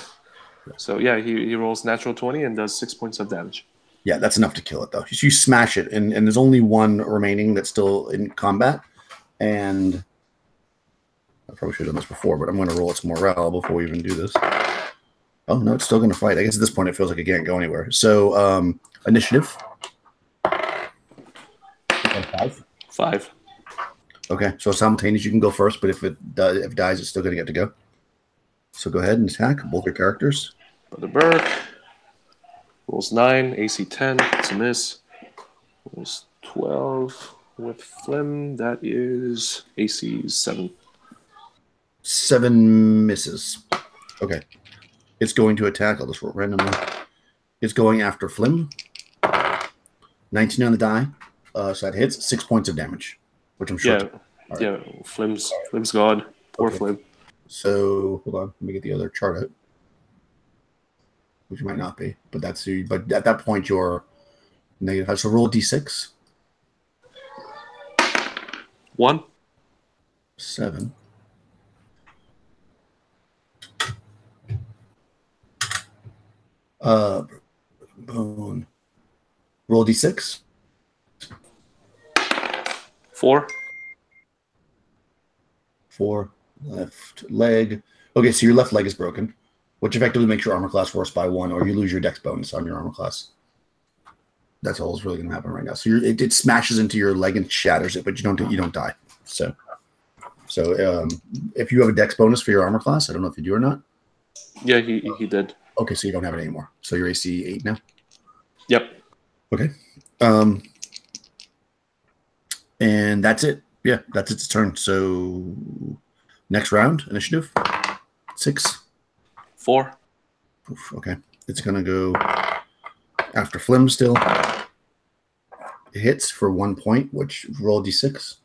Speaker 3: So yeah, he rolls natural 20 and does 6 points of damage.
Speaker 1: Yeah, that's enough to kill it though. You smash it, and there's only one remaining that's still in combat. And I probably should have done this before, but I'm going to roll its morale before we even do this. Oh no, it's still going to fight. I guess at this point it feels like it can't go anywhere. So initiative. 5. Okay, so simultaneous, you can go first, but if it dies, it's still going to get to go. So go ahead and attack both your characters.
Speaker 3: Brother Burke rolls 9, AC 10, it's a miss. Rolls 12 with Flim, that is AC 7.
Speaker 1: 7 misses. Okay, it's going to attack. I'll just roll randomly. It's going after Flim. 19 on the die. So that hits 6 points of damage, which I'm sure.
Speaker 3: Yeah, Flim's gone. 4
Speaker 1: Okay.
Speaker 3: flame.
Speaker 1: So hold on, let me get the other chart out, which might not be, but that's the. But at that point, you're negative. So roll a d6.
Speaker 3: 1.
Speaker 1: 7. Bone. Roll d6.
Speaker 3: 4.
Speaker 1: 4. Left leg. Okay, so your left leg is broken, which effectively makes your armor class worse by 1, or you lose your dex bonus on your armor class. That's all that's really going to happen right now. So it smashes into your leg and shatters it, but you don't die. So if you have a dex bonus for your armor class, I don't know if you do or not.
Speaker 3: Yeah, he did.
Speaker 1: Okay, so you don't have it anymore. So you're AC 8 now.
Speaker 3: Yep.
Speaker 1: Okay. And that's it. Yeah, that's its turn. So next round, initiative. 6.
Speaker 3: 4.
Speaker 1: Oof, okay. It's gonna go after Flim still. It hits for 1 point, which roll d6.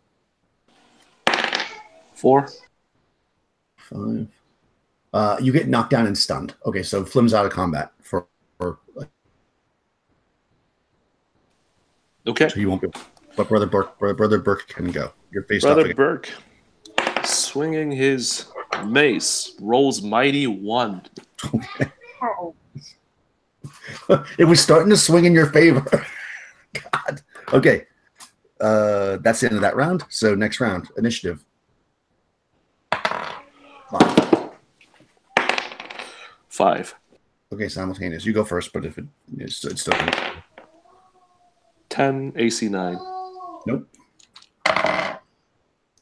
Speaker 3: 4.
Speaker 1: 5. You get knocked down and stunned. Okay, so Flim's out of combat for
Speaker 3: Okay.
Speaker 1: so you won't be. But Brother Burke can go. You're faced off
Speaker 3: Brother
Speaker 1: again.
Speaker 3: Burke, swinging his mace, rolls mighty 1.
Speaker 1: Okay.
Speaker 2: Oh,
Speaker 1: It was starting to swing in your favor. God. Okay. That's the end of that round. So next round, initiative. 5.
Speaker 3: 5.
Speaker 1: Okay, simultaneous. You go first, but if it's still
Speaker 3: 10, AC 9.
Speaker 1: nope.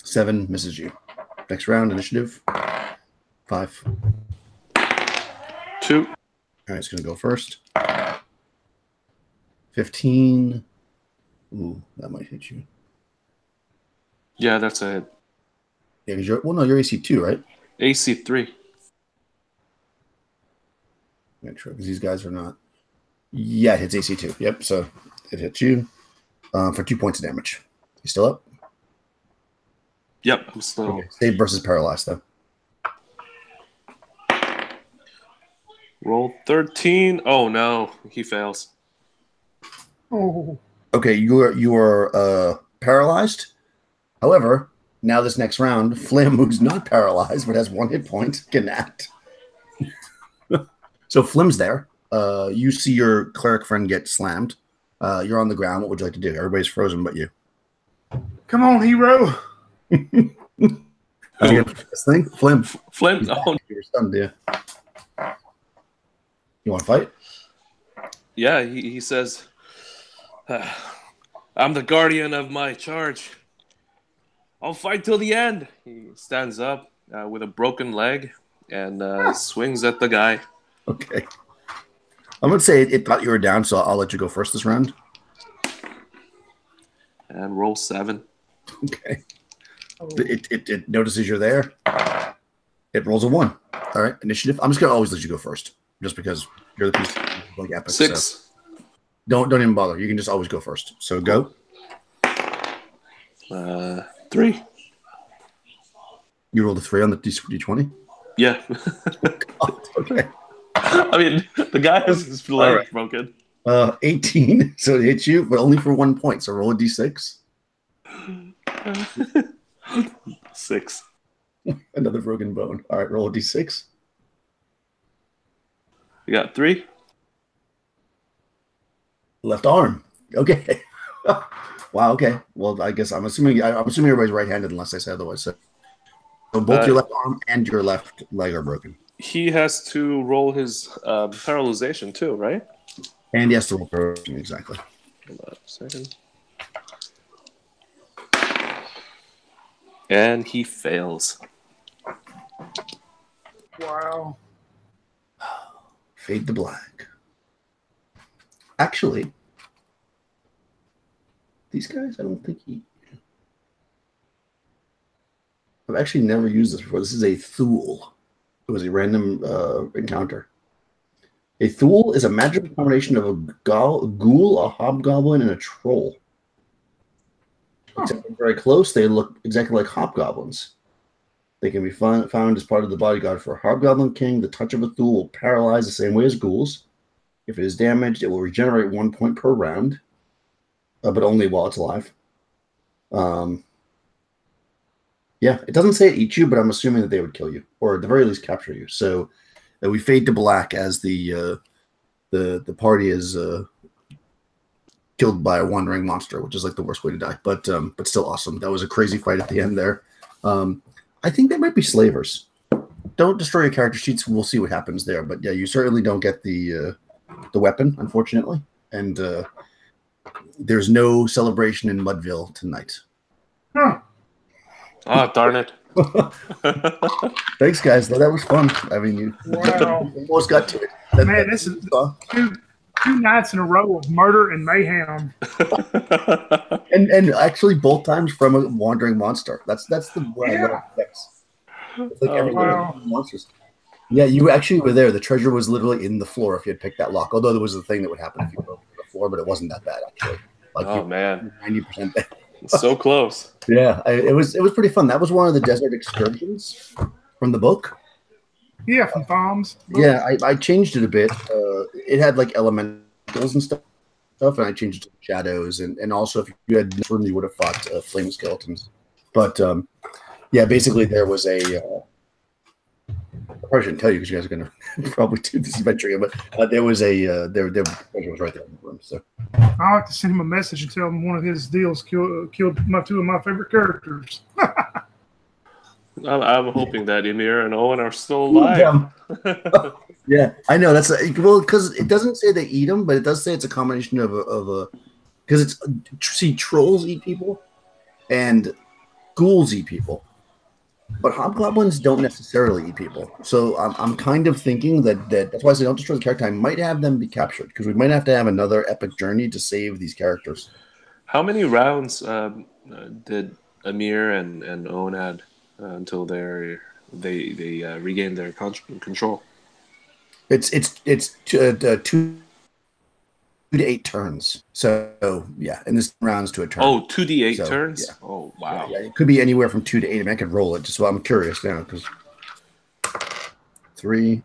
Speaker 1: 7 misses you. Next round, initiative. 5.
Speaker 3: 2.
Speaker 1: All right, it's gonna go first. 15. Ooh, that might hit you.
Speaker 3: Yeah, that's a hit.
Speaker 1: Yeah, because you're AC 2, right?
Speaker 3: AC 3.
Speaker 1: Make sure, because these guys are not. Yeah, it hits AC 2. Yep, so it hits you for 2 points of damage. You still up?
Speaker 3: Yep, I'm still.
Speaker 1: Okay. Save versus paralyzed, though.
Speaker 3: Roll 13. Oh no, he fails.
Speaker 2: oh,
Speaker 1: Okay, you are paralyzed. However, now this next round, Flim, who's not paralyzed but has 1 hit point, can act. So Flim's there. You see your cleric friend get slammed. You're on the ground. What would you like to do? Everybody's frozen but you.
Speaker 2: come on, hero.
Speaker 1: How's he gonna this thing? Flim.
Speaker 3: Flint. Oh,
Speaker 1: You were stunned, yeah. You want to fight?
Speaker 3: yeah, he says, I'm the guardian of my charge. I'll fight till the end. He stands up with a broken leg and swings at the guy.
Speaker 1: Okay. I'm going to say it thought you were down, so I'll let you go first this round.
Speaker 3: And roll 7.
Speaker 1: Okay. It notices you're there. It rolls a 1. All right, initiative. I'm just going to always let you go first, just because you're the piece like epic.
Speaker 3: 6.
Speaker 1: So don't even bother. You can just always go first. So go.
Speaker 3: 3.
Speaker 1: You rolled a 3 on the D20.
Speaker 3: Yeah.
Speaker 1: Oh, okay.
Speaker 3: I mean, the guy has his leg broken.
Speaker 1: 18. So it hits you, but only for 1 point. So roll a D6.
Speaker 3: 6.
Speaker 1: Another broken bone. All right, roll a D6.
Speaker 3: You got 3.
Speaker 1: Left arm. Okay. Wow. Okay. Well, I guess I'm assuming everybody's right-handed unless I say otherwise. So both your left arm and your left leg are broken.
Speaker 3: He has to roll his paralyzation too, right?
Speaker 1: And he has to roll paralyzation, exactly.
Speaker 3: Hold on a second. And he fails.
Speaker 2: Wow.
Speaker 1: Fade to black. Actually, these guys, I don't think I've actually never used this before. This is a Thule. It was a random encounter. A Thule is a magical combination of a ghoul, a hobgoblin, and a troll. Except they're very close, they look exactly like hobgoblins. They can be found as part of the bodyguard for a Hobgoblin King. The touch of a Thule will paralyze the same way as ghouls. If it is damaged, it will regenerate 1 point per round, but only while it's alive. Yeah, it doesn't say it eats you, but I'm assuming that they would kill you, or at the very least capture you. So we fade to black as the party is killed by a wandering monster, which is like the worst way to die, but still awesome. That was a crazy fight at the end there. I think they might be slavers. Don't destroy your character sheets. We'll see what happens there. But yeah, you certainly don't get the weapon, unfortunately. And there's no celebration in Mudville tonight.
Speaker 2: Huh.
Speaker 3: Oh, darn it.
Speaker 1: Thanks, guys. That was fun. I mean, you almost got to it.
Speaker 2: Man, this is two nights in a row of murder and mayhem.
Speaker 1: and actually both times from a wandering monster. That's the way I love it. It's like monsters. Yeah, you actually were there. The treasure was literally in the floor if you had picked that lock. Although there was a thing that would happen if you broke the floor, but it wasn't that bad actually. Like
Speaker 3: man,
Speaker 1: 90% bad.
Speaker 3: So close.
Speaker 1: Yeah, it was pretty fun. That was one of the desert excursions from the book.
Speaker 2: Yeah, from Thumbs.
Speaker 1: Yeah, I changed it a bit. It had like elementals and stuff, and I changed it to shadows, and also if you had room, you would have fought flame skeletons. But yeah, basically there was a. I probably shouldn't tell you because you guys are going to probably do this adventure, but there was a there was right there in the room. So
Speaker 2: I'll have to send him a message and tell him one of his deals killed two of my favorite characters.
Speaker 3: I'm hoping that Emir and Owen are still alive.
Speaker 1: Yeah, I know that's well because it doesn't say they eat them, but it does say it's a combination of a because it's trolls eat people and ghouls eat people. But hobgoblins don't necessarily eat people, so I'm kind of thinking that that's why I say don't destroy the character. I might have them be captured because we might have to have another epic journey to save these characters.
Speaker 3: How many rounds did Amir and Owen had until they regained their control?
Speaker 1: It's 2 to 8 turns. So yeah, and this rounds to a turn.
Speaker 3: Oh, 2d8 turns. Yeah. Oh wow.
Speaker 1: Yeah, it could be anywhere from 2 to 8. I mean, I could roll it. Just so I'm curious now because 3.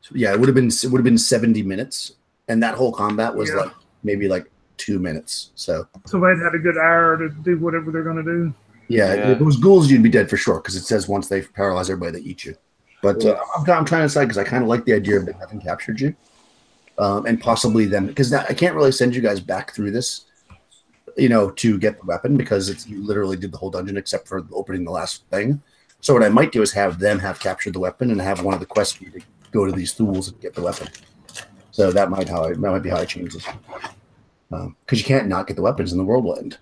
Speaker 1: So yeah, it would have been 70 minutes, and that whole combat was like maybe like 2 minutes. So
Speaker 2: they'd had a good hour to do whatever they're going to do.
Speaker 1: Yeah, if it was ghouls, you'd be dead for sure because it says once they paralyze everybody, they eat you. But I'm trying to decide because I kind of like the idea of them having captured you. And possibly then, because I can't really send you guys back through this, to get the weapon because you literally did the whole dungeon except for opening the last thing. So what I might do is have them have captured the weapon and have one of the quests be to go to these tools and get the weapon. So that might be how I change this. Because you can't not get the weapons and the world will end.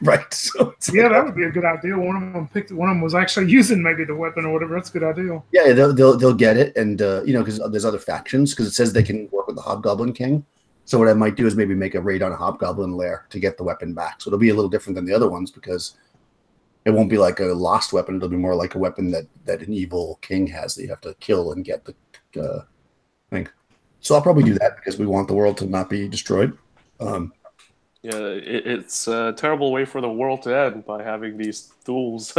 Speaker 1: Right. So
Speaker 2: yeah, that would be a good idea. One of them was actually using maybe the weapon or whatever. That's a good idea.
Speaker 1: Yeah, they'll get it, and because there's other factions because it says they can work with the Hobgoblin King. So what I might do is maybe make a raid on a Hobgoblin lair to get the weapon back. So it'll be a little different than the other ones because it won't be like a lost weapon. It'll be more like a weapon that an evil king has that you have to kill and get the thing. So I'll probably do that because we want the world to not be destroyed.
Speaker 3: Yeah, it's a terrible way for the world to end by having these tools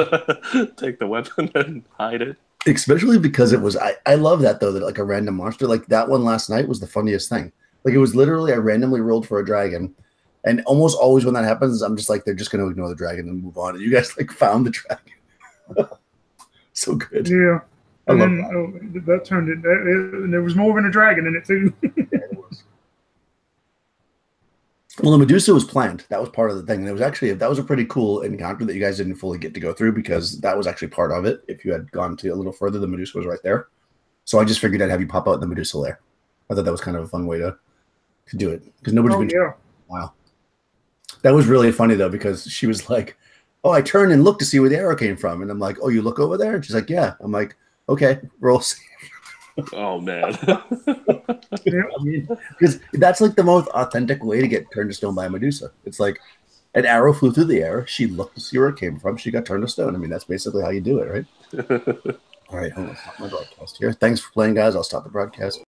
Speaker 3: take the weapon and hide it.
Speaker 1: Especially because it was, I love that though, that like a random monster, like that one last night was the funniest thing. Like it was literally, I randomly rolled for a dragon. And almost always when that happens, I'm just like, they're just going to ignore the dragon and move on. And you guys like found the dragon. So good.
Speaker 2: Yeah. And then that turned it, and there was more than a dragon in it too.
Speaker 1: Well, the Medusa was planned. That was part of the thing. And it was actually, that was a pretty cool encounter that you guys didn't fully get to go through because that was actually part of it. If you had gone to a little further, the Medusa was right there. So I just figured I'd have you pop out in the Medusa lair. I thought that was kind of a fun way to do it because nobody's been.
Speaker 2: Yeah.
Speaker 1: Wow. That was really funny though because she was like, "Oh, I turned and looked to see where the arrow came from," and I'm like, "Oh, you look over there?" And she's like, "Yeah." I'm like, "Okay, roll."
Speaker 3: Oh man.
Speaker 1: I mean, because that's like the most authentic way to get turned to stone by a Medusa. It's like an arrow flew through the air. She looked to see where it came from. She got turned to stone. I mean, that's basically how you do it, right? All right, hold on. Stop my broadcast here. Thanks for playing, guys. I'll stop the broadcast.